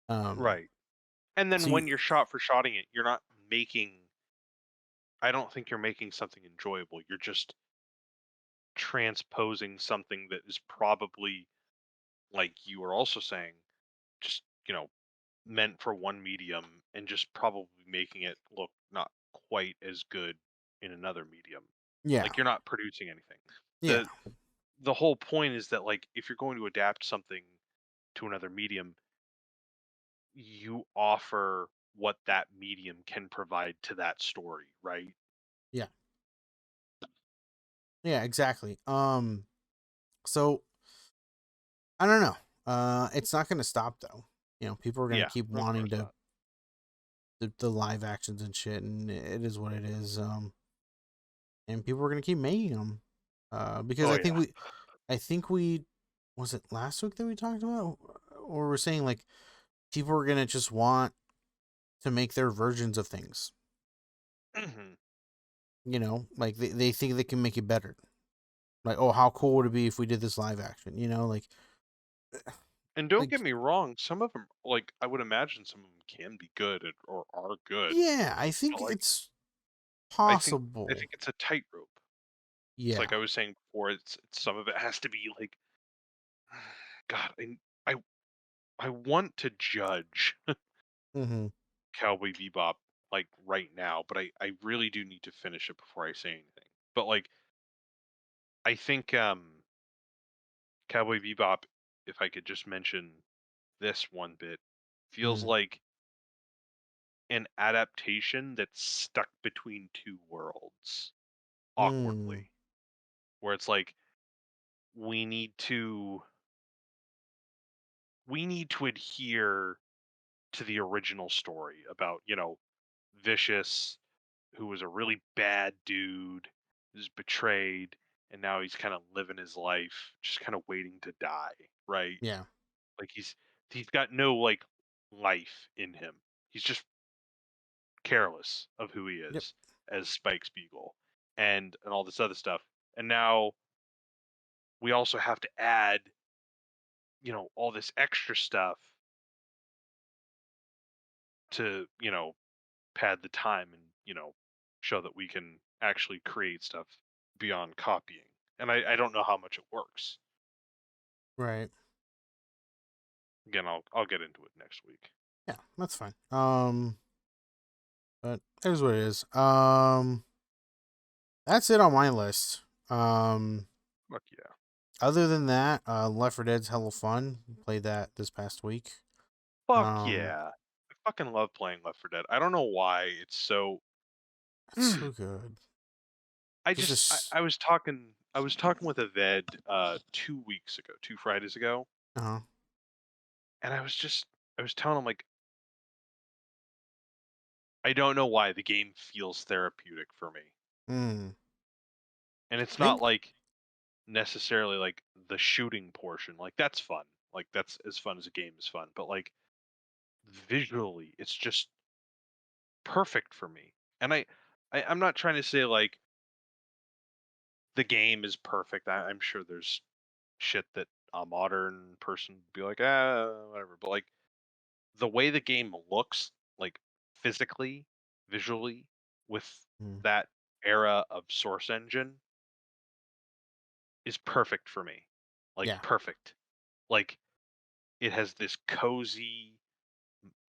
Um, Right. And then so you, when you're shot for shotting it, you're not making. I don't think you're making something enjoyable. You're just transposing something that is probably, like you were also saying, just meant for one medium and just probably making it look not quite as good in another medium. yeah, Like you're not producing anything. yeah, The whole point is that, like, if you're going to adapt something to another medium, you offer what that medium can provide to that story, right? yeah, yeah, exactly. So I don't know. It's not gonna stop though. People are gonna Yeah, keep of wanting course to not. the live actions and shit, and it is what it is. And people are gonna keep making them. Because Oh yeah. I think we, was it last week that we talked about, or we're saying like people are gonna just want to make their versions of things. Mhm. Like they think they can make it better. Like, oh, how cool would it be if we did this live action? And don't Like get me wrong, some of them, like, I would imagine some of them can be good or are good, yeah, I think but like it's I think I possible. think it's a tightrope. It's like Yeah. I was saying before. It's some of it has to be like, God, I I want to judge Mm-hmm. Cowboy Bebop like right now, but I really do need to finish it before I say anything. But like I think Cowboy Bebop, if I could just mention this one bit, feels Mm. like an adaptation that's stuck between two worlds Mm. awkwardly, where it's like we need to we need to adhere to the original story about, Vicious, who was a really bad dude, who's betrayed, and now he's kind of living his life, just kind of waiting to die, right? Yeah. Like he's got no like life in him. He's just careless of who he Yep. is as Spike Spiegel and all this other stuff. And now we also have to add, all this extra stuff to, pad the time and, show that we can actually create stuff beyond copying. And I don't know how much it works. Right. Again, I'll get into it next week. Yeah, that's fine. But here's what it is. That's it on my list. Um, Fuck yeah. Other than that, Left 4 Dead's hella fun. Played that this past week. Fuck Um, yeah. I fucking love playing Left 4 Dead. I don't know why it's so it's so good. I Just just this. I was talking with a vet 2 weeks ago, 2 Fridays ago, Uh and I was telling him like I don't know why the game feels therapeutic for me. mm. And it's I not think. like necessarily like the shooting portion. Like that's fun. Like that's as fun as a game is fun. But like visually, it's just perfect for me. And I'm not trying to say like the game is perfect. I'm sure there's shit that a modern person would be like, whatever. But like the way the game looks, like physically, visually, with Mm. that era of Source Engine is perfect for me. Like Yeah. perfect. Like it has this cozy,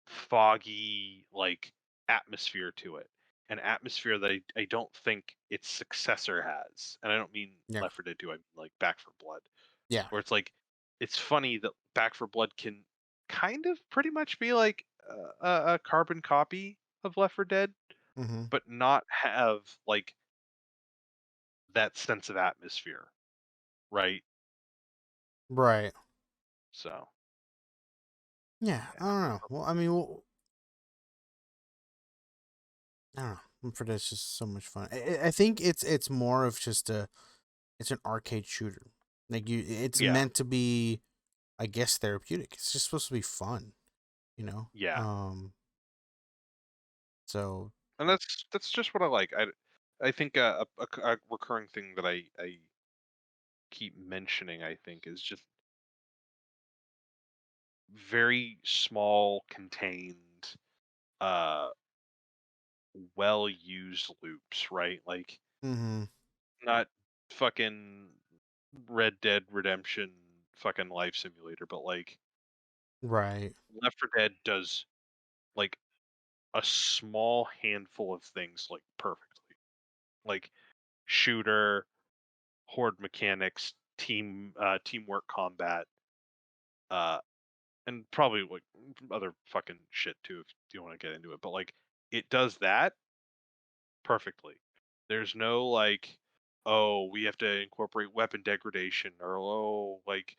foggy, like atmosphere to it. An atmosphere that I don't think its successor has. And I don't mean Yeah. Left 4 Dead 2, I mean like Back for Blood. Yeah. Where it's like it's funny that Back for Blood can kind of pretty much be like a carbon copy of Left 4 Dead, Mm-hmm. but not have like that sense of atmosphere, right? Right. So Yeah. I yeah. don't know. Well, I mean, I don't know. For that's just so much fun. I think it's more of just it's an arcade shooter. Like it's Yeah. meant to be, I guess, therapeutic. It's just supposed to be fun, you know. Yeah. So And that's just what I like. I think a recurring thing that I keep mentioning, I think, is just very small, contained, uh, well used loops, right? Like mm-hmm. not fucking Red Dead Redemption fucking life simulator, but like Right. Left 4 Dead does like a small handful of things like perfectly. Like shooter, horde mechanics, teamwork combat, uh and probably like other fucking shit too if you want to get into it. But like it does that perfectly. There's no like, oh, we have to incorporate weapon degradation or oh, like,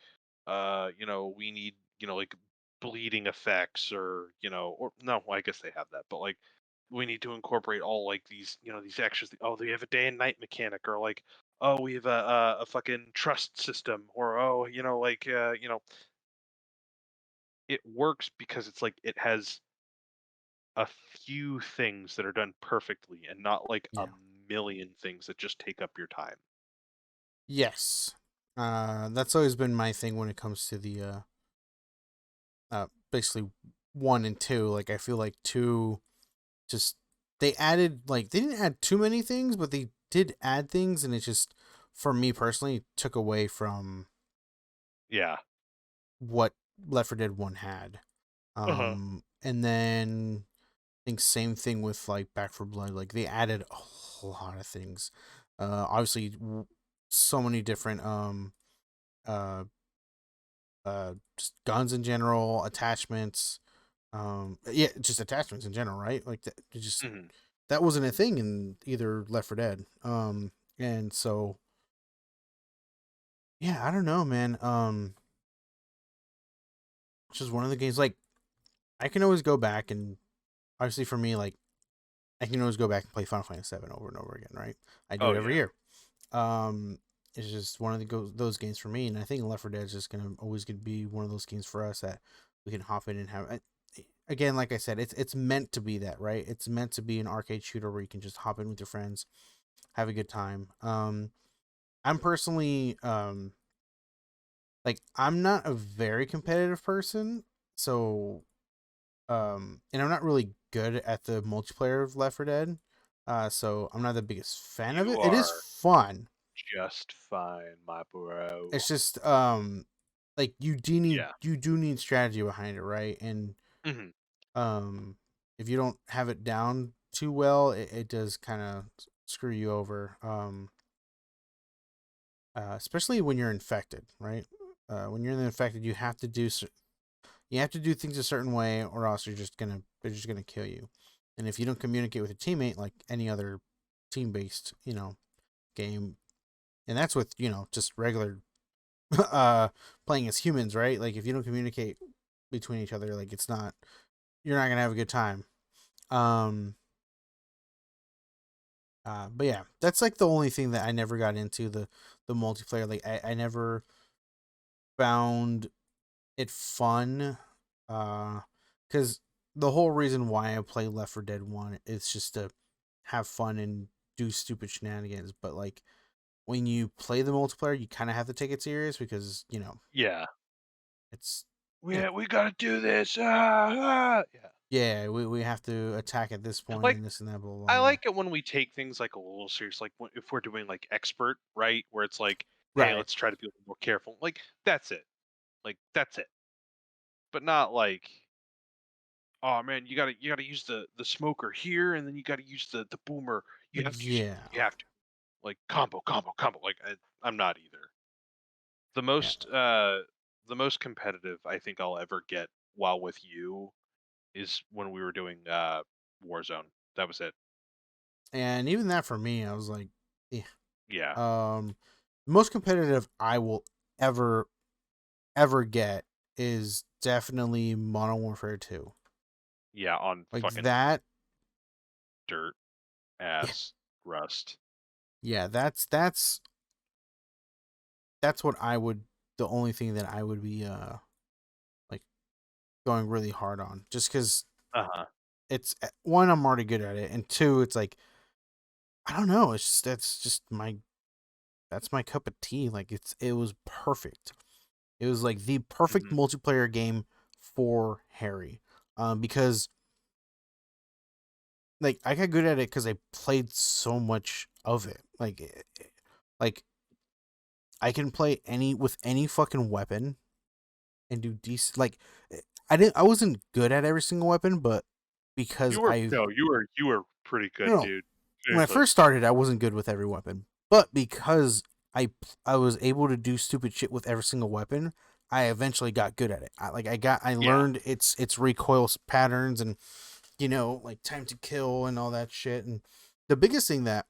we need like bleeding effects or or no, well, I guess they have that, but like we need to incorporate all like these these extras. Oh, they have a day and night mechanic or like oh we have a fucking trust system or oh it works because it's like it has a few things that are done perfectly and not like a Yeah. million things that just take up your time. Yes. That's always been my thing when it comes to the basically 1 and 2. Like I feel like 2 just they added like they didn't add too many things, but they did add things, and it just for me personally took away from Yeah. what Left 4 Dead 1 had. Uh-huh. And then I think same thing with like Back for Blood. Like they added a lot of things. Obviously, so many different uh just guns in general, attachments. Yeah, just attachments in general, right? Like that, just Hmm. that wasn't a thing in either Left 4 Dead. And so yeah, I don't know, man. It's just one of the games. Like I can always go back and obviously for me, like I can always go back and play Final Fantasy 7 over and over again, right? I do Oh it every yeah. year. Um, it's just one of those games for me, and I think Left 4 Dead is just gonna be one of those games for us that we can hop in and have. Again, like I said, it's meant to be that, right? It's meant to be an arcade shooter where you can just hop in with your friends, have a good time. I'm personally like I'm not a very competitive person, so and I'm not really good at the multiplayer of Left 4 Dead. So I'm not the biggest fan of it. You It is are fun. just fine, my bro. It's just like Yeah. you do need strategy behind it, right? And Hmm. um if you don't have it down too well, it does kind of screw you over. Especially when you're infected, right? When you're infected, you have to do things a certain way, or else they're just gonna kill you. And if you don't communicate with a teammate like any other team based game, and that's with just regular playing as humans, right? Like if you don't communicate between each other, like you're not gonna have a good time. Um, but yeah, that's like the only thing that I never got into the multiplayer. Like I never found it fun. Because the whole reason why I play Left 4 Dead 1 is just to have fun and do stupid shenanigans. But like when you play the multiplayer, you kind of have to take it serious because Yeah. it's you know We gotta do this. Yeah. yeah, we have to attack at this point Like and this and that blah blah I blah. like it when we take things like a little serious, like if we're doing like expert, right? Where it's like, hey, Right. let's try to be a little more careful. Like that's it. Like that's it. But not like, oh man, you gotta use the smoker here, and then you gotta use the boomer. You have to use it. Yeah. You have to like combo. Like I'm not either. The Yeah. most the most competitive I think I'll ever get while with you is when we were doing Warzone. That was it. And even that for me, I was like, yeah. Yeah. Most competitive I will ever get is definitely Modern Warfare 2. Yeah, on Like fucking that. dirt Yeah, ass rust. yeah, that's what I would, the only thing that I would be like going really hard on, just because Uh-huh. it's one, I'm already good at it, and two, it's like I don't know, it's just that's my cup of tea. Like it was perfect. It was like the perfect Mhm. multiplayer game for Harry, because like I got good at it because I played so much of it. Like I can play with any fucking weapon and do decent. Like I wasn't good at every single weapon, but because You were I no, you were pretty good, no, dude. when I Seriously. first started, I wasn't good with every weapon, but because I was able to do stupid shit with every single weapon, I eventually got good at it. I Yeah. learned its recoil patterns and like time to kill and all that shit. And the biggest thing that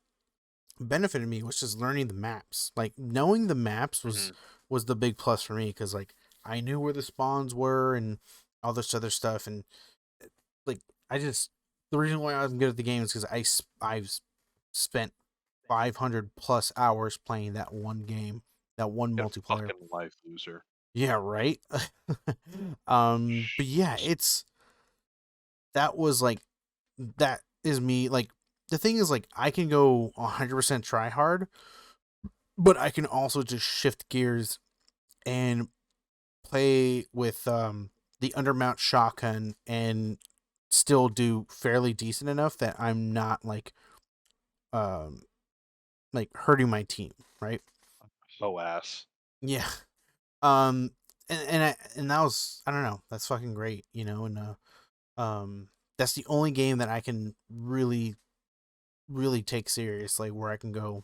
benefited me was just learning the maps. Like knowing the maps Mhm. was the big plus for me because like I knew where the spawns were and all this other stuff. And like I just the reason why I was good at the game is because I've spent 500 plus hours playing that one game, that one Get multiplayer. fucking life loser. Yeah, right. But yeah, that was like that is me. Like the thing is, like I can go 100% try hard, but I can also just shift gears and play with the undermount shotgun and still do fairly decent enough that I'm not um hurting my team, right? Oh ass. Yeah. Um and that was, I don't know, that's fucking great, and that's the only game that I can really take serious, like where I can go,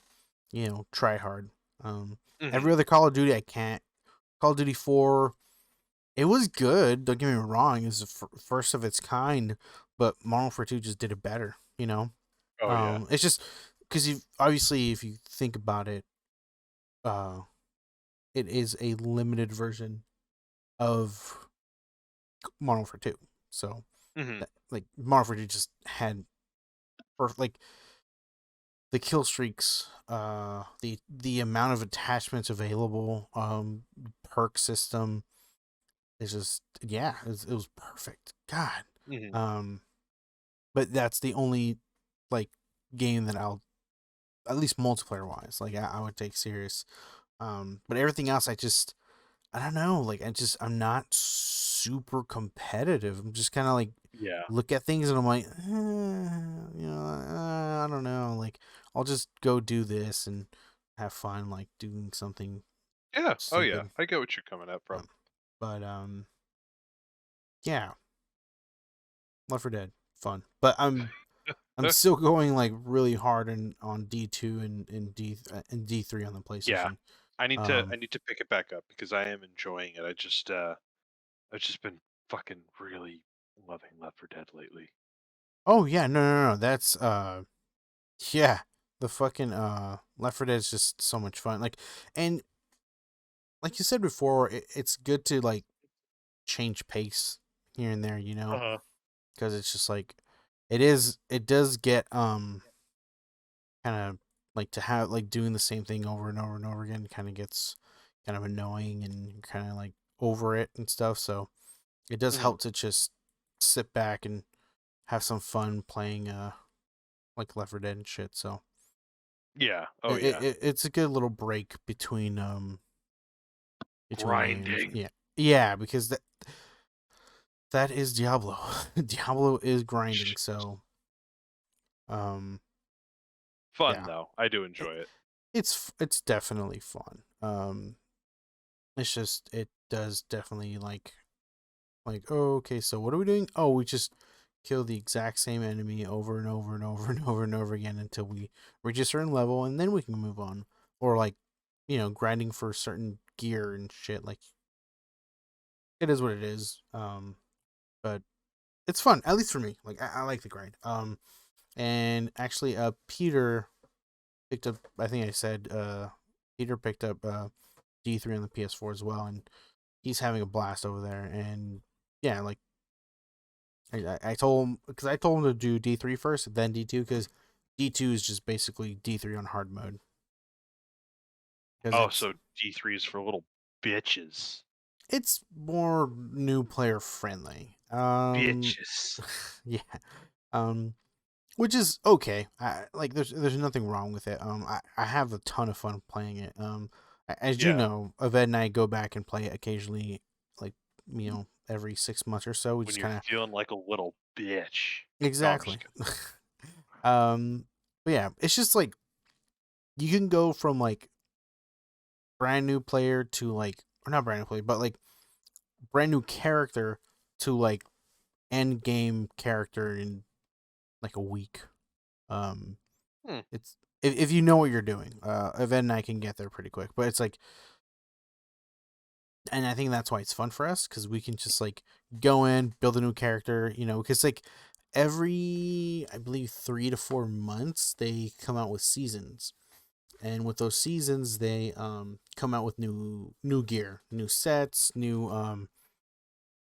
try hard. Mhm. Every other Call of Duty I can't. Call of Duty 4, it was good, don't get me wrong, it's the first of its kind, but Modern Warfare 2 just did it better, Oh yeah. It's just because you obviously, if you think about it, uh it is a limited version of Modern Warfare 2. So Mhm. like Modern Warfare 2 just had like the kill streaks, the amount of attachments available, perk system is just, yeah, it was perfect. God. Mhm. Um but that's the only like game that I'll, at least multiplayer wise, like I would take serious. But everything else I don't know, like I'm not super competitive. I'm just kind of like Yeah. look at things and I'm like, I don't know. Like I'll just go do this and have fun, like doing something Yeah. Oh yeah. stupid. I get what you're coming at from. Um, but yeah, Left 4 Dead, fun. But I'm still going like really hard on D2 and D3 on the Yeah. PlayStation. I Um, need to pick it back up because I am enjoying it. I've just been fucking really loving Left 4 Dead lately. oh yeah, no, that's yeah, the fucking Left 4 Dead is just so much fun. And like you said before, it's good to like change pace here and there, Uh-huh. because it's just like it does get kind of like to have like doing the same thing over and over and over again kind of gets kind of annoying and kind of like over it and stuff. So it does Mhm. help to just sit back and have some fun playing like Left 4 Dead and shit. So Yeah. Oh it, yeah. it it's a good little break between games. Grinding. Yeah. Yeah, because that is Diablo. Diablo is grinding, so um Fun yeah. though. I do It, enjoy it. it's definitely fun. It's just it does definitely like, oh, okay, so what are we doing? Oh, we just kill the exact same enemy over and over and over and over and over again until we reach a certain level and then we can move on. Or like, grinding for certain gear and shit. Like it is what it is. But it's fun, at least for me. Like I like the grind. And actually, Peter picked up. I think I said Peter picked up D3 on the PS4 as well, and he's having a blast over there. And yeah, like I told him because I told him to do D3 first, then D2 because D2 is just basically D3 on hard mode. Because Oh, so D3 is for little bitches. it's more new player friendly. Bitches. Yeah. Which is okay. Like there's nothing wrong with it. I have a ton of fun playing it. As you Yeah. know, Aved and I go back and play it occasionally, like every 6 months or so. We When just you're kind of feeling like a little bitch. No, I'm just exactly. kidding. But yeah, it's just like you can go from like brand new player to like, or not brand new player, but like brand new character to like end game character in like a week. Um, Hmm. it's if you know what you're doing, Event and I can get there pretty quick. But it's like, and I think that's why it's fun for us because we can just like go in, build a new character, because like every I believe 3 to 4 months they come out with seasons, and with those seasons they come out with new gear, new sets, new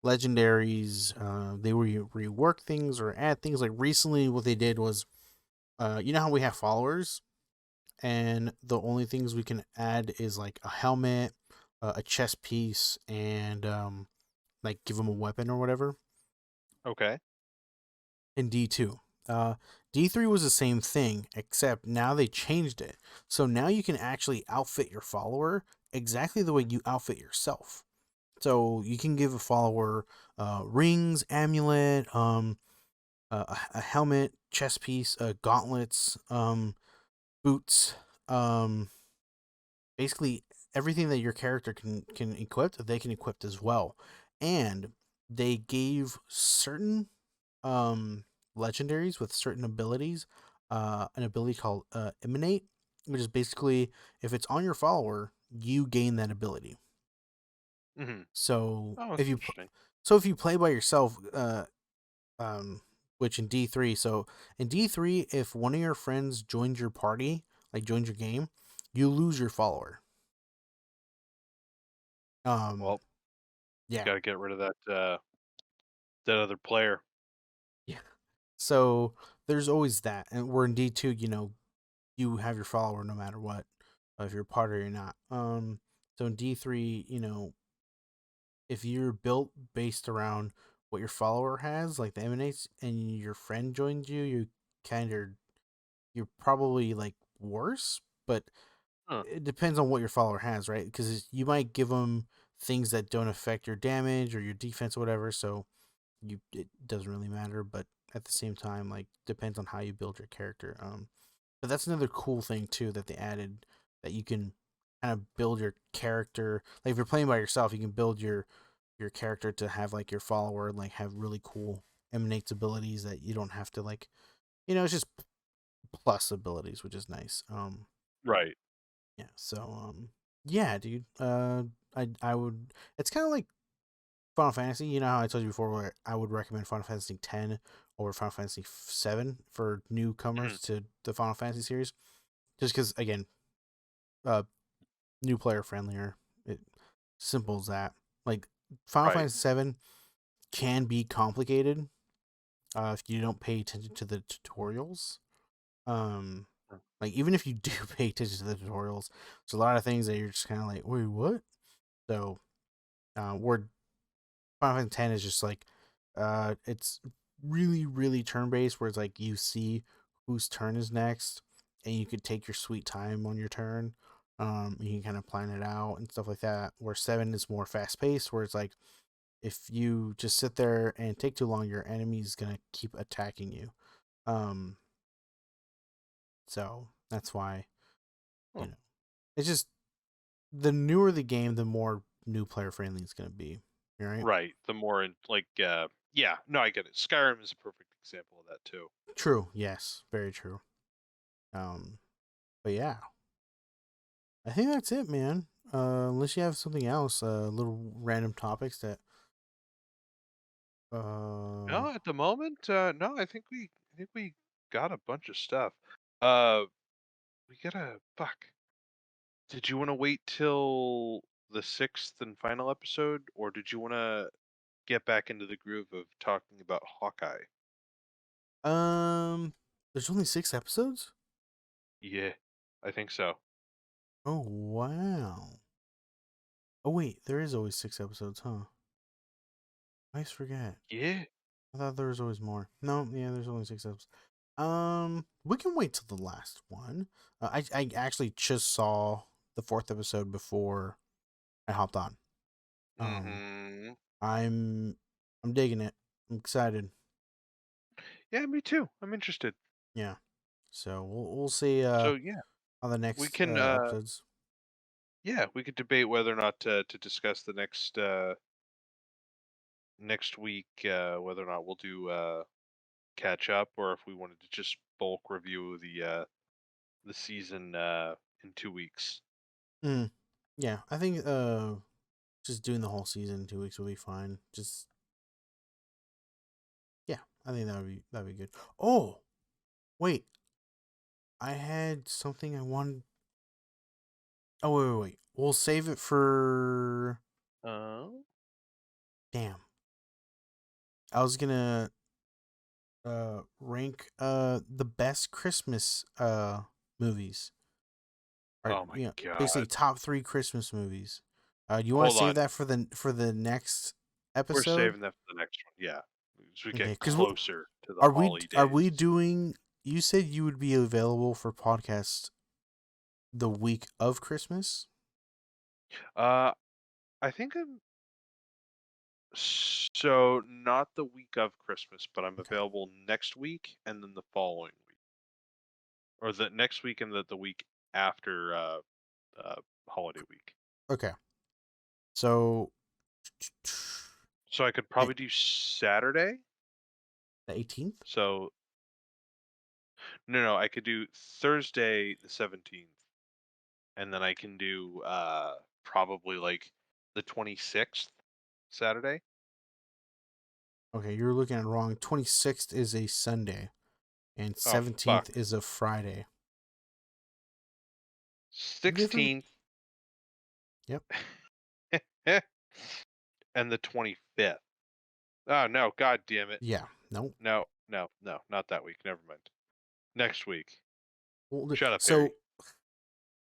legendaries. They rework things or add things. Like recently, what they did was, you know how we have followers, and the only things we can add is like a helmet, a chest piece, and like give them a weapon or whatever. Okay. In D2, D3 was the same thing, except now they changed it. So now you can actually outfit your follower exactly the way you outfit yourself. So you can give a follower rings, amulet, a helmet, chest piece, gauntlets, boots, um, basically everything that your character can equip, they can equip as well. And they gave certain legendaries with certain abilities an ability called emanate, which is basically if it's on your follower, you gain that ability. Mm-hmm. So Oh, if that's you interesting. play by yourself, um, which in D3, so in D3, if one of your friends joins your party, like joins your game, you lose your follower. Um, Well, yeah, got to get rid of that other player. yeah. So there's always that, and we're in D2. You have your follower no matter what, if you're a part or you're not. So in D3, if you're built based around what your follower has, like the emanates, and your friend joins you, you're probably like worse, but Huh. it depends on what your follower has, right? Because you might give them things that don't affect your damage or your defense or whatever, so it doesn't really matter. But at the same time, like depends on how you build your character. But that's another cool thing too that they added, that you can kind of build your character. Like if you're playing by yourself, you can build your character to have like your follower like have really cool emanates abilities that you don't have to like. It's just plus abilities, which is nice. Right. Yeah. So yeah, dude. I would. It's kind of like Final Fantasy. You know how I told you before, where I would recommend Final Fantasy X over Final Fantasy VII for Mhm. newcomers to the Final Fantasy series, just because again, uh, new player friendlier. It simple as that. Like Final Right. Fantasy VII can be complicated if you don't pay attention to the tutorials. Um, Mm. like even if you do pay attention to the tutorials, there's a lot of things that you're just kind of like, wait, what? So, where Final Fantasy X is just like, it's really, really turn based, where it's like you see whose turn is next, and you could take your sweet time on your turn. You can kind of plan it out and stuff like that. Where seven is more fast paced, where it's like if you just sit there and take too long, your enemy's gonna keep attacking you. Um, so that's why Huh. you know it's just the newer the game, the more new player friendly it's gonna be. Right? Right. The more in like yeah, no, I get it. Skyrim is a perfect example of that too. True. Yes. Very true. Um, but yeah, I think that's it, man. Unless you have something else, little random topics that. Uh, No, at the moment, no, I think we got a bunch of stuff. Uh, we gotta fuck. Did you want to wait till the sixth and final episode, or did you want to get back into the groove of talking about Hawkeye? There's only 6 episodes? Yeah, I think so. Oh wow. Oh wait, there is always 6 episodes, huh? I always forget. Yeah. I thought there was always more. No, yeah, there's only 6 episodes. We can wait till the last one. I actually just saw the 4th episode before I hopped on. Mm-hmm. I'm digging it. I'm excited. Yeah, me too. I'm interested. Yeah. So we'll see So yeah, on the we next can episodes. we could debate whether or not to discuss the next week, whether or not we'll do catch up, or if we wanted to just bulk review the season in 2 weeks. Mm. Yeah, I think just doing the whole season in 2 weeks will be fine. Just yeah, I think that'd be good. Oh, wait. I had something I wanted. Oh wait. We'll save it for. Oh, Damn. I was gonna rank the best Christmas movies. Or oh my basically God! top 3 Christmas movies. Do you want to Hold save on, that for the next we're episode? saving that for the next one. Yeah, as we Okay, get because closer to the are holidays. we doing? You said you would be available for podcast the week of Christmas. Uh, I think I'm so not the week of Christmas, but I'm Okay. available next week and then the following week, or the next week and the week after uh, holiday week. Okay. So So I could the probably do Saturday. 18th. So no, I could do Thursday the 17th, and then I can do probably like the 26th Saturday. Okay, you're looking at it wrong. 26th is a Sunday, and Oh fuck. 17th is a Friday. Different. 16th Yep. and the 25th. Oh no, god damn it. Yeah. Nope. No, not that week. Never mind. Next week. Well, Shut up, Harry. so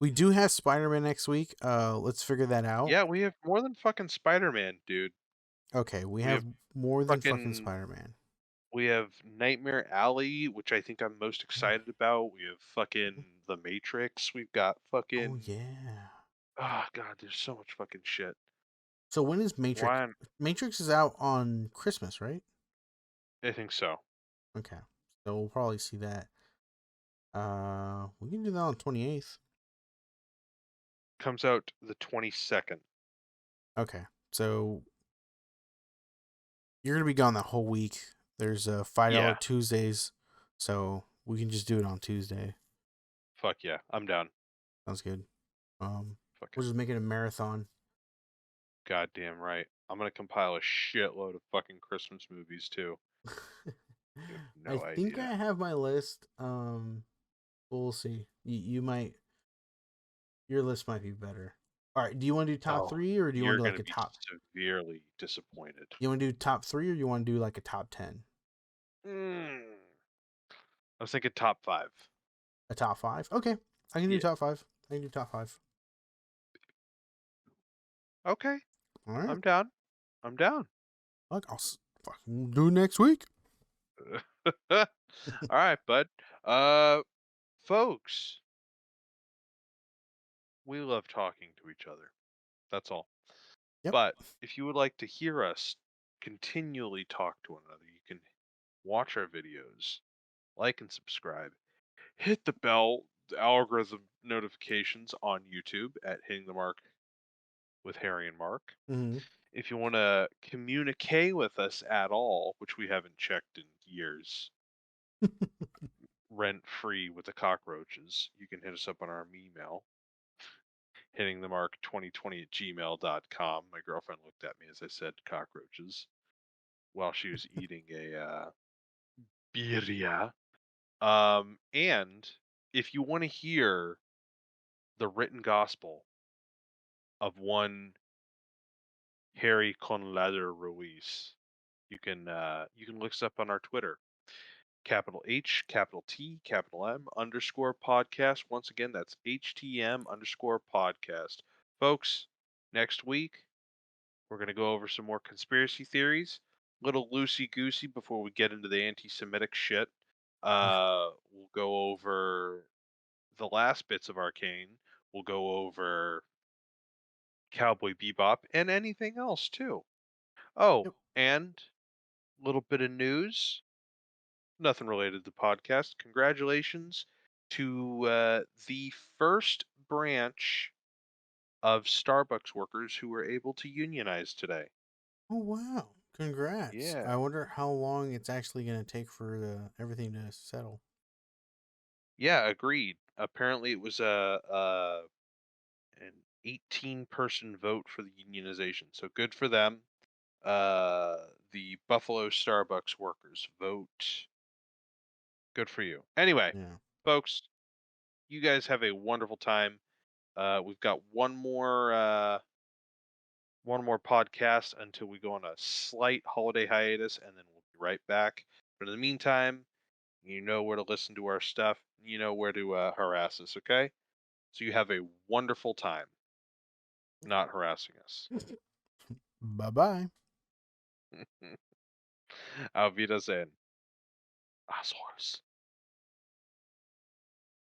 we do have Spider-Man next week. Let's figure that out. Yeah, we have more than fucking Spider-Man, dude. Okay, we We have have more than fucking fucking Spider-Man. we have Nightmare Alley, which I think I'm most excited about. We have fucking The Matrix. We've got Oh fucking yeah. oh god, there's so much fucking shit. So when is Matrix? Why am- Matrix is out on Christmas, right? I think so. Okay. So we'll probably see that. We can do that on 28th. Comes out the 22nd. Okay. So you're gonna be gone that whole week. There's $5 Yeah. Tuesdays, so we can just do it on Tuesday. Fuck yeah. I'm down. Sounds good. We'll Fucking just make it a marathon. goddamn right. I'm gonna compile a shitload of fucking Christmas movies too. I No think idea. I have my list. We'll see. You might. Your list might be better. All right. Do you want to do top Oh, 3 or do you want you're to do like gonna a be top? severely disappointed. You want to do top 3 or you want to do like a top 10? Mm. I was thinking top 5. A top 5? Okay. I can do Yeah. top 5. I can do top 5. Okay. All right. I'm down. I'm down. Look, fucking do it next week. All right, bud. Folks, we love talking to each other. That's all. Yep. But if you would like to hear us continually talk to one another, you can watch our videos, like and subscribe, hit the bell, the algorithm notifications on YouTube at Hitting the Mark with Harry and Mark. Mm-hmm. If you want to communicate with us at all, which we haven't checked in years, rent free with the cockroaches, you can hit us up on our email, hittingthemark2020@gmail.com. My girlfriend looked at me as I said cockroaches while she was eating a birria. And if you want to hear the written gospel of one Harry Conlader Ruiz, you can look us up on our Twitter. Capital H, capital T, capital M underscore podcast. Once again, that's HTM underscore podcast. Folks, next week, we're going to go over some more conspiracy theories. Little loosey goosey before we get into the anti Semitic shit. We'll go over the last bits of Arcane. We'll go over Cowboy Bebop and anything else, too. Oh, Yep. and a little bit of news. Nothing related to the podcast. Congratulations to the first branch of Starbucks workers who were able to unionize today. Oh wow! Congrats. Yeah. I wonder how long it's actually going to take for everything to settle. Yeah, agreed. Apparently it was an 18-person vote for the unionization. So good for them. The Buffalo Starbucks workers vote. Good for you. Anyway, Yeah. folks, you guys have a wonderful time. We've got one more podcast until we go on a slight holiday hiatus, and then we'll be right back. But in the meantime, you know where to listen to our stuff. You know where to harass us, okay? So you have a wonderful time not harassing us. Bye bye. Auf Wiedersehen. Assholes.